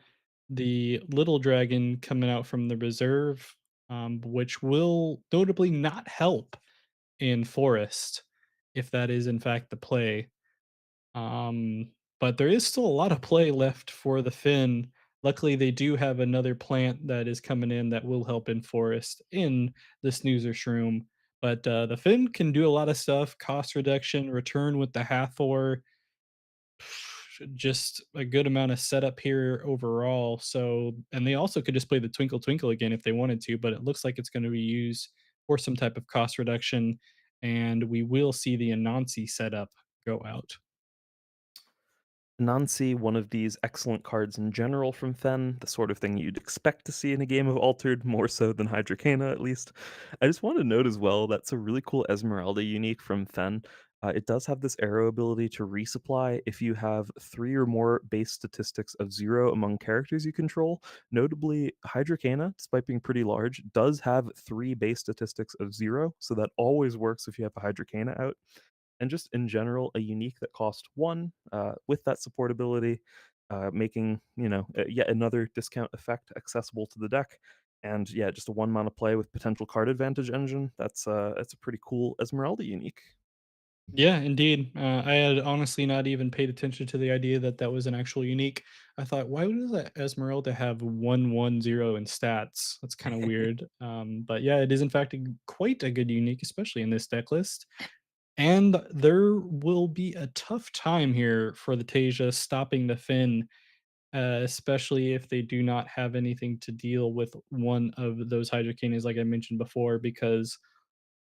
the little dragon coming out from the reserve. which will notably not help in Forest if that is in fact the play. But there is still a lot of play left for the Finn. Luckily, they do have another plant that is coming in that will help in Forest in the Snoozer Shroom. But the Finn can do a lot of stuff: cost reduction, return with the Hathor, just a good amount of setup here overall. So, and they also could just play the Twinkle Twinkle again if they wanted to, but it looks like it's going to be used for some type of cost reduction, and we will see the Anansi setup go out. Nancy, one of these excellent cards in general from Fen, the sort of thing you'd expect to see in a game of Altered, more so than Hydrocana at least. I just want to note as well that's a really cool Esmeralda unique from Fen. It does have this arrow ability to resupply if you have three or more base statistics of zero among characters you control. Notably, Hydrocana, despite being pretty large, does have three base statistics of zero, so that always works if you have a Hydrocana out, and just in general a unique that cost one with that supportability, making yet another discount effect accessible to the deck. And yeah, just a one mana play with potential card advantage engine. That's a pretty cool Esmeralda unique. Yeah, indeed. I had honestly not even paid attention to the idea that that was an actual unique. I thought, why would that Esmeralda have 110 in stats? That's kind of weird. But yeah, it is in fact quite a good unique, especially in this deck list. And there will be a tough time here for the Tasia stopping the Finn, especially if they do not have anything to deal with one of those Hydrocanes, like I mentioned before, because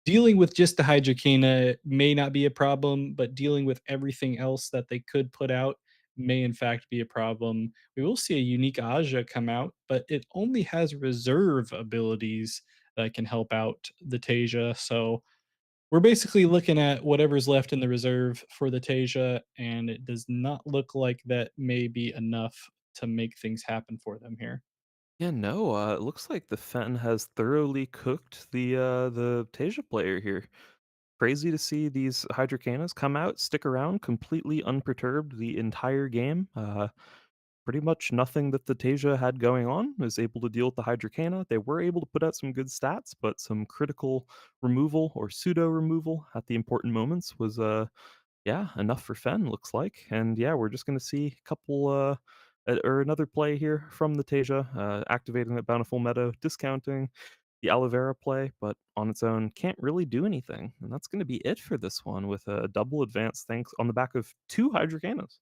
dealing with just the Hydrocana may not be a problem, but dealing with everything else that they could put out may in fact be a problem. We will see a unique Aja come out, but it only has reserve abilities that can help out the Tasia. So we're basically looking at whatever's left in the reserve for the Tasia, and it does not look like that may be enough to make things happen for them here. Yeah, no, it looks like the Fen has thoroughly cooked the Tasia player here. Crazy to see these Hydrocanas come out, stick around completely unperturbed the entire game. Pretty much nothing that the Tasia had going on was able to deal with the Hydrocana. They were able to put out some good stats, but some critical removal or pseudo removal at the important moments was yeah, enough for Fen looks like. And yeah, we're just going to see a couple or another play here from the Tasia, activating that Bountiful Meadow, discounting the Aloe Vera play, but on its own can't really do anything. And that's going to be it for this one with a double advance thanks on the back of two Hydrocanas.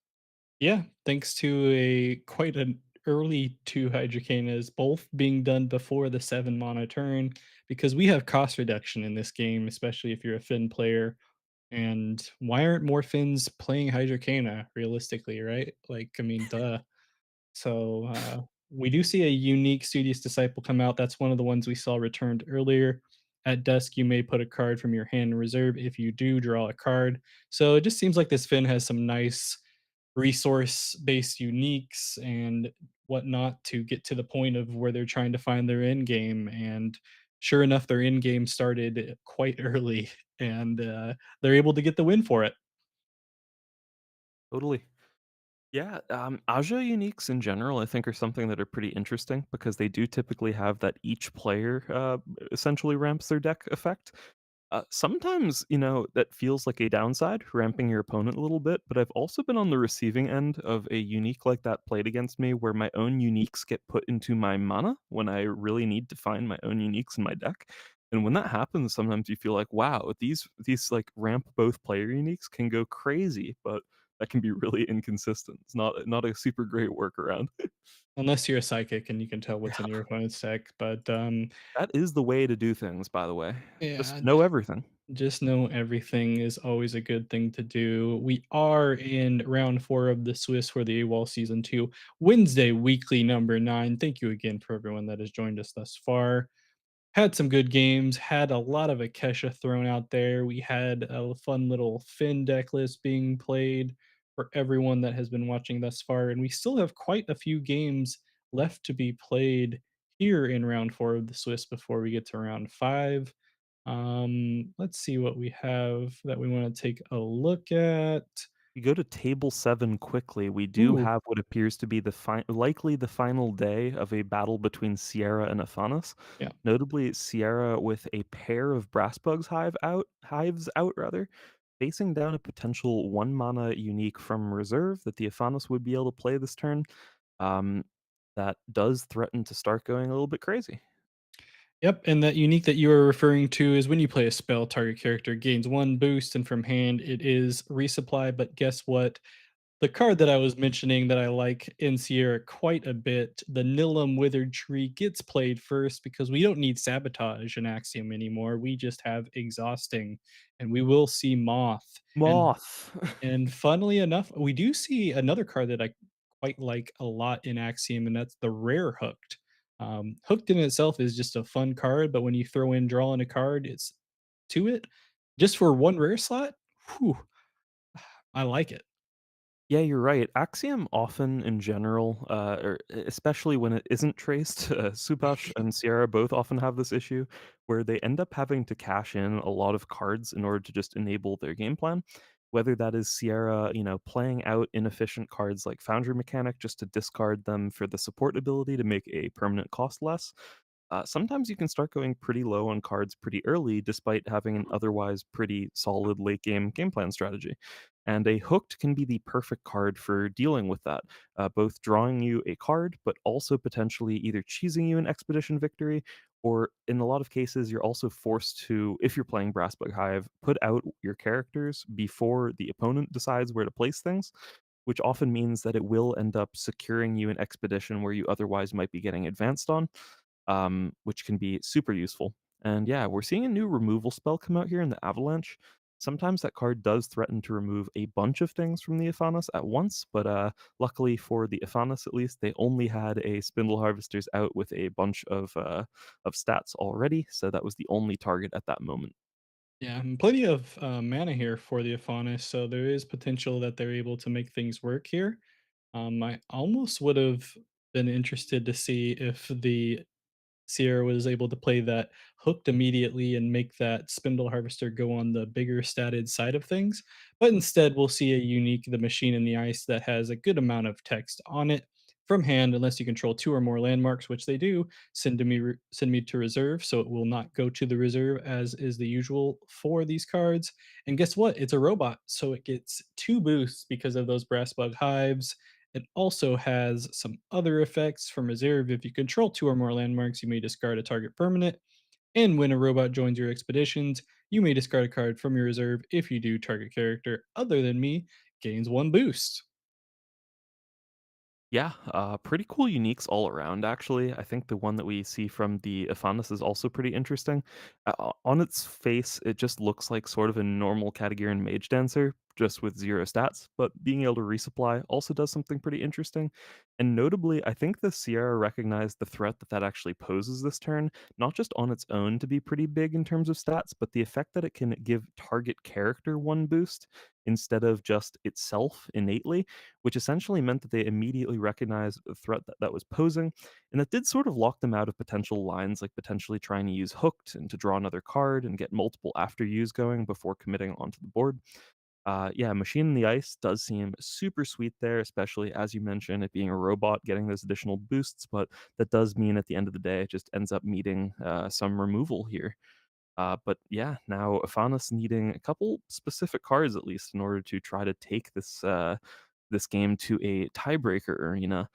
Yeah, thanks to a quite an early 2 Hydrocanas, both being done before the 7 mana turn, because we have cost reduction in this game, especially if you're a Finn player. And why aren't more Finns playing Hydrocana realistically, right? Like, I mean, duh. So we do see a unique Studious Disciple come out. That's one of the ones we saw returned earlier. At dusk, you may put a card from your hand in reserve. If you do, draw a card. So it just seems like this Finn has some nice resource-based uniques and whatnot to get to the point of where they're trying to find their end game. And sure enough, their end game started quite early, and they're able to get the win for it. Totally. Yeah, Aja uniques in general, I think, are something that are pretty interesting because they do typically have that each player essentially ramps their deck effect. Sometimes, that feels like a downside, ramping your opponent a little bit, but I've also been on the receiving end of a unique like that played against me where my own uniques get put into my mana when I really need to find my own uniques in my deck. And when that happens, sometimes you feel like, wow, these like ramp both player uniques can go crazy, but that can be really inconsistent. It's not a super great workaround. Unless you're a psychic and you can tell what's in Yeah. your opponent's deck. But That is the way to do things, by the way. Just yeah, know everything. just know everything is always a good thing to do. We are in round 4 of the Swiss for the AWOL season 2, Wednesday weekly number 9. Thank you again for everyone that has joined us thus far. Had some good games, had a lot of Akesha thrown out there. We had a fun little Finn deck list being played for everyone that has been watching thus far, and we still have quite a few games left to be played here in round 4 of the Swiss before we get to round 5. Let's see what we have that we want to take a look at. We go to table 7 quickly. We do Ooh, have what appears to be likely the final day of a battle between Sierra and Afanas. yeah. Notably, Sierra with a pair of Brassbug's hives out rather, facing down a potential 1 mana unique from reserve that the Afanas would be able to play this turn. Um, that does threaten to start going a little bit crazy. Yep, and that unique that you are referring to is when you play a spell, target character gains 1 boost, and from hand it is resupply, but guess what? The card that I was mentioning that I like in Sierra quite a bit, the Nilum Withered Tree, gets played first because we don't need Sabotage in Axiom anymore. We just have Exhausting, and we will see Moth. Moth. And funnily enough, we do see another card that I quite like a lot in Axiom, and that's the Rare Hooked. Hooked in itself is just a fun card, but when you throw in drawing a card, it's to it just for one rare slot. Whew, I like it. Yeah, you're right. Axiom often in general, or especially when it isn't traced, Subash and Sierra both often have this issue where they end up having to cash in a lot of cards in order to just enable their game plan. Whether that is Sierra, playing out inefficient cards like Foundry Mechanic just to discard them for the support ability to make a permanent cost less, sometimes you can start going pretty low on cards pretty early, despite having an otherwise pretty solid late game plan strategy. And a hooked can be the perfect card for dealing with that, both drawing you a card, but also potentially either cheesing you an expedition victory, or in a lot of cases, you're also forced to, if you're playing Brassbug Hive, put out your characters before the opponent decides where to place things, which often means that it will end up securing you an expedition where you otherwise might be getting advanced on, which can be super useful. And yeah, we're seeing a new removal spell come out here in the Avalanche. Sometimes that card does threaten to remove a bunch of things from the Iphanis at once, but luckily for the Iphanis at least, they only had a Spindle Harvesters out with a bunch of stats already, so that was the only target at that moment. Yeah, and plenty of mana here for the Aphanis, so there is potential that they're able to make things work here. I almost would have been interested to see if the Sierra was able to play that hooked immediately and make that Spindle Harvester go on the bigger statted side of things. But instead, we'll see a unique, the Machine in the Ice, that has a good amount of text on it from hand, unless you control 2 or more landmarks, which they do. Send me to reserve, so it will not go to the reserve as is the usual for these cards. And guess what? It's a robot, so it gets 2 boosts because of those Brass Bug Hives. It also has some other effects from reserve. If you control 2 or more landmarks, you may discard a target permanent. And when a robot joins your expeditions, you may discard a card from your reserve. If you do, target character other than me gains 1 boost. Yeah, pretty cool uniques all around, actually. I think the one that we see from the Iphanis is also pretty interesting. On its face, it just looks like sort of a normal Katagaran Mage Dancer, just with 0 stats, but being able to resupply also does something pretty interesting. And notably, I think the Sierra recognized the threat that that actually poses this turn, not just on its own to be pretty big in terms of stats, but the effect that it can give target character 1 boost instead of just itself innately, which essentially meant that they immediately recognized the threat that that was posing, and that did sort of lock them out of potential lines, like potentially trying to use hooked and to draw another card and get multiple after use going before committing onto the board. Yeah, Machine in the Ice does seem super sweet there, especially as you mentioned, it being a robot getting those additional boosts, but that does mean at the end of the day, it just ends up meeting some removal here. But yeah, now Afanas needing a couple specific cards at least in order to try to take this game to a tiebreaker arena.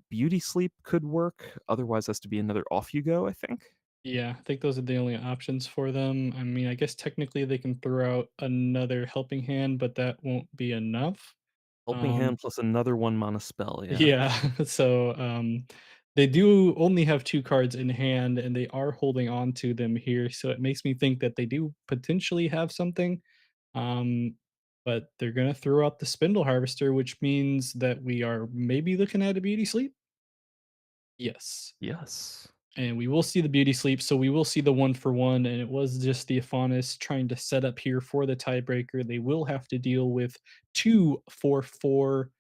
Beauty Sleep could work. Otherwise, has to be another off you go. I think Yeah, I think those are the only options for them. I mean, I guess technically they can throw out another helping hand, but that won't be enough. Helping Um, Hand plus another 1 mana spell. Yeah, Yeah, so, they do only have 2 cards in hand, and they are holding on to them here, so it makes me think that they do potentially have something, um, but they're gonna throw out the Spindle Harvester, which means that we are maybe looking at a Beauty Sleep? Yes, yes. and we will see the Beauty Sleep, so we will see the 1 for 1, and it was just the Aphanis trying to set up here for the tiebreaker. They will have to deal with 2 4/4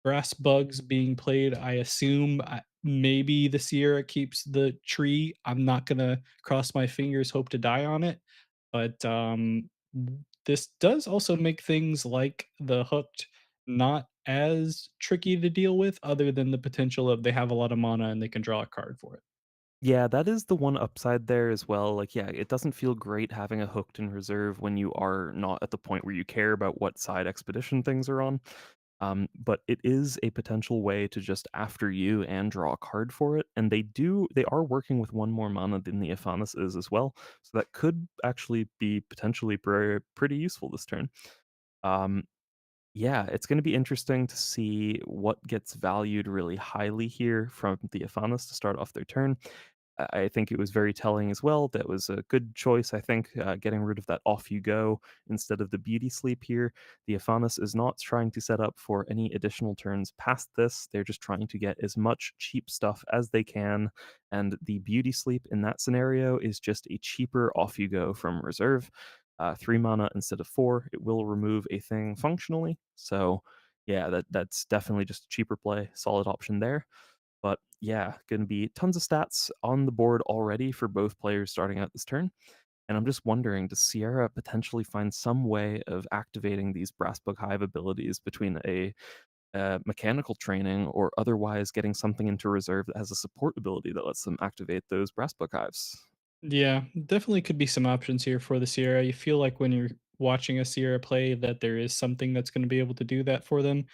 Brass bugs being played, I assume. Maybe the Sierra keeps the tree. I'm not gonna cross my fingers, hope to die on it. But this does also make things like the hooked not as tricky to deal with, other than the potential of they have a lot of mana and they can draw a card for it. Yeah, that is the one upside there as well. Like, yeah, it doesn't feel great having a hooked in reserve when you are not at the point where you care about what side expedition things are on. But it is a potential way to just after you and draw a card for it. And they are working with one more mana than the Iphanis is as well. So that could actually be potentially pretty useful this turn. Um, yeah, it's going to be interesting to see what gets valued really highly here from the Iphanis to start off their turn. I think it was very telling as well. That was a good choice, I think, getting rid of that off you go instead of the beauty sleep here. The Iphanis is not trying to set up for any additional turns past this. They're just trying to get as much cheap stuff as they can. And the beauty sleep in that scenario is just a cheaper off you go from reserve. 3 mana instead of four. It will remove a thing functionally. So, yeah, that's definitely just a cheaper play. Solid option there. But yeah, gonna be tons of stats on the board already for both players starting out this turn. And I'm just wondering, does Sierra potentially find some way of activating these Brassbug Hive abilities between a mechanical training or otherwise getting something into reserve that has a support ability that lets them activate those Brassbug Hives? Yeah, definitely could be some options here for the Sierra. You feel like when you're watching a Sierra play that there is something that's going to be able to do that for them.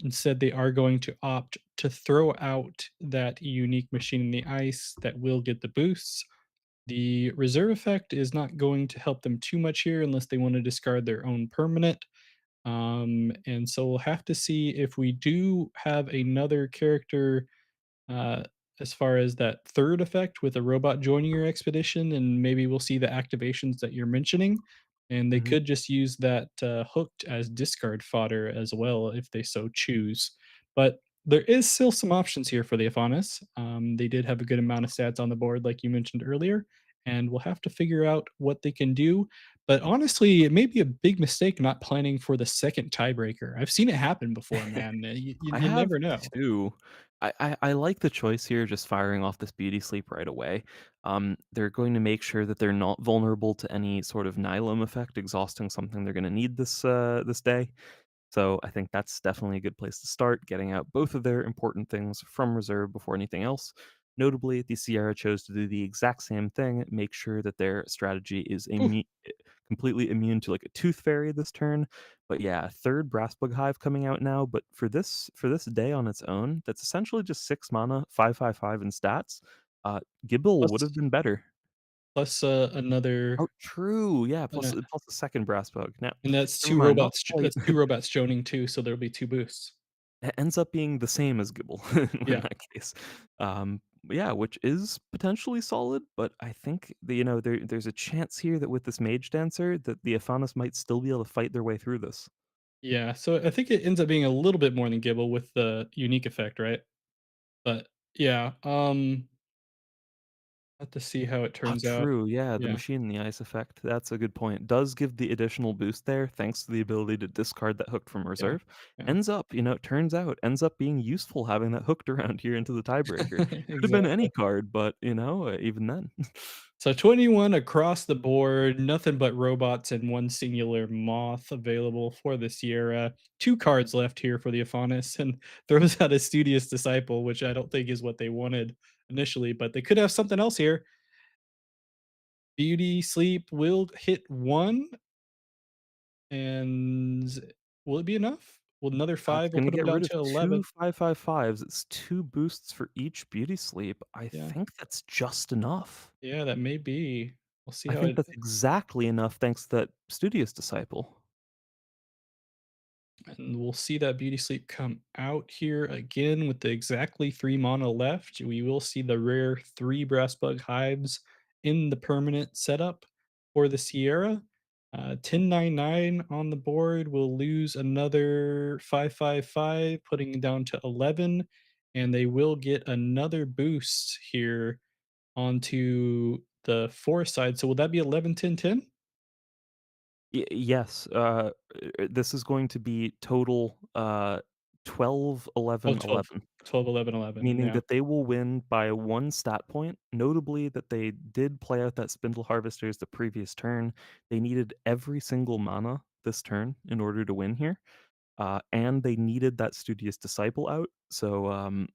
Instead, they are going to opt to throw out that unique machine in the ice that will get the boosts. The reserve effect is not going to help them too much here unless they want to discard their own permanent. And so we'll have to see if we do have another character uh, as far as that third effect with a robot joining your expedition, and maybe we'll see the activations that you're mentioning. And they Mhm. could just use that hooked as discard fodder as well if they so choose. But there is still some options here for the Iphanis. They did have a good amount of stats on the board, like you mentioned earlier, and we'll have to figure out what they can do. But honestly, it may be a big mistake not planning for the second tiebreaker. I've seen it happen before, man. I You have never know. two. I like the choice here, just firing off this beauty sleep right away. They're going to make sure that they're not vulnerable to any sort of Nylum effect, exhausting something they're going to need this day. So I think that's definitely a good place to start, getting out both of their important things from reserve before anything else. Notably, the Sierra chose to do the exact same thing, make sure that their strategy is completely immune to like a tooth fairy this turn. But yeah, third Brassbug Hive coming out now. But for this day on its own, that's essentially just 6 mana, 5/5/5 in stats. Gibble would have Plus been better. plus, another Oh, true. Yeah, and, plus the second Brassbug. Now, and that's never 2 mind. Not robots quite. that's 2 robots joining too, so there'll be 2 boosts. It ends up being the same as Gibble in Yeah. that case. Yeah, which is potentially solid, but I think there's a chance here that with this Mage Dancer that the Iphanis might still be able to fight their way through this. Yeah, so I think it ends up being a little bit more than Gibble with the unique effect, right? But, yeah, have to see how it Ah, turns out. true, yeah, the Yeah, Machine in the Ice effect, that's a good point. Does give the additional boost there, thanks to the ability to discard that hook from yeah, reserve. yeah. It turns out, ends up being useful having that hooked around here into the tiebreaker. Could have been any Exactly. card, but, even then. So 21 across the board, nothing but robots and one singular moth available for the Sierra. 2 cards left here for the Iphanis and throws out a studious disciple, which I don't think is what they wanted initially, but they could have something else here. Beauty sleep will hit 1, and will it be enough? Will another It's 5 will gonna put them get down rid to of 11. 2 5/5/5s. It's 2 boosts for each beauty sleep. I Yeah, think that's just enough. yeah, that may be. We'll see I how think it that's exactly enough thanks to that Studious Disciple. and we'll see that beauty sleep come out here again with the exactly 3 mana left. We will see the rare 3 brass bug hives in the permanent setup for the Sierra. 1099 on the board will lose another 555, putting it down to 11. And they will get another boost here onto the 4 side. So will that be 11, 10, 10? Yes, this is going to be total, 12, Oh, 11, 12, 11. 12, 11, 11. Meaning Yeah. that they will win by 1 stat point, notably that they did play out that Spindle Harvesters the previous turn. They needed every single mana this turn in order to win here, and they needed that Studious Disciple out, so,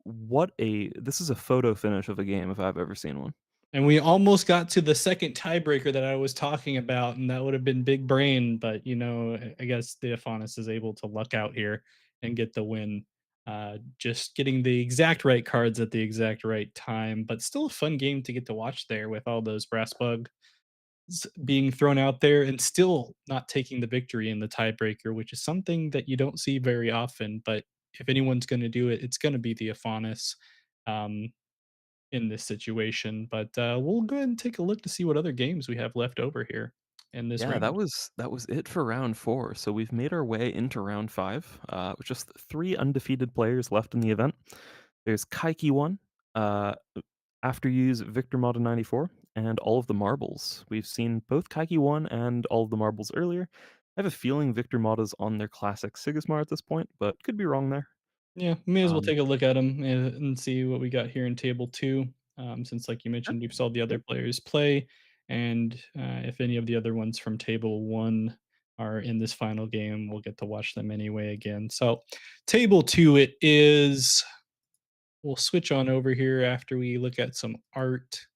what a this is a photo finish of a game if I've ever seen one. And we almost got to the second tiebreaker that I was talking about, and that would have been big brain, but, I guess Theophanis is able to luck out here and get the win. Just getting the exact right cards at the exact right time, but still a fun game to get to watch there with all those brass bugs being thrown out there and still not taking the victory in the tiebreaker, which is something that you don't see very often, but if anyone's gonna do it, it's gonna be Theophanis. Um, in this situation. But we'll go ahead and take a look to see what other games we have left over here in this Yeah, round. that was it for round 4, so we've made our way into round 5, with just 3 undefeated players left in the event. There's Kaiki1, uh, After Use Victor Mata 94, and All of the Marbles. We've seen both Kaiki1 and All of the Marbles earlier. I have a feeling Victor Mata's on their classic Sigismar at this point, but could be wrong there. Yeah, may as well Um, take a look at them and see what we got here in table two. Since, like you sure, mentioned, you saw the yeah. other players play, and if any of the other ones from table one are in this final game, we'll get to watch them anyway again. So, table two, it is. We'll switch on over here after we look at some art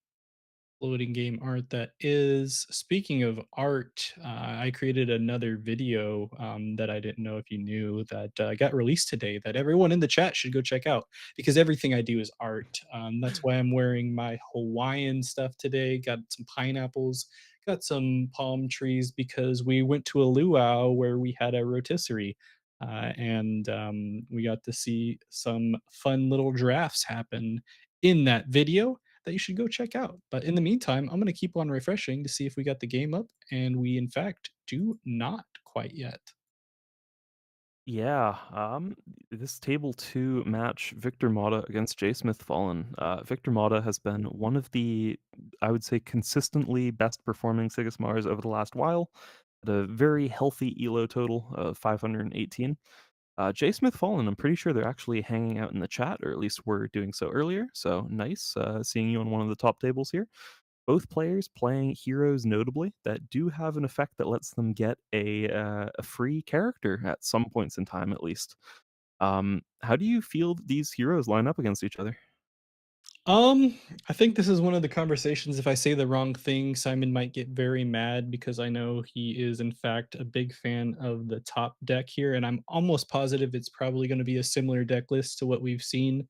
loading game art that is. Speaking of art, I created another video that I didn't know if you knew that got released today that everyone in the chat should go check out because everything I do is art. That's why I'm wearing my Hawaiian stuff today. Got some pineapples, got some palm trees because we went to a luau where we had a rotisserie. And we got to see some fun little drafts happen in that video that you should go check out. But in the meantime, I'm going to keep on refreshing to see if we got the game up, and we in fact do not quite yet. Yeah, this table 2 match, Victor Mata against J. Smith Fallen. Victor Mata has been one of the, I would say, consistently best performing Sigismars over the last while, at a very healthy ELO total of 518. J. Smith Fallen, I'm pretty sure they're actually hanging out in the chat, or at least were doing so earlier, so nice seeing you on one of the top tables here. Both players playing heroes notably that do have an effect that lets them get a free character at some points in time, at least. How do you feel that these heroes line up against each other? Um, I think this is one of the conversations. If I say the wrong thing, Simon might get very mad because I know he is, in fact, a big fan of the top deck here. And I'm almost positive it's probably going to be a similar deck list to what we've seen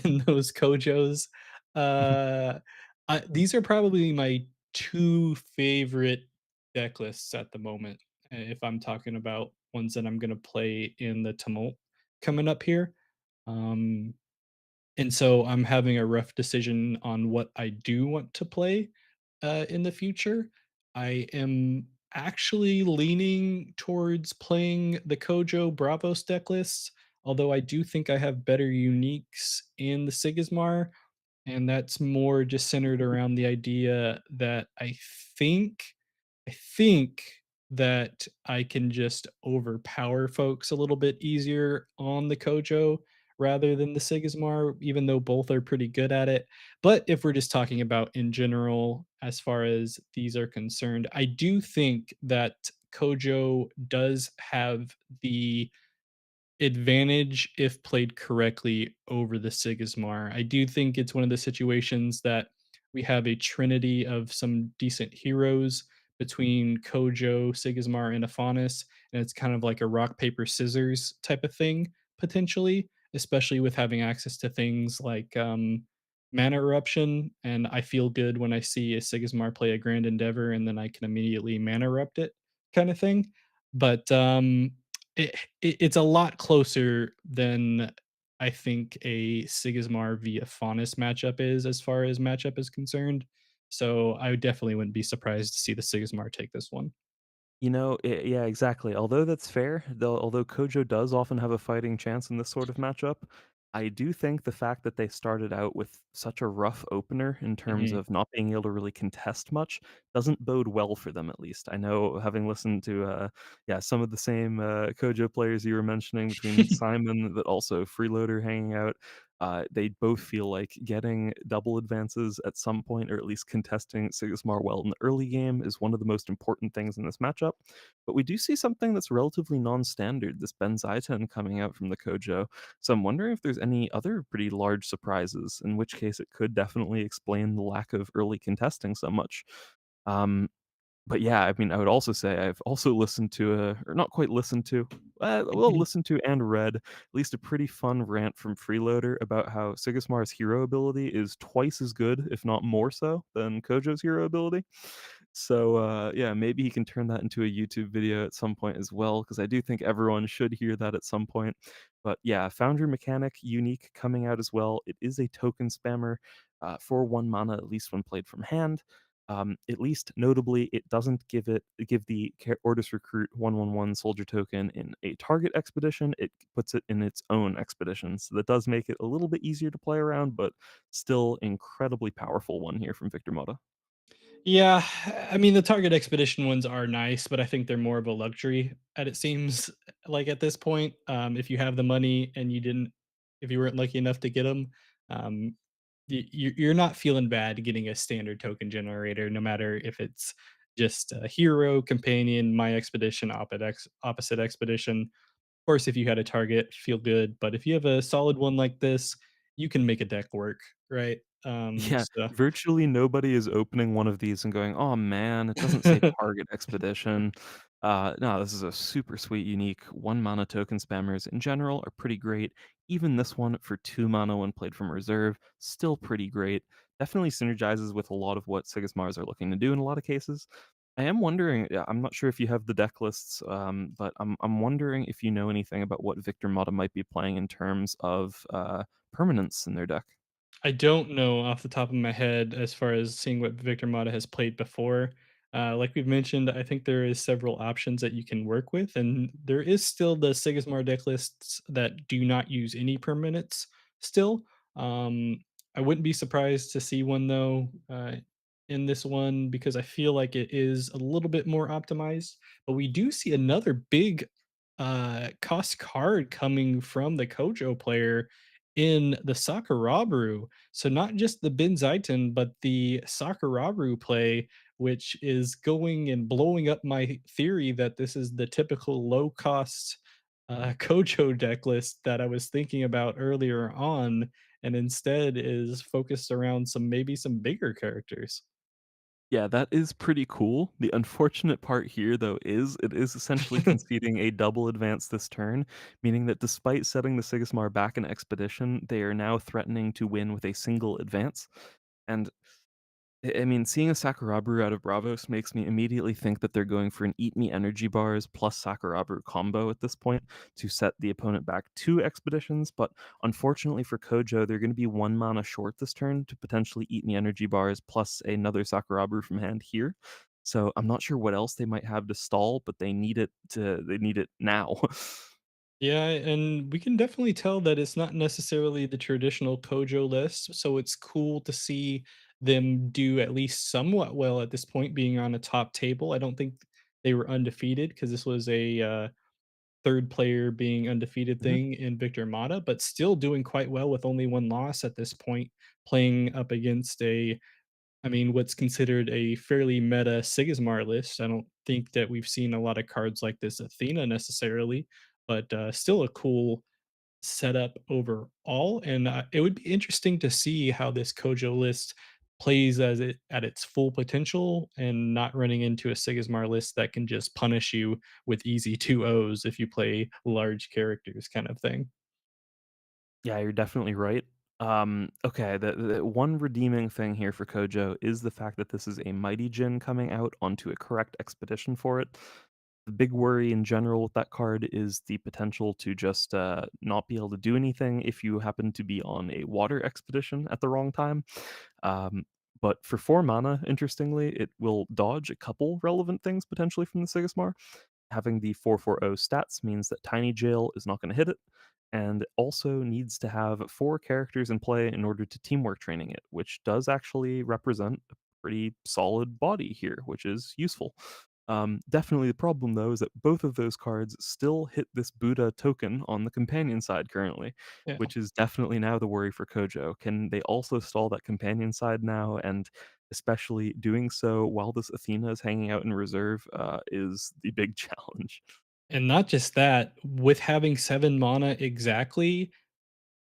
in those Kojos. Uh, these are probably my two favorite deck lists at the moment. If I'm talking about ones that I'm going to play in the Tumult coming up here. Um, and so I'm having a rough decision on what I do want to play in the future. I am actually leaning towards playing the Kojo Bravos deck lists, although I do think I have better uniques in the Sigismar, and that's more just centered around the idea that think I think that I can just overpower folks a little bit easier on the Kojo rather than the Sigismar, even though both are pretty good at it. But if we're just talking about in general, as far as these are concerned, I do think that Kojo does have the advantage if played correctly over the Sigismar. I do think it's one of the situations that we have a trinity of some decent heroes between Kojo, Sigismar, and Aphanis, and it's kind of like a rock, paper, scissors type of thing, potentially, especially with having access to things like Mana Eruption. And I feel good when I see a Sigismar play a Grand Endeavor and then I can immediately Mana Erupt it kind of thing. But it's a lot closer than I think a Sigismar via Faunus matchup is as far as matchup is concerned. So I definitely wouldn't be surprised to see the Sigismar take this one. Yeah, exactly. Although that's fair, though, although Kojo does often have a fighting chance in this sort of matchup, I do think the fact that they started out with such a rough opener in terms Mhm. of not being able to really contest much doesn't bode well for them, at least. I know, having listened to, yeah, some of the same, Kojo players you were mentioning, between Simon, but also Freeloader hanging out, they both feel like getting double advances at some point, or at least contesting Sigismar well in the early game, is one of the most important things in this matchup. But we do see something that's relatively non-standard, this Benzaiten coming out from the Kojo. So I'm wondering if there's any other pretty large surprises, in which case it could definitely explain the lack of early contesting so much. Um, but yeah, I mean, I would also say I've also listened to or not quite listened to, well, listened to and read at least a pretty fun rant from Freeloader about how Sigismar's hero ability is twice as good, if not more so, than Kojo's hero ability. So, yeah, maybe he can turn that into a YouTube video at some point as well, because I do think everyone should hear that at some point. But yeah, Foundry Mechanic unique coming out as well. It is a token spammer for 1 mana, at least when played from hand. At least notably, it doesn't give the Ordis Recruit 1/1/1 soldier token in a target expedition. It puts it in its own expedition, so that does make it a little bit easier to play around, but still incredibly powerful one here from Victor Mota. Yeah, I mean, the Target Expedition ones are nice, but I think they're more of a luxury, at it seems like at this point. If you have the money and if you weren't lucky enough to get them, um, you're not feeling bad getting a standard token generator, no matter if it's just a hero, companion, my expedition, opposite expedition. Of course, if you had a target, feel good. But if you have a solid one like this, you can make a deck work, right? Yeah, virtually nobody is opening one of these and going, "Oh, man, it doesn't say target expedition." No, this is a super sweet, unique 1 mana token spammers in general are pretty great. Even this one for 2 mana when played from reserve, still pretty great. Definitely synergizes with a lot of what Sigismars are looking to do in a lot of cases. I am wondering, yeah, I'm not sure if you have the deck lists, but I'm wondering if you know anything about what Victor Mata might be playing in terms of, permanents in their deck. I don't know off the top of my head as far as seeing what Victor Mata has played before. Like we've mentioned, I think there is several options that you can work with, and there is still the Sigismar deck lists that do not use any permanents still. Um, I wouldn't be surprised to see one though in this one because I feel like it is a little bit more optimized. But we do see another big cost card coming from the Kojo player in the Sakurabru. So not just the Benzaiten, but the Sakurabru play, which is going and blowing up my theory that this is the typical low cost Kojo deck list that I was thinking about earlier on, and instead is focused around some bigger characters. Yeah, that is pretty cool. The unfortunate part here, though, is it is essentially conceding a double advance this turn, meaning that despite setting the Sigismar back in Expedition, they are now threatening to win with a single advance. And I mean, seeing a Sakurabru out of Bravos makes me immediately think that they're going for an Eat Me Energy Bars plus Sakurabru combo at this point to set the opponent back 2 expeditions, but unfortunately for Kojo, they're gonna be 1 mana short this turn to potentially Eat Me Energy Bars plus another Sakurabru from hand here. So, I'm not sure what else they might have to stall, but they need it now. Yeah, and we can definitely tell that it's not necessarily the traditional Kojo list, so it's cool to see them do at least somewhat well at this point, being on a top table. I don't think they were undefeated because this was a third player being undefeated Mhm. thing in Victor Mata, but still doing quite well with only one loss at this point, playing up against what's considered a fairly meta Sigismar list. I don't think that we've seen a lot of cards like this Athena necessarily, but still a cool setup overall. And it would be interesting to see how this Kojo list plays as it at its full potential and not running into a Sigismar list that can just punish you with easy 2 O's if you play large characters kind of thing. Yeah, you're definitely right. Okay, the one redeeming thing here for Kojo is the fact that this is a Mighty Djinn coming out onto a correct expedition for it. The big worry in general with that card is the potential to just not be able to do anything if you happen to be on a water expedition at the wrong time. Um, but for 4 mana, interestingly, it will dodge a couple relevant things potentially from the Sigismar. Having the 440 stats means that Tiny Jail is not gonna hit it, and also needs to have 4 characters in play in order to teamwork training it, which does actually represent a pretty solid body here, which is useful. Definitely the problem though is that both of those cards still hit this Buddha token on the companion side currently, Yeah. which is definitely now the worry for Kojo. Can they also stall that companion side now? And especially doing so while this Athena is hanging out in reserve is the big challenge. And not just that, with having 7 mana exactly,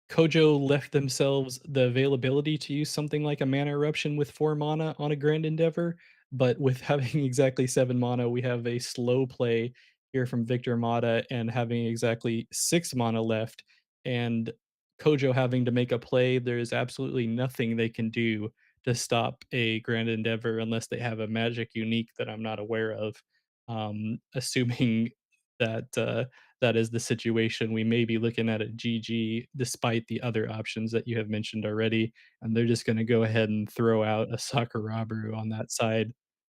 Kojo left themselves the availability to use something like a Mana Eruption with 4 mana on a Grand Endeavor, but with having exactly 7 mana, we have a slow play here from Victor Mata and having exactly 6 mana left, and Kojo having to make a play, there's absolutely nothing they can do to stop a Grand Endeavor unless they have a magic unique that I'm not aware of. Assuming that, that is the situation, we may be looking at a GG despite the other options that you have mentioned already, and they're just gonna go ahead and throw out a Sakurabu on that side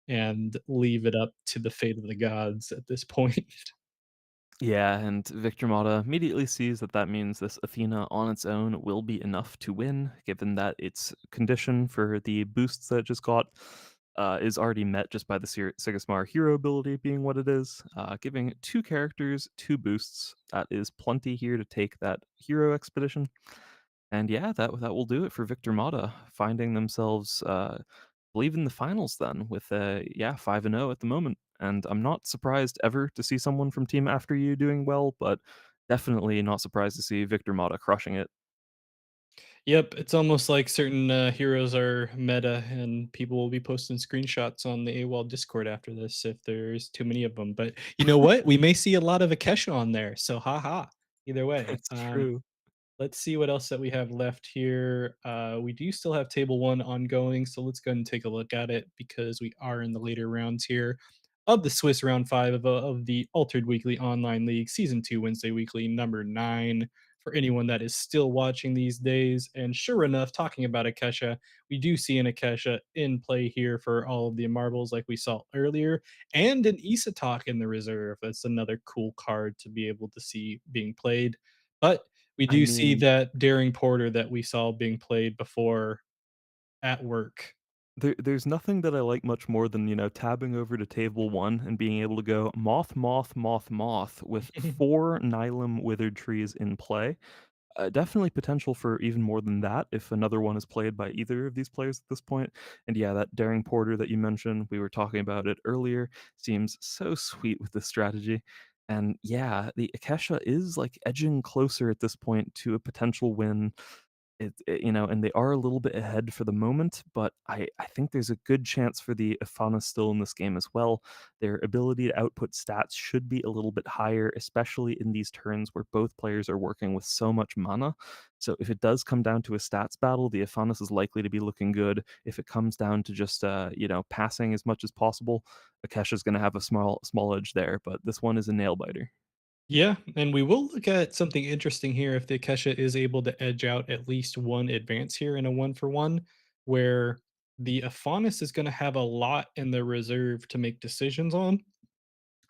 and leave it up to the fate of the gods at this point. Yeah, and Victor Mata immediately sees that that means this Athena on its own will be enough to win, given that its condition for the boosts that it just got is already met just by the Sigismar hero ability being what it is. Giving 2 characters 2 boosts, that is plenty here to take that hero expedition. And yeah, that will do it for Victor Mata, finding themselves believe in the finals then with 5-0 at the moment. And I'm not surprised ever to see someone from Team After You doing well, but definitely not surprised to see Victor Mata crushing it. Yep, it's almost like certain, heroes are meta, and people will be posting screenshots on the AWOL Discord after this if there's too many of them. But you know what? We may see a lot of Akesha on there, so haha, either way. It's true. Let's see what else that we have left here. We do still have table one ongoing, so let's go ahead and take a look at it because we are in the later rounds here of the Swiss round five of the Altered Weekly Online League Season 2 Wednesday Weekly number 9 for anyone that is still watching these days. And sure enough, talking about Akesha, we do see an Akesha in play here for all of the marbles like we saw earlier, and an Isatok in the reserve. That's another cool card to be able to see being played. But we I do see mean, that Daring Porter that we saw being played before at work. there's nothing that I like much more than, tabbing over to table 1 and being able to go moth, moth, moth, moth with 4 Nylum withered trees in play. Definitely potential for even more than that if another one is played by either of these players at this point. And yeah, that Daring Porter that you mentioned, we were talking about it earlier, seems so sweet with this strategy. And yeah, the Akesha is like edging closer at this point to a potential win. And they are a little bit ahead for the moment, but I think there's a good chance for the Ifana still in this game as well. Their ability to output stats should be a little bit higher, especially in these turns where both players are working with so much mana. So if it does come down to a stats battle, the Ifanis is likely to be looking good. If it comes down to just passing as much as possible, Akesha's going to have a small edge there. But this one is a nail biter. Yeah, and we will look at something interesting here if the Akesha is able to edge out at least one advance here in a one for one, where the Aphonis is going to have a lot in the reserve to make decisions on,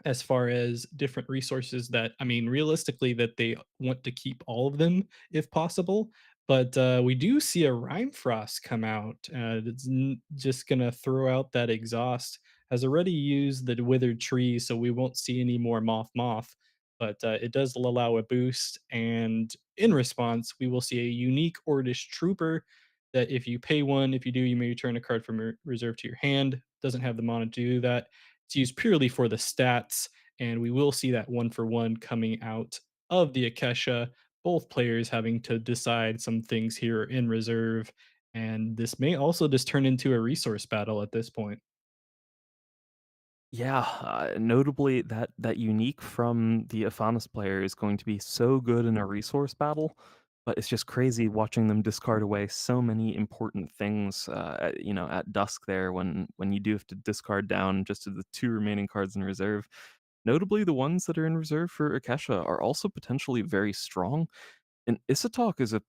as far as different resources that I mean, realistically, that they want to keep all of them if possible. But we do see a Rhyme Frost come out. It's just gonna throw out that exhaust. Has already used the withered tree, so we won't see any more moth. But it does allow a boost, and in response, we will see a unique Ordish Trooper. That if you pay one, if you do, you may return a card from your reserve to your hand. Doesn't have the mana to do that. It's used purely for the stats, and we will see that one for one coming out of the Akesha. Both players having to decide some things here in reserve, and this may also just turn into a resource battle at this point. Yeah, notably that unique from the Afanis player is going to be so good in a resource battle, but it's just crazy watching them discard away so many important things. At dusk there when you do have to discard down just to the 2 remaining cards in reserve. Notably, the ones that are in reserve for Akesha are also potentially very strong. And Isatok is a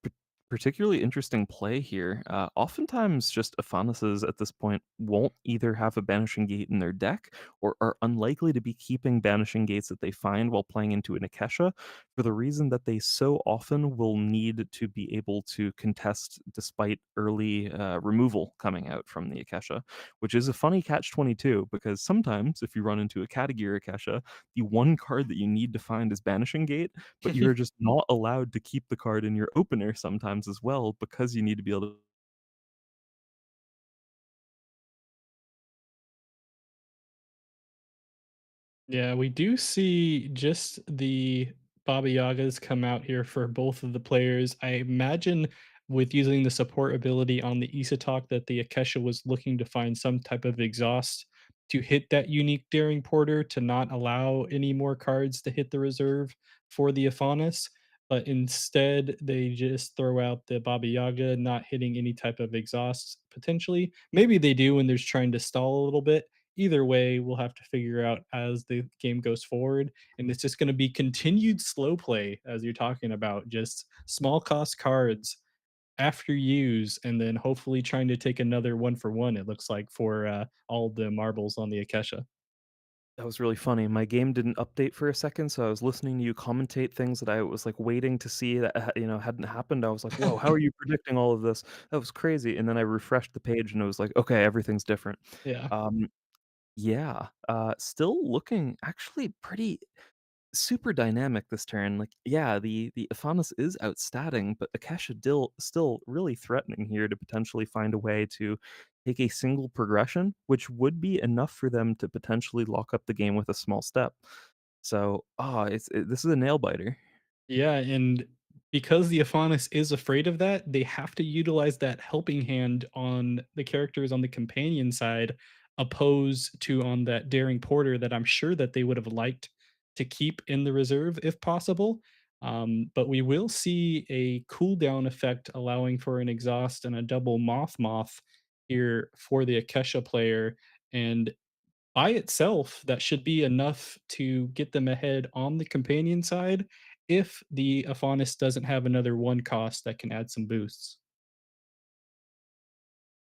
particularly interesting play here. Oftentimes, just Aphanuses at this point won't either have a Banishing Gate in their deck or are unlikely to be keeping Banishing Gates that they find while playing into an Akesha for the reason that they so often will need to be able to contest despite early removal coming out from the Akesha, which is a funny catch 22 because sometimes if you run into a Katagir Akesha, the one card that you need to find is Banishing Gate, but you're just not allowed to keep the card in your opener sometimes as well because you need to be able to. Yeah, we do see just the Baba Yagas come out here for both of the players. I imagine with using the support ability on the Isatok that the Akesha was looking to find some type of exhaust to hit that unique Daring Porter to not allow any more cards to hit the reserve for the Aphanis. But instead, they just throw out the Baba Yaga, not hitting any type of exhaust potentially. Maybe they do when they're trying to stall a little bit. Either way, we'll have to figure out as the game goes forward, and it's just gonna be continued slow play as you're talking about, just small cost cards after use, and then hopefully trying to take another one for one, it looks like, for, all the marbles on the Akesha. That was really funny. My game didn't update for a second, so I was listening to you commentate things that I was, like, waiting to see that, hadn't happened. I was like, "Whoa, how are you predicting all of this? That was crazy." And then I refreshed the page and it was like, "Okay, everything's different." Yeah. Um, yeah, still looking actually pretty super dynamic this turn. Like, yeah, the Ephanis is outstatting, but Akesha still really threatening here to potentially find a way to take a single progression, which would be enough for them to potentially lock up the game with a small step. So, this is a nail biter. Yeah, and because the Aphanis is afraid of that, they have to utilize that helping hand on the characters on the companion side, opposed to on that Daring Porter that I'm sure that they would have liked to keep in the reserve if possible. But we will see a cooldown effect allowing for an exhaust and a double Moth here for the Akesha player. And by itself, that should be enough to get them ahead on the companion side if the Aphanis doesn't have another 1 cost that can add some boosts.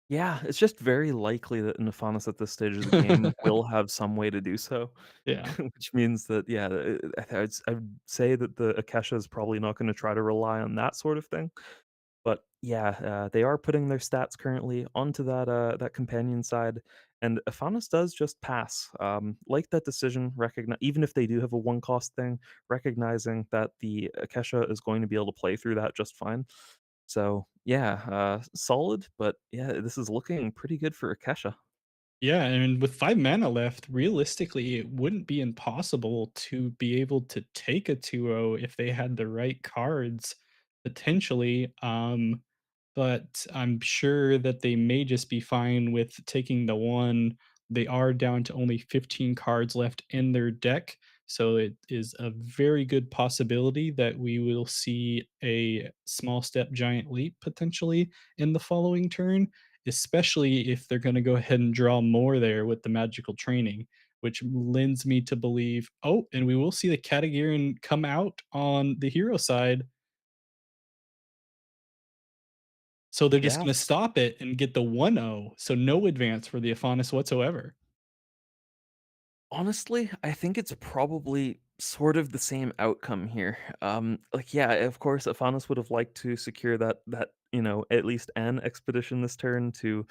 Yeah, it's just very likely that an Ephanis at this stage of the game will have some way to do so, Yeah. which means that, yeah, I'd say that the Akesha is probably not gonna try to rely on that sort of thing. But yeah, they are putting their stats currently onto that companion side, and Ephanis does just pass. Like that decision, even if they do have a one cost thing, recognizing that the Akesha is going to be able to play through that just fine. So yeah, solid, but yeah, this is looking pretty good for Akesha. Yeah, and with 5 mana left, realistically, it wouldn't be impossible to be able to take a 2-0 if they had the right cards, potentially, but I'm sure that they may just be fine with taking the 1. They are down to only 15 cards left in their deck, so it is a very good possibility that we will see a small step giant leap potentially in the following turn, especially if they're going to go ahead and draw more there with the magical training, which lends me to believe, oh, and we will see the Katagirin come out on the hero side. So they're just Yeah, going to stop it and get the 1-0. So no advance for the Aphanis whatsoever. honestly, I think it's probably sort of the same outcome here. Like, yeah, of course, Ephanis would have liked to secure that at least an expedition this turn to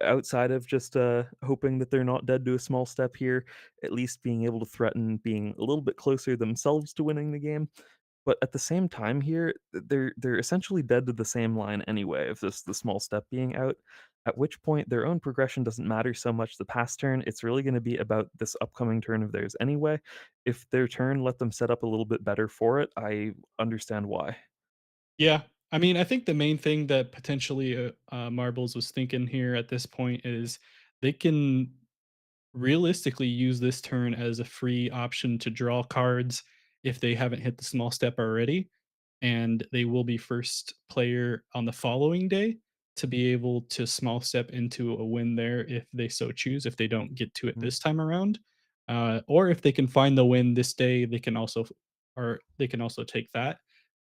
outside of just hoping that they're not dead to a small step here, at least being able to threaten being a little bit closer themselves to winning the game. But at the same time here, they're essentially dead to the same line anyway of this the small step being out, at which point their own progression doesn't matter so much the past turn, it's really gonna be about this upcoming turn of theirs anyway. If their turn let them set up a little bit better for it, I understand why. Yeah. I mean, I think the main thing that potentially Marbles was thinking here at this point is they can realistically use this turn as a free option to draw cards if they haven't hit the small step already, and they will be first player on the following day to be able to small step into a win there if they so choose, if they don't get to it Mhm. this time around. Or if they can find the win this day, they can also or they can also take that.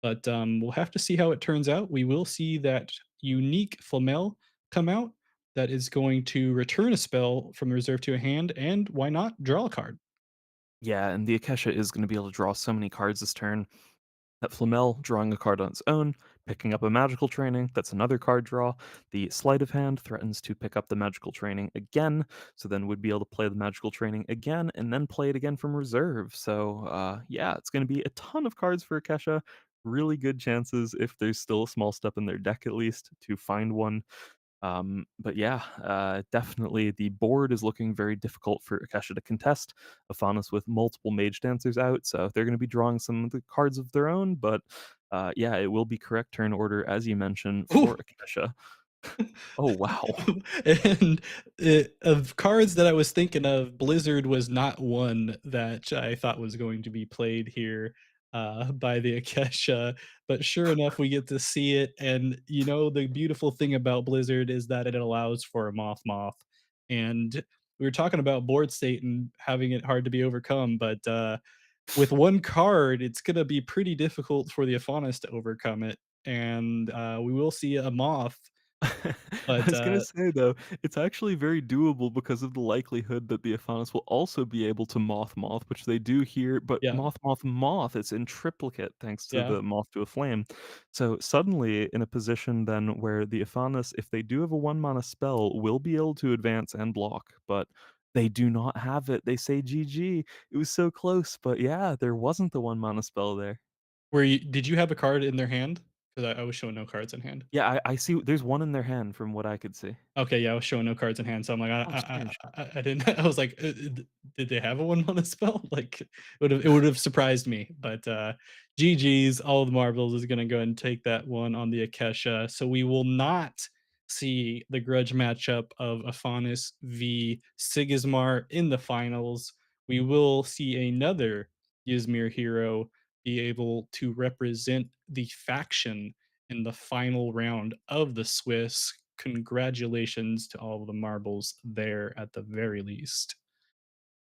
But, we'll have to see how it turns out. We will see that unique Flamel come out that is going to return a spell from the reserve to a hand, and why not draw a card? Yeah, and the Akesha is gonna be able to draw so many cards this turn. That Flamel drawing a card on its own, picking up a magical training, that's another card draw. The sleight of hand threatens to pick up the magical training again, so then would be able to play the magical training again and then play it again from reserve. So yeah, it's gonna be a ton of cards for Akesha. Really good chances if there's still a small step in their deck at least to find one. But yeah, definitely the board is looking very difficult for Akesha to contest. Afanas with multiple mage dancers out, so they're going to be drawing some of the cards of their own. But yeah, it will be correct turn order as you mentioned for Ooh! Akesha. Oh wow. And, of cards that I was thinking of, Blizzard was not one that I thought was going to be played here, by the Akesha, but sure enough, we get to see it, and, the beautiful thing about Blizzard is that it allows for a Moth, and we were talking about board state and having it hard to be overcome, but, with 1 card, it's gonna be pretty difficult for the Afanas to overcome it, and, we will see a Moth, I but, was gonna say though, it's actually very doable because of the likelihood that the Aphanis will also be able to Moth, which they do here, but yeah. Moth, it's in triplicate thanks to Yeah, the Moth to a Flame. So suddenly in a position then where the Aphanis, if they do have a 1 mana spell, will be able to advance and block, but they do not have it. They say GG. It was so close, but yeah, there wasn't the 1 mana spell there. did you have a card in their hand? 'Cause I was showing no cards in hand. Yeah, I see there's one in their hand from what I could see. Okay, yeah, I was showing no cards in hand, so I'm like, Oh, strange. I didn't I was like, d did they have a 1 mana spell?" Like, it would've surprised me, but, GG's, all the marbles is gonna go ahead and take that one on the Akesha, so we will not see the grudge matchup of Afanis v. Sigismar in the finals. We will see another Ysmir hero be able to represent the faction in the final round of the Swiss. Congratulations to all of the marbles there at the very least.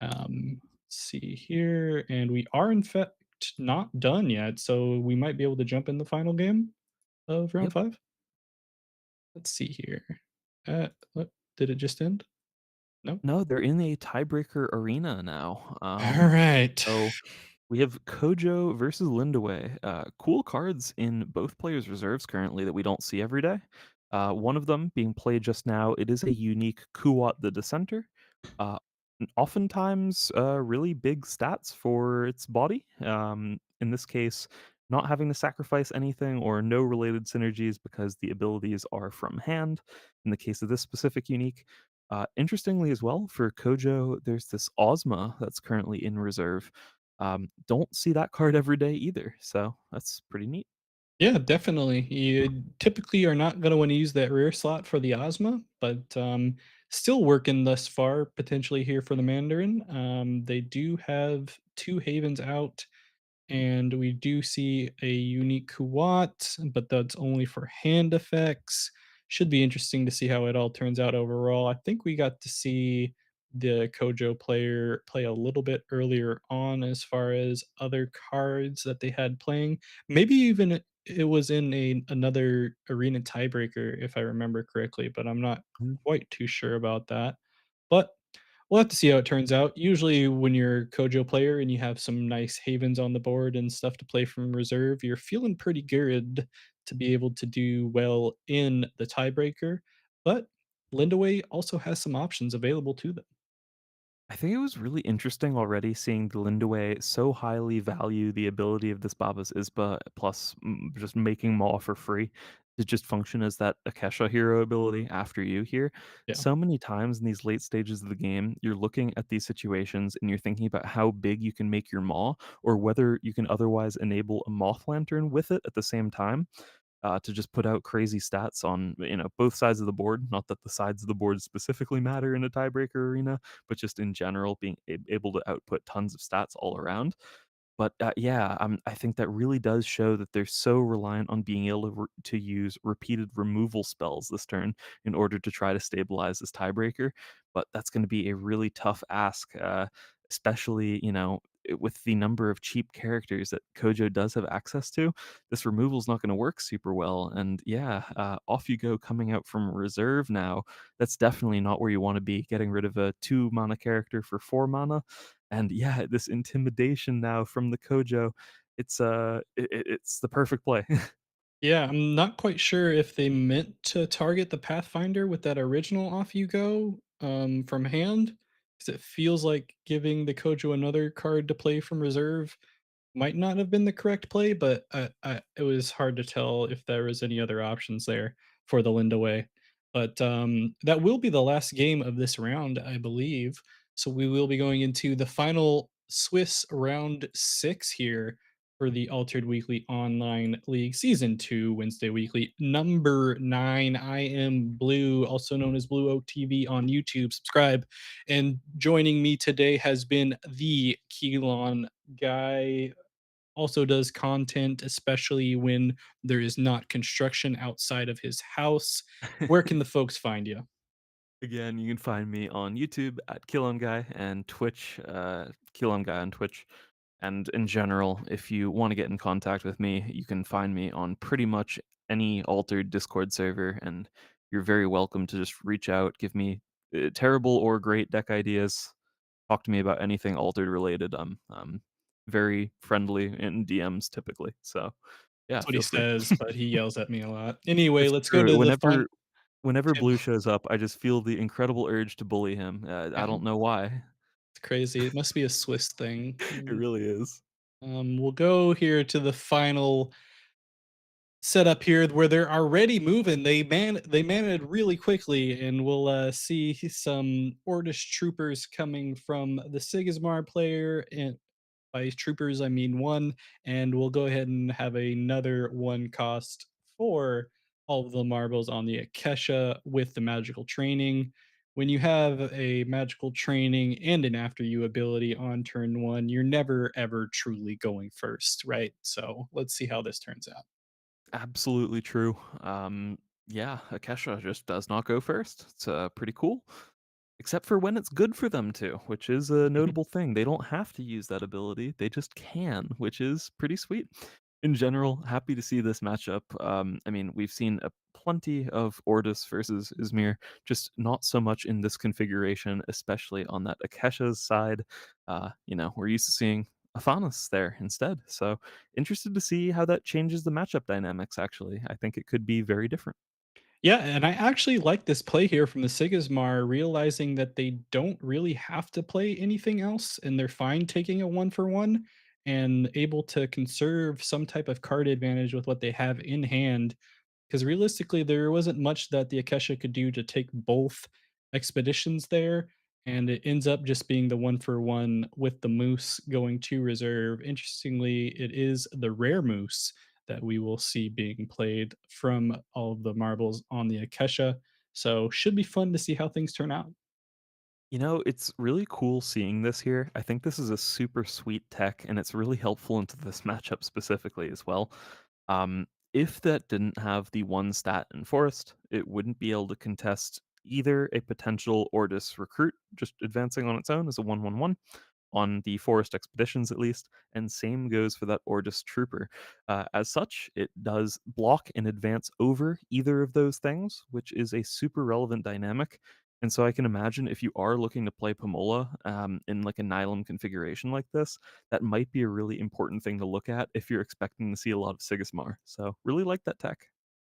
Let's see here, and we are in fact not done yet, so we might be able to jump in the final game of round Yep. 5. Let's see here. What, did it just end? No. No, they're in a tiebreaker arena now. All right. So we have Kojo versus Lindaway. Cool cards in both players' reserves currently that we don't see every day. One of them being played just now. It is a unique Kuwat the Dissenter. Uh, Oftentimes, really big stats for its body. In this case, not having to sacrifice anything or no related synergies because the abilities are from hand. In the case of this specific unique, interestingly as well, for Kojo, there's this Ozma that's currently in reserve. Don't see that card every day either, so that's pretty neat. Yeah, definitely. You typically are not going to want to use that rear slot for the Ozma, but still working thus far, potentially here for the Mandarin. They do have 2 Havens out, and we do see a unique Kuwat, but that's only for hand effects. Should be interesting to see how it all turns out overall. I think we got to see the Kojo player play a little bit earlier on as far as other cards that they had playing. Maybe even it was in another arena tiebreaker, if I remember correctly, but I'm not Mhm. quite too sure about that. But we'll have to see how it turns out. Usually, when you're a Kojo player and you have some nice havens on the board and stuff to play from reserve, you're feeling pretty good to be able to do well in the tiebreaker. But Lindaway also has some options available to them. I think it was really interesting already seeing the Lindaway so highly value the ability of this Baba's Isba plus just making Maw for free to just function as that Akesha hero ability after you here. Yeah. So many times in these late stages of the game, you're looking at these situations and you're thinking about how big you can make your Maw or whether you can otherwise enable a Moth Lantern with it at the same time to just put out crazy stats on both sides of the board. Not that the sides of the board specifically matter in a tiebreaker arena, but just in general being able to output tons of stats all around. But yeah, I think that really does show that they're so reliant on being able to use repeated removal spells this turn in order to try to stabilize this tiebreaker. But that's going to be a really tough ask, especially with the number of cheap characters that Kojo does have access to, this removal is not going to work super well. And yeah, off you go coming out from reserve now. That's definitely not where you want to be. Getting rid of a 2 mana character for 4 mana, and yeah, this intimidation now from the Kojo. It's the perfect play. Yeah, I'm not quite sure if they meant to target the Pathfinder with that original Off You Go, from hand, because it feels like giving the Kojo another card to play from reserve might not have been the correct play, but it was hard to tell if there was any other options there for the Linda Way. But that will be the last game of this round, I believe. So we will be going into the final Swiss round six here for the Altered Weekly Online League Season 2 Wednesday Weekly number 9. I am Blue, also known as Blue Oak TV on YouTube. Subscribe. And joining me today has been the Keelan guy, also does content, especially when there is not construction outside of his house. Where can the folks find you? Again, you can find me on YouTube at Guy and Twitch, Guy on Twitch. And in general, if you want to get in contact with me, you can find me on pretty much any altered Discord server, and you're very welcome to just reach out, give me terrible or great deck ideas, talk to me about anything altered related. I'm very friendly in DMs typically, so yeah, That's what he feel free. says, but he yells at me a lot. Anyway, It's let's go true. to the final. Whenever Blue shows up, I just feel the incredible urge to bully him. I don't know why. It's crazy. It must be a Swiss thing. It really is. We'll go here to the final setup here where they're already moving. They man it really quickly, and we'll see some Ordish troopers coming from the Sigismar player, and by troopers I mean one, and we'll go ahead and have another one cost for all of the marbles on the Akesha with the magical training. When you have a magical training and an after you ability on turn one, you're never ever truly going first, right? So let's see how this turns out. Absolutely true. Yeah, Akesha just does not go first. It's pretty cool. Except for when it's good for them to, which is a notable thing. They don't have to use that ability, they just can, which is pretty sweet. In general, happy to see this matchup. I mean, we've seen a plenty of Ordis versus Izmir, just not so much in this configuration, especially on that Akesha's side. We're used to seeing Afanas there instead. So interested to see how that changes the matchup dynamics, actually. I think it could be very different. Yeah, and I actually like this play here from the Sigismar, realizing that they don't really have to play anything else, and they're fine taking a one for one and able to conserve some type of card advantage with what they have in hand. Because realistically, there wasn't much that the Akesha could do to take both expeditions there, and it ends up just being the one for one with the Moose going to reserve. Interestingly, it is the rare Moose that we will see being played from all of the marbles on the Akesha. So should be fun to see how things turn out. It's really cool seeing this here. I think this is a super sweet tech, and it's really helpful into this matchup specifically as well. If that didn't have the one stat in Forest, it wouldn't be able to contest either a potential Ordis recruit just advancing on its own as a 1/1/1 on the forest expeditions at least, and same goes for that Ordis trooper. As such, it does block and advance over either of those things, which is a super relevant dynamic. And so I can imagine if you are looking to play Pomola in like a Nylum configuration like this, that might be a really important thing to look at if you're expecting to see a lot of Sigismar. So really like that tech.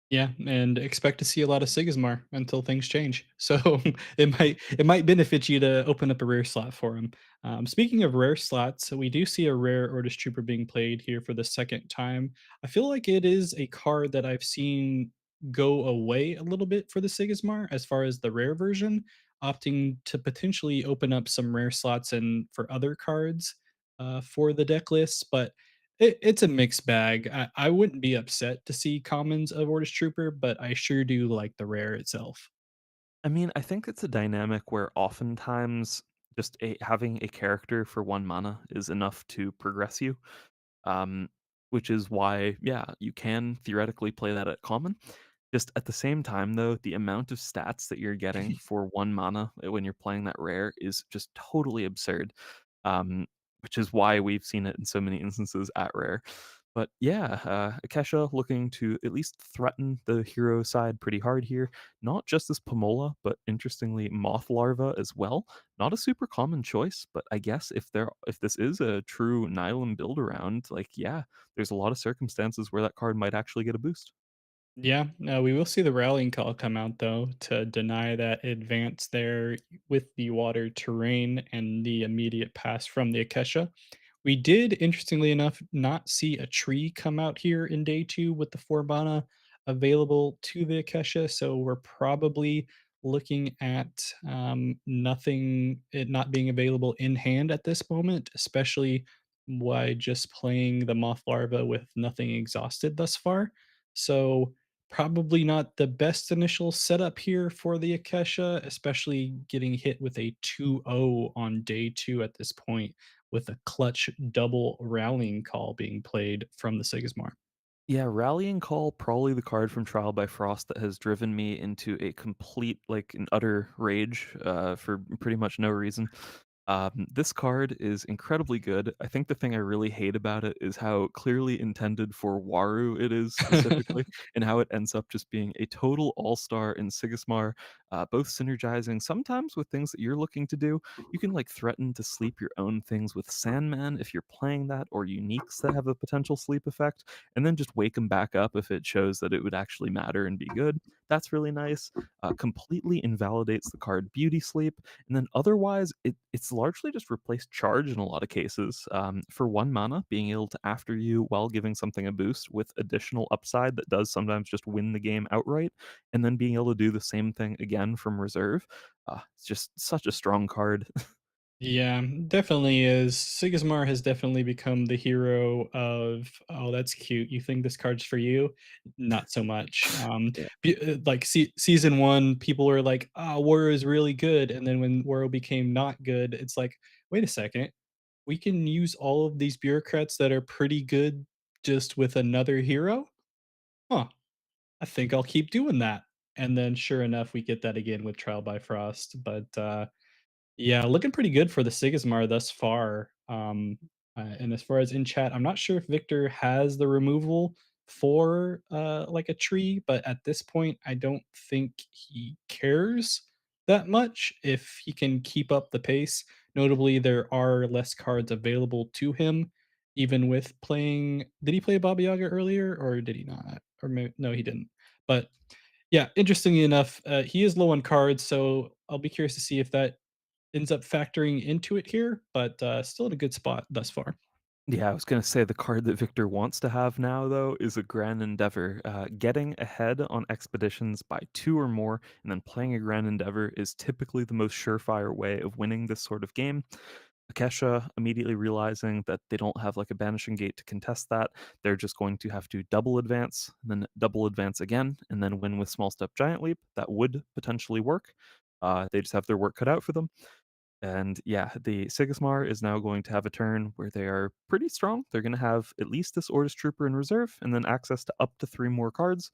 Yeah, and expect to see a lot of Sigismar until things change. So it might benefit you to open up a rare slot for him. Speaking of rare slots, so we do see a rare Ordish Trooper being played here for the second time. I feel like it is a card that I've seen go away a little bit for the Sigismar as far as the rare version, opting to potentially open up some rare slots and for other cards for the deck list, but it's a mixed bag. I wouldn't be upset to see commons of Ordis Trooper, but I sure do like the rare itself. I mean, I think it's a dynamic where oftentimes just having a character for 1 mana is enough to progress you. um, which is why, yeah, you can theoretically play that at common. Just at the same time, though, the amount of stats that you're getting for 1 mana when you're playing that rare is just totally absurd. Um, which is why we've seen it in so many instances at rare. But yeah, Akesha looking to at least threaten the hero side pretty hard here. Not just as Pomola, but interestingly, Moth Larva as well. Not a super common choice, but I guess if this is a true Nylon build around, like yeah, there's a lot of circumstances where that card might actually get a boost. Yeah, no, we will see the rallying call come out though to deny that advance there with the water terrain and the immediate pass from the Akesha. We did, interestingly enough, not see a tree come out here in day two with the four mana available to the Akesha, so we're probably looking at nothing, it not being available in hand at this moment, especially why just playing the Moth Larva with nothing exhausted thus far. So probably not the best initial setup here for the Akesha, especially getting hit with a 2-0 on day two at this point, with a clutch double rallying call being played from the Sigismar. Yeah, Rallying Call, probably the card from Trial by Frost that has driven me into a complete, like, an utter rage for pretty much no reason. This card is incredibly good. I think the thing I really hate about it is how clearly intended for Waru it is specifically, and how it ends up just being a total all-star in Sigismar, both synergizing sometimes with things that you're looking to do. You can like threaten to sleep your own things with Sandman if you're playing that, or uniques that have a potential sleep effect, and then just wake them back up if it shows that it would actually matter and be good. That's really nice. Completely invalidates the card Beauty Sleep, and then otherwise, it's largely just replaced charge in a lot of cases. For one mana, being able to after you while giving something a boost with additional upside that does sometimes just win the game outright, and then being able to do the same thing again from reserve. It's just such a strong card. Yeah, definitely is. Sigismar has definitely become the hero of, "Oh, that's cute. You think this card's for you?" Not so much. Yeah. Like season 1, people were like, "Ah, Woro is really good," and then when Woro became not good, it's like, "Wait a second. We can use all of these bureaucrats that are pretty good just with another hero? Huh, I think I'll keep doing that." And then sure enough, we get that again with Trial by Frost, but, yeah, looking pretty good for the Sigismar thus far. And as far as in chat, I'm not sure if Victor has the removal for like a tree, but at this point, I don't think he cares that much if he can keep up the pace. Notably, there are less cards available to him, even with playing. Did he play Baba Yaga earlier, or did he not? Or no, he didn't. But yeah, interestingly enough, he is low on cards, so I'll be curious to see if that ends up factoring into it here, but, still in a good spot thus far. Yeah, I was gonna say the card that Victor wants to have now, though, is a Grand Endeavor. Getting ahead on expeditions by two or more, and then playing a Grand Endeavor is typically the most surefire way of winning this sort of game. Akesha immediately realizing that they don't have like a banishing gate to contest that, they're just going to have to double advance, and then double advance again, and then win with small step giant leap. That would potentially work. They just have their work cut out for them. And yeah, the Sigismar is now going to have a turn where they are pretty strong. They're going to have at least this Ordis Trooper in reserve, and then access to up to three more cards.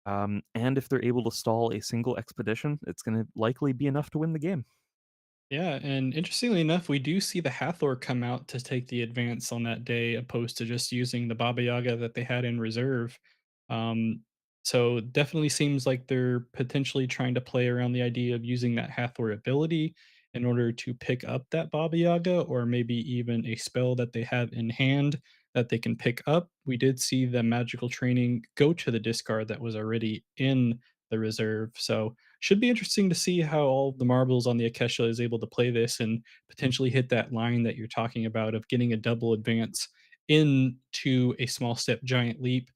And if they're able to stall a single expedition, it's going to likely be enough to win the game. Yeah, and interestingly enough, we do see the Hathor come out to take the advance on that day, opposed to just using the Baba Yaga that they had in reserve. Um, so definitely seems like they're potentially trying to play around the idea of using that Hathor ability in order to pick up that Baba Yaga, or maybe even a spell that they have in hand that they can pick up. We did see the magical training go to the discard that was already in the reserve. So should be interesting to see how all of the marbles on the Akesha is able to play this and potentially hit that line that you're talking about of getting a double advance into a small step giant leap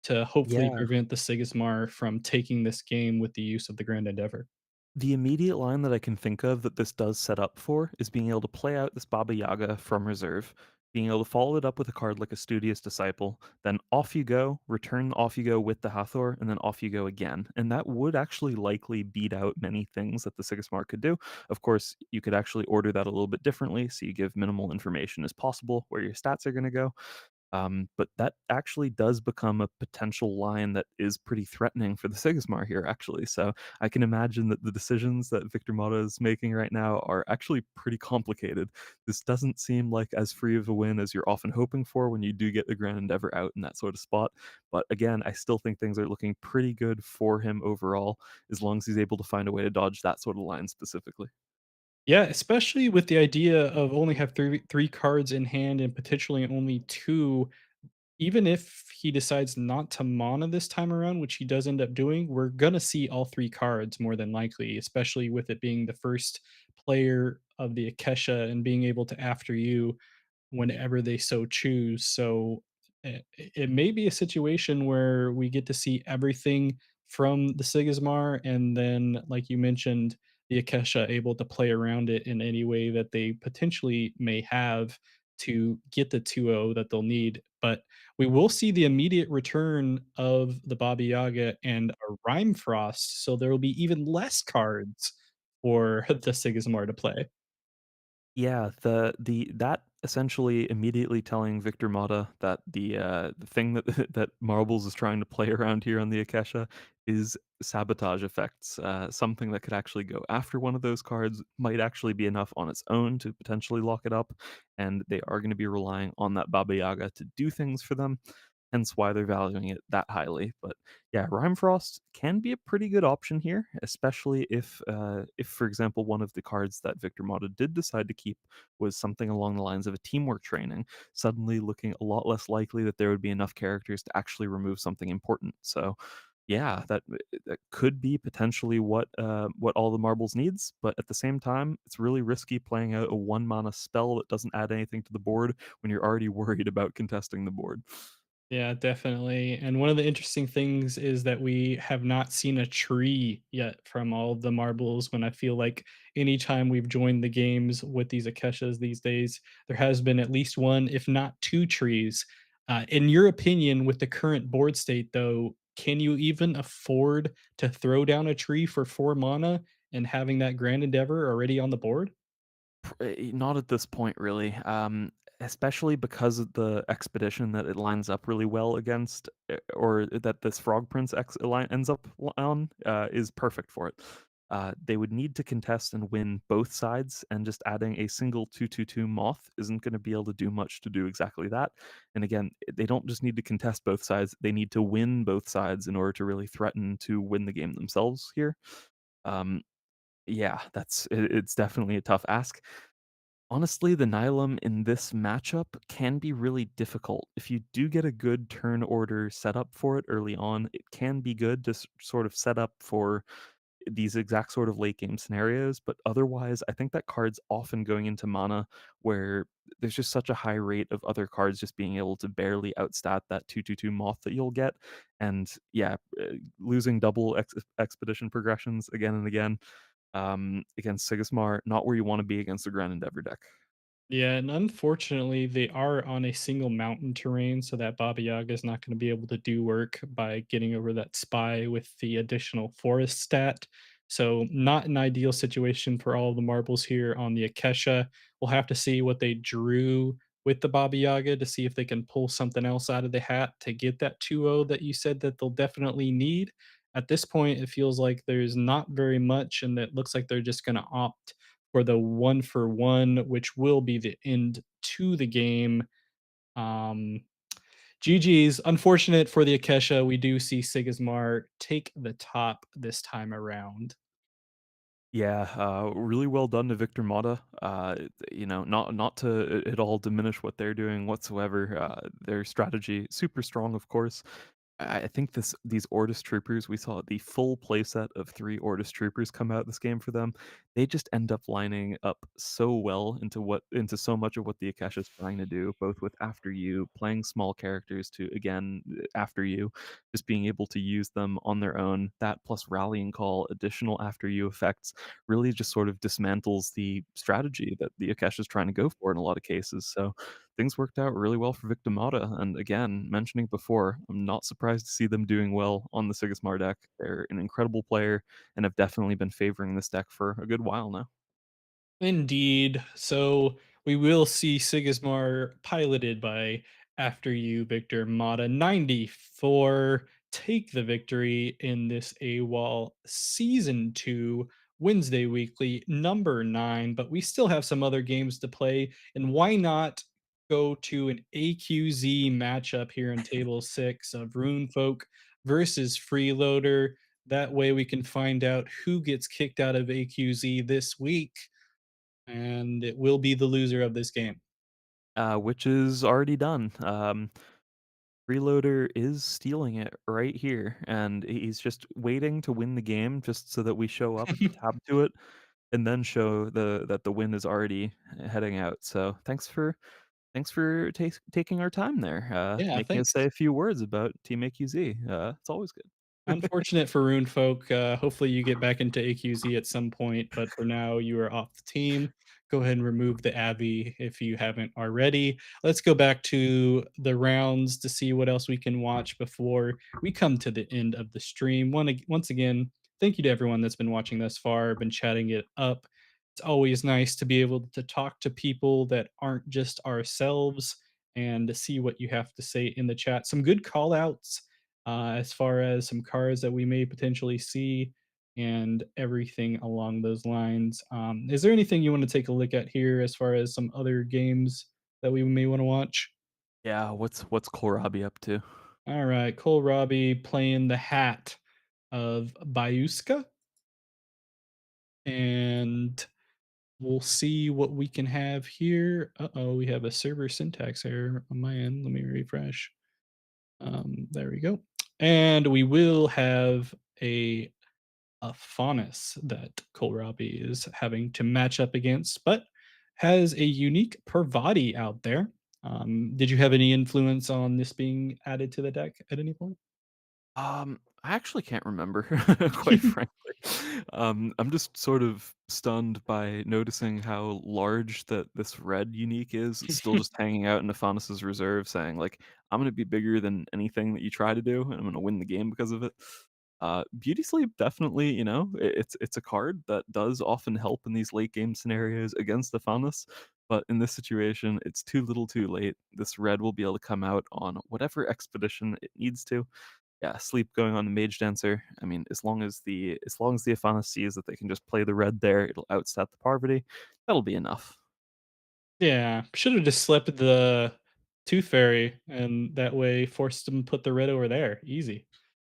to hopefully Yeah. prevent the Sigismar from taking this game with the use of the Grand Endeavor. The immediate line that I can think of that this does set up for is being able to play out this Baba Yaga from reserve, being able to follow it up with a card like a Studious Disciple, then off you go, return off you go with the Hathor, and then off you go again. And that would actually likely beat out many things that the Sigismar could do. Of course, you could actually order that a little bit differently, so you give minimal information as possible where your stats are going to go. But that actually does become a potential line that is pretty threatening for the Sigismar here, actually. So I can imagine that the decisions that Victor Mota is making right now are actually pretty complicated. This doesn't seem like as free of a win as you're often hoping for when you do get the Grand Endeavor out in that sort of spot. But again, I still think things are looking pretty good for him overall, as long as he's able to find a way to dodge that sort of line specifically. Yeah, especially with the idea of only have three cards in hand and potentially only 2. Even if he decides not to mana this time around, which he does end up doing, we're gonna see all 3 cards more than likely, especially with it being the first player of the Akesha and being able to after you whenever they so choose. So it may be a situation where we get to see everything from the Sigismar, and then, like you mentioned, the Akesha able to play around it in any way that they potentially may have to get the 2-0 that they'll need. But we will see the immediate return of the Baba Yaga and a Rhyme Frost, so there will be even less cards for the Sigismar to play. Yeah, the that essentially immediately telling Victor Mata that the thing that that Marbles is trying to play around here on the Akesha is sabotage effects. Something that could actually go after one of those cards might actually be enough on its own to potentially lock it up, and they are going to be relying on that Baba Yaga to do things for them. Hence why they're valuing it that highly. But yeah, Rhyme Frost can be a pretty good option here, especially if, for example, one of the cards that Victor Mata did decide to keep was something along the lines of a teamwork training, suddenly looking a lot less likely that there would be enough characters to actually remove something important. So yeah, that could be potentially what all the marbles needs, but at the same time, it's really risky playing out a 1 mana spell that doesn't add anything to the board when you're already worried about contesting the board. Yeah, definitely. And one of the interesting things is that we have not seen a tree yet from all of the marbles. When I feel like anytime we've joined the games with these Akeshas these days, there has been at least one, if not 2 trees. In your opinion, with the current board state, though, can you even afford to throw down a tree for 4 mana and having that Grand Endeavor already on the board? Not at this point, really. Especially because of the expedition that it lines up really well against, or that this Frog Prince ends up on, is perfect for it. They would need to contest and win both sides, and just adding a single 2/2/2 moth isn't going to be able to do much to do exactly that. And again, they don't just need to contest both sides; they need to win both sides in order to really threaten to win the game themselves here. Um, yeah, it's definitely a tough ask. Honestly, the Nihilum in this matchup can be really difficult. If you do get a good turn order setup for it early on, it can be good to sort of set up for these exact sort of late game scenarios. But otherwise, I think that card's often going into mana where there's just such a high rate of other cards just being able to barely outstat that 2/2/2 moth that you'll get. And yeah, losing double expedition progressions again and again against Sigismar, not where you want to be against the Grand Endeavor deck. Yeah, and unfortunately, they are on a single mountain terrain, so that Baba Yaga is not going to be able to do work by getting over that spy with the additional forest stat. So, not an ideal situation for all the marbles here on the Akesha. We'll have to see what they drew with the Baba Yaga to see if they can pull something else out of the hat to get that 2-0 that you said that they'll definitely need. At this point, it feels like there's not very much, and it looks like they're just going to opt for the 1 for 1, which will be the end to the game. Um, GG's. Unfortunate for the Akesha. We do see Sigismar take the top this time around. Yeah, really well done to Victor Mata. Not to at all diminish what they're doing whatsoever. Their strategy super strong, of course. I think these Ortis Troopers, we saw the full playset of 3 Ortis Troopers come out this game for them. They just end up lining up so well into so much of what the Akesha is trying to do, both with After You, playing small characters to, again, After You, just being able to use them on their own. That plus Rallying Call, additional After You effects, really just sort of dismantles the strategy that the Akesha is trying to go for in a lot of cases. So things worked out really well for Victimata. And again, mentioning before, I'm not surprised to see them doing well on the Sigismar deck. They're an incredible player and have definitely been favoring this deck for a good while now. Indeed. So we will see Sigismar piloted by After you, Victor Mata 94 take the victory in this AWOL Season 2 Wednesday Weekly number 9. But we still have some other games to play. And why not go to an AQZ matchup here in Table 6 of Runefolk versus Freeloader? That way we can find out who gets kicked out of AQZ this week. And it will be the loser of this game. Which is already done. Freeloader is stealing it right here, and he's just waiting to win the game just so that we show up, tab to it, and then show that the win is already heading out. So thanks for taking our time there, Yeah, making us thanks. say a few words about Team AQZ. It's always good. Unfortunate for Rune Folk. Hopefully, you get back into AQZ at some point, but for now, you are off the team. Go ahead and remove the Abby if you haven't already. Let's go back to the rounds to see what else we can watch before we come to the end of the stream. Once again, thank you to everyone that's been watching thus far, been chatting it up. It's always nice to be able to talk to people that aren't just ourselves and to see what you have to say in the chat. Some good call outs as far as some cars that we may potentially see and everything along those lines. Is there anything you want to take a look at here as far as some other games that we may want to watch? Yeah, what's Kohlrabi up to? All right, Cole Robbie playing the hat of Bayuska, and we'll see what we can have here. Uh-oh, we have a server syntax error on my end. Let me refresh. There we go. And we will have a faunus that Kohlrabi is having to match up against, but has a unique Parvati out there. Did you have any influence on this being added to the deck at any point? I actually can't remember, quite frankly. I'm just sort of stunned by noticing how large that this red unique is. It's still just hanging out in Nephanis' reserve saying, like, "I'm gonna be bigger than anything that you try to do, and I'm gonna win the game because of it." Beauty Sleep definitely, it's a card that does often help in these late game scenarios against Nephanis, but in this situation, it's too little too late. This red will be able to come out on whatever expedition it needs to. Yeah, sleep going on the mage dancer. I mean, as long as the Afana sees that they can just play the red there, it'll outstat the Parvati. That'll be enough. Yeah, should have just slept the Tooth Fairy, and that way forced him to put the red over there. Easy.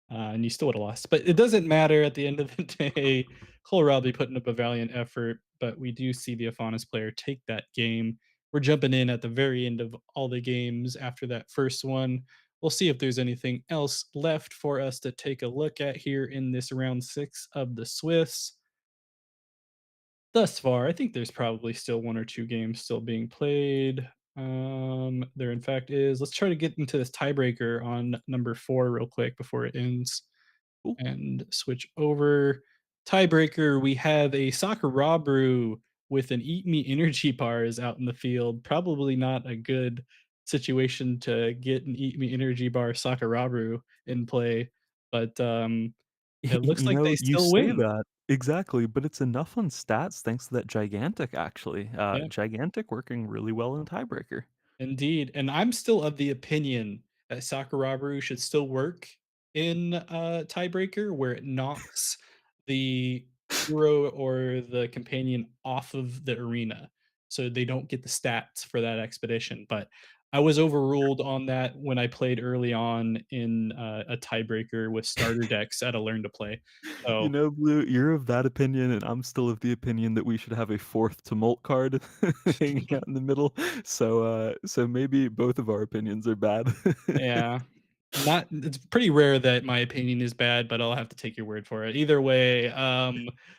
And you still would have lost. But it doesn't matter at the end of the day. Kohlrabi putting up a valiant effort, but we do see the Afanis player take that game. We're jumping in at the very end of all the games after that first one. We'll see if there's anything else left for us to take a look at here in this round 6 of the Swiss. Thus far, I think there's probably still 1 or 2 games still being played. There in fact is. Let's try to get into this tiebreaker on number 4 real quick before it ends Cool. and switch over. Tiebreaker, we have a Sakurabru with an Eat Me energy bars out in the field. Probably not a good situation to get an Eat Me energy bar Sakurabru in play, but it looks like they You still say win. that. Exactly, but it's enough on stats thanks to that gigantic actually. Yeah. Gigantic working really well in tiebreaker. Indeed, and I'm still of the opinion that Sakurabaru should still work in Tiebreaker, where it knocks the hero or the companion off of the arena, so they don't get the stats for that expedition. But I was overruled on that when I played early on in a Tiebreaker with starter decks at a Learn to Play. You So know, Blue, you're of that opinion, and I'm still of the opinion that we should have a fourth tumult card hanging out in the middle. So maybe both of our opinions are bad. yeah. Not it's pretty rare that my opinion is bad, but I'll have to take your word for it. Either way,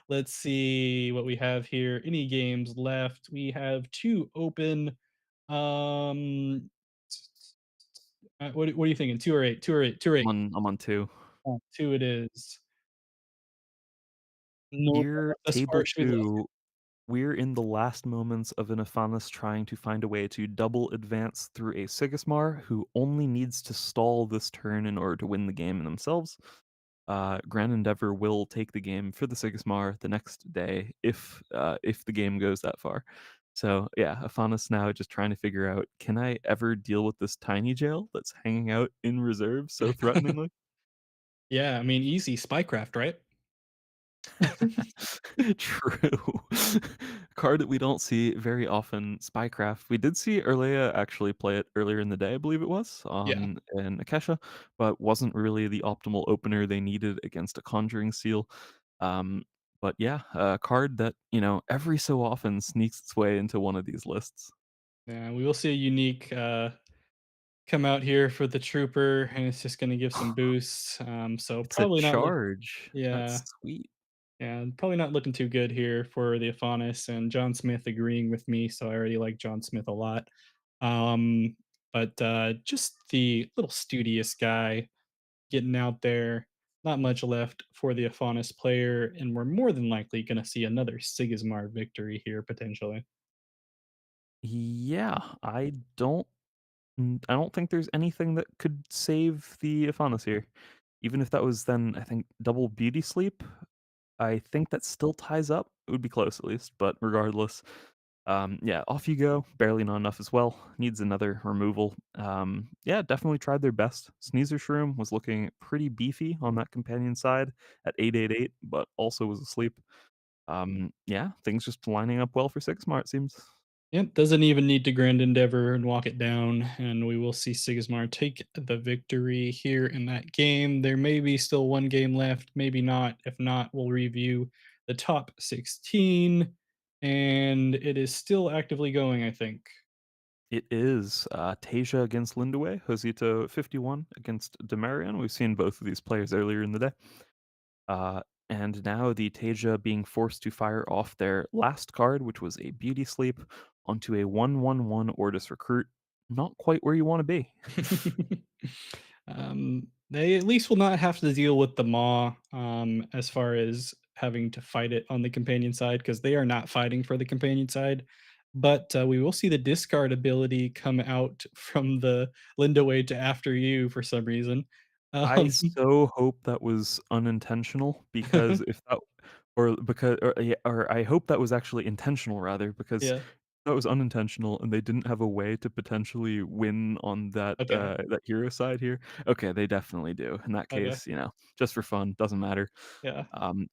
let's see what we have here. Any games left? We have 2 open. Um, what are you thinking? 2 or 8? 2 or 8? 2 or 8? I'm on two. 2 it is. No Here, thus far, table should be the last two, we're in the last moments of an Ephanis trying to find a way to double advance through a Sigismar who only needs to stall this turn in order to win the game themselves. Grand Endeavor will take the game for the Sigismar the next day if the game goes that far. So, yeah, Afanis now just trying to figure out, can I ever deal with this tiny jail that's hanging out in reserve so threateningly? Yeah, I mean, easy spycraft, right? True. Card that we don't see very often, Spycraft. We did see Erlea actually play it earlier in the day, I believe it was, Yeah. in Akesha, but wasn't really the optimal opener they needed against a Conjuring Seal. Um, but yeah, a card that, every so often sneaks its way into one of these lists. Yeah, we will see a unique, come out here for the trooper, and it's just gonna give some boosts, so It's a probably not look charge. yeah. That's sweet. Yeah, probably not looking too good here for the Afonis, and John Smith agreeing with me, so I already like John Smith a lot. Um, but just the little studious guy getting out there. Not much left for the Afonis player, and we're more than likely going to see another Sigismar victory here potentially. Yeah, I don't think there's anything that could save the Afanas here. Even if that was then, I think, double beauty sleep, I think that still ties up. It would be close at least, but regardless, yeah, off you go. Barely not enough as well. Needs another removal. Yeah, definitely tried their best. Sneezer Shroom was looking pretty beefy on that companion side at 888, but also was asleep. Yeah, things just lining up well for Sigmar, it seems. Yep, doesn't even need to Grand Endeavor and walk it down, and we will see Sigismar take the victory here in that game. There may be still one game left, maybe not. If not, we'll review the top 16, and it is still actively going, I think. It is Tasia against Lindaway, Josito 51 against Demarion. We've seen both of these players earlier in the day. Uh, and now the Tasia being forced to fire off their last card, which was a Beauty Sleep, onto a 1/1/1 Ordis Recruit. Not quite where you want to be. They at least will not have to deal with the Maw, as far as having to fight it on the companion side, because they are not fighting for the companion side. But we will see the discard ability come out from the Linda Way to After You for some reason. I Um, so hope that was unintentional because if that or I hope that was actually intentional rather because yeah. that was unintentional and they didn't have a way to potentially win on Okay. that hero side here. Okay, they definitely do. In that Okay. case, just for fun, doesn't matter. Yeah.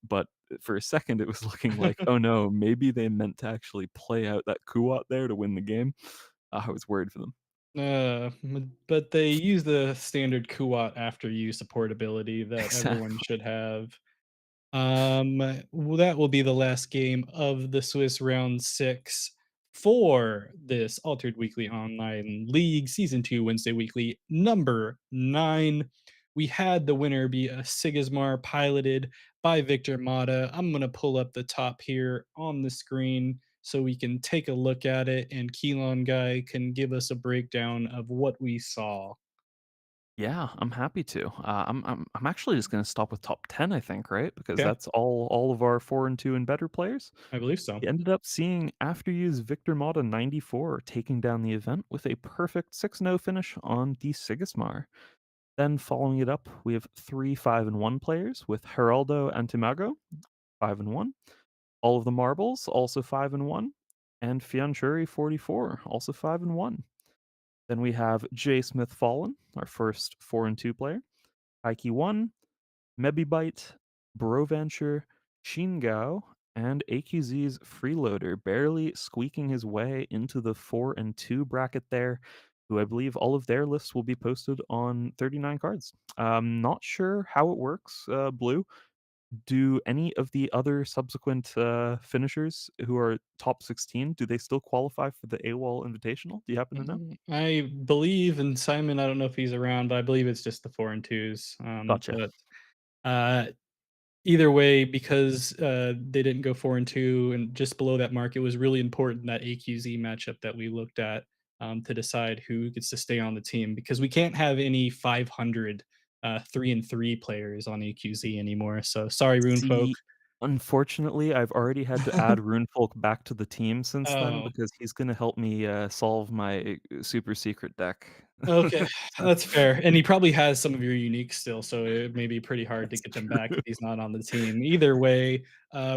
But for a second it was looking like, oh no, maybe they meant to actually play out that Kuat there to win the game. I was worried for them. But they use the standard Kuat After You support ability that everyone Exactly. should have. Well, that will be the last game of the Swiss round 6 for this Altered Weekly Online League Season 2 Wednesday Weekly number 9. We had the winner be a Sigismar piloted by Victor Mata. I'm going to pull up the top here on the screen so we can take a look at it, and Keelan Guy can give us a breakdown of what we saw. Yeah, I'm happy to. I'm actually just gonna stop with top 10, I think, right? Because Okay, that's all of our 4 and 2 and better players. I believe so. We ended up seeing After You's Victor Mata 94 taking down the event with a perfect 6-0 finish on the Sigismar. Then following it up, we have 3 5 and 1 players with Geraldo and Timago, 5 and 1. All of the Marbles, also 5 and 1. And Fianchuri 44, also 5 and 1. Then we have J Smith Fallen, our first 4 and 2 player. Taiki 1, Mebibite, Brovancher, Shingao, and AQZ's Freeloader barely squeaking his way into the 4 and 2 bracket there, who I believe all of their lists will be posted on 39 cards. Not sure how it works, Blue. Do any of the other subsequent finishers who are top 16, do they still qualify for the AWOL Invitational? Do you happen to know? I believe in Simon, I don't know if he's around, but I believe it's just the 4 and 2s, Gotcha. but, uh, either way, because, they didn't go 4 and 2 and just below that mark, it was really important that AQZ matchup that we looked at, to decide who gets to stay on the team, because we can't have any 500, 3 and 3 players on AQZ anymore, so sorry, Rune folk. Unfortunately, I've already had to add Runefolk back to the team since then Oh. because he's gonna help me, solve my super secret deck. Okay, that's fair, and he probably has some of your unique still, so it may be pretty hard to That's get them back true. if he's not on the team. Either way,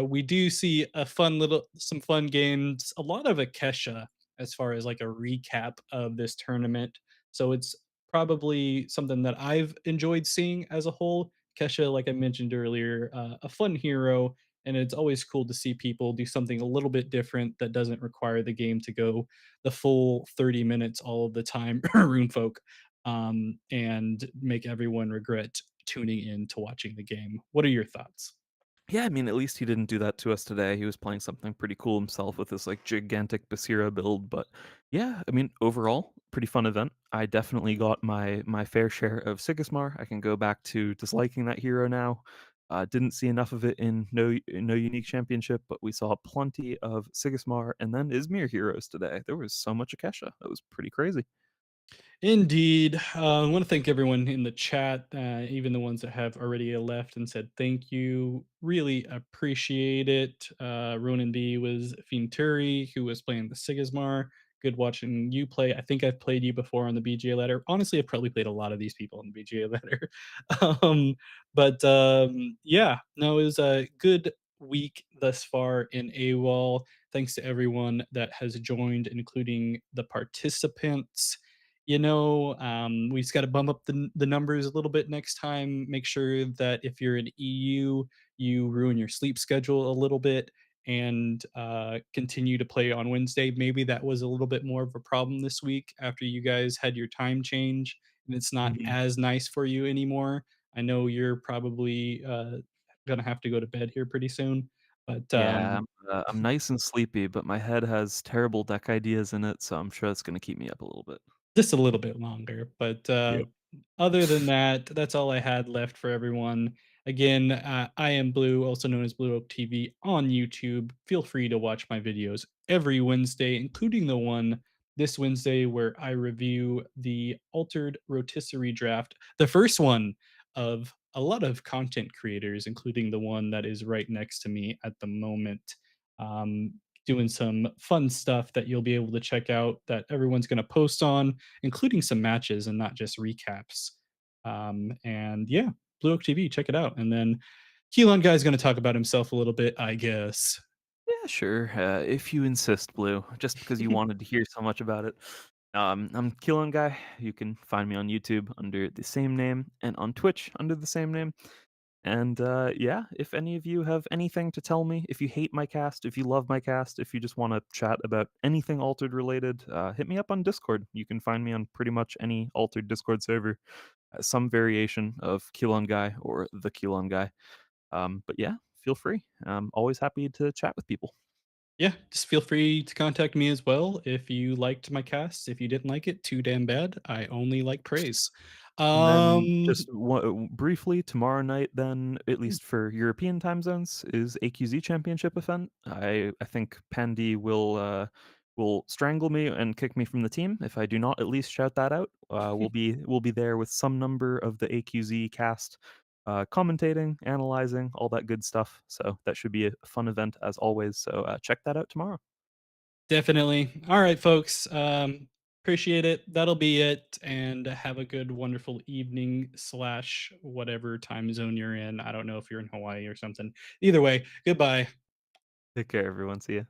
we do see a fun little some fun games, a lot of Akesha as far as, like, a recap of this tournament, so it's probably something that I've enjoyed seeing as a whole. Kesha, like I mentioned earlier, a fun hero, and it's always cool to see people do something a little bit different that doesn't require the game to go the full 30 minutes all of the time, Rune Folk, and make everyone regret tuning in to watching the game. What are your thoughts? Yeah, I mean, at least he didn't do that to us today. He was playing something pretty cool himself with this like gigantic Basira build. But yeah, I mean, overall, pretty fun event. I definitely got my fair share of Sigismar. I can go back to disliking that hero now. Didn't see enough of it in no unique championship, but we saw plenty of Sigismar and then Izmir heroes today. There was so much Akesha. That was pretty crazy. Indeed. I want to thank everyone in the chat, even the ones that have already left and said thank you. Really appreciate it. Ronan B was Finturi, who was playing the Sigismar. Good watching you play. I think I've played you before on the BGA ladder. Honestly, I've probably played a lot of these people on the BGA ladder. Yeah, no, it was a good week thus far in AWOL. Thanks to everyone that has joined, including the participants. We just got to bump up the numbers a little bit next time. Make sure that if you're in EU, you ruin your sleep schedule a little bit and continue to play on Wednesday. Maybe that was a little bit more of a problem this week after you guys had your time change and it's not Mhm. as nice for you anymore. I know you're probably gonna have to go to bed here pretty soon, but Yeah, I'm nice and sleepy, but my head has terrible deck ideas in it, so I'm sure it's gonna keep me up a little bit. just a little bit longer, but, Yep. other than that, that's all I had left for everyone. Again, I am Blue, also known as Blue Oak TV on YouTube. Feel free to watch my videos every Wednesday, including the one this Wednesday where I review the Altered Rotisserie Draft, the first one of a lot of content creators, including the one that is right next to me at the moment. Doing some fun stuff that you'll be able to check out that everyone's gonna post on, including some matches and not just recaps. And yeah, Blue Oak TV, check it out. And then Keelan Guy's going to talk about himself a little bit, I guess. Yeah, sure, if you insist, Blue, just because you wanted to hear so much about it. I'm Killing Guy. You can find me on YouTube under the same name and on Twitch under the same name. And yeah, if any of you have anything to tell me, if you hate my cast, if you love my cast, if you just want to chat about anything Altered related, hit me up on Discord. You can find me on pretty much any Altered Discord server, some variation of Kilon Guy or the Kilon Guy. But yeah, feel free. I'm always happy to chat with people. Yeah, just feel free to contact me as well if you liked my cast. If you didn't like it, too damn bad. I only like praise. And then Um, just briefly, tomorrow night, then at least for European time zones, is AQZ Championship event. I think Pandy will strangle me and kick me from the team if I do not at least shout that out. We'll be there with some number of the AQZ cast, commentating, analyzing, all that good stuff. So that should be a fun event as always. So check that out tomorrow. Definitely. All right, folks. Appreciate it. That'll be it. And have a good, wonderful evening slash whatever time zone you're in. I don't know if you're in Hawaii or something. Either way, goodbye. Take care, everyone. See ya.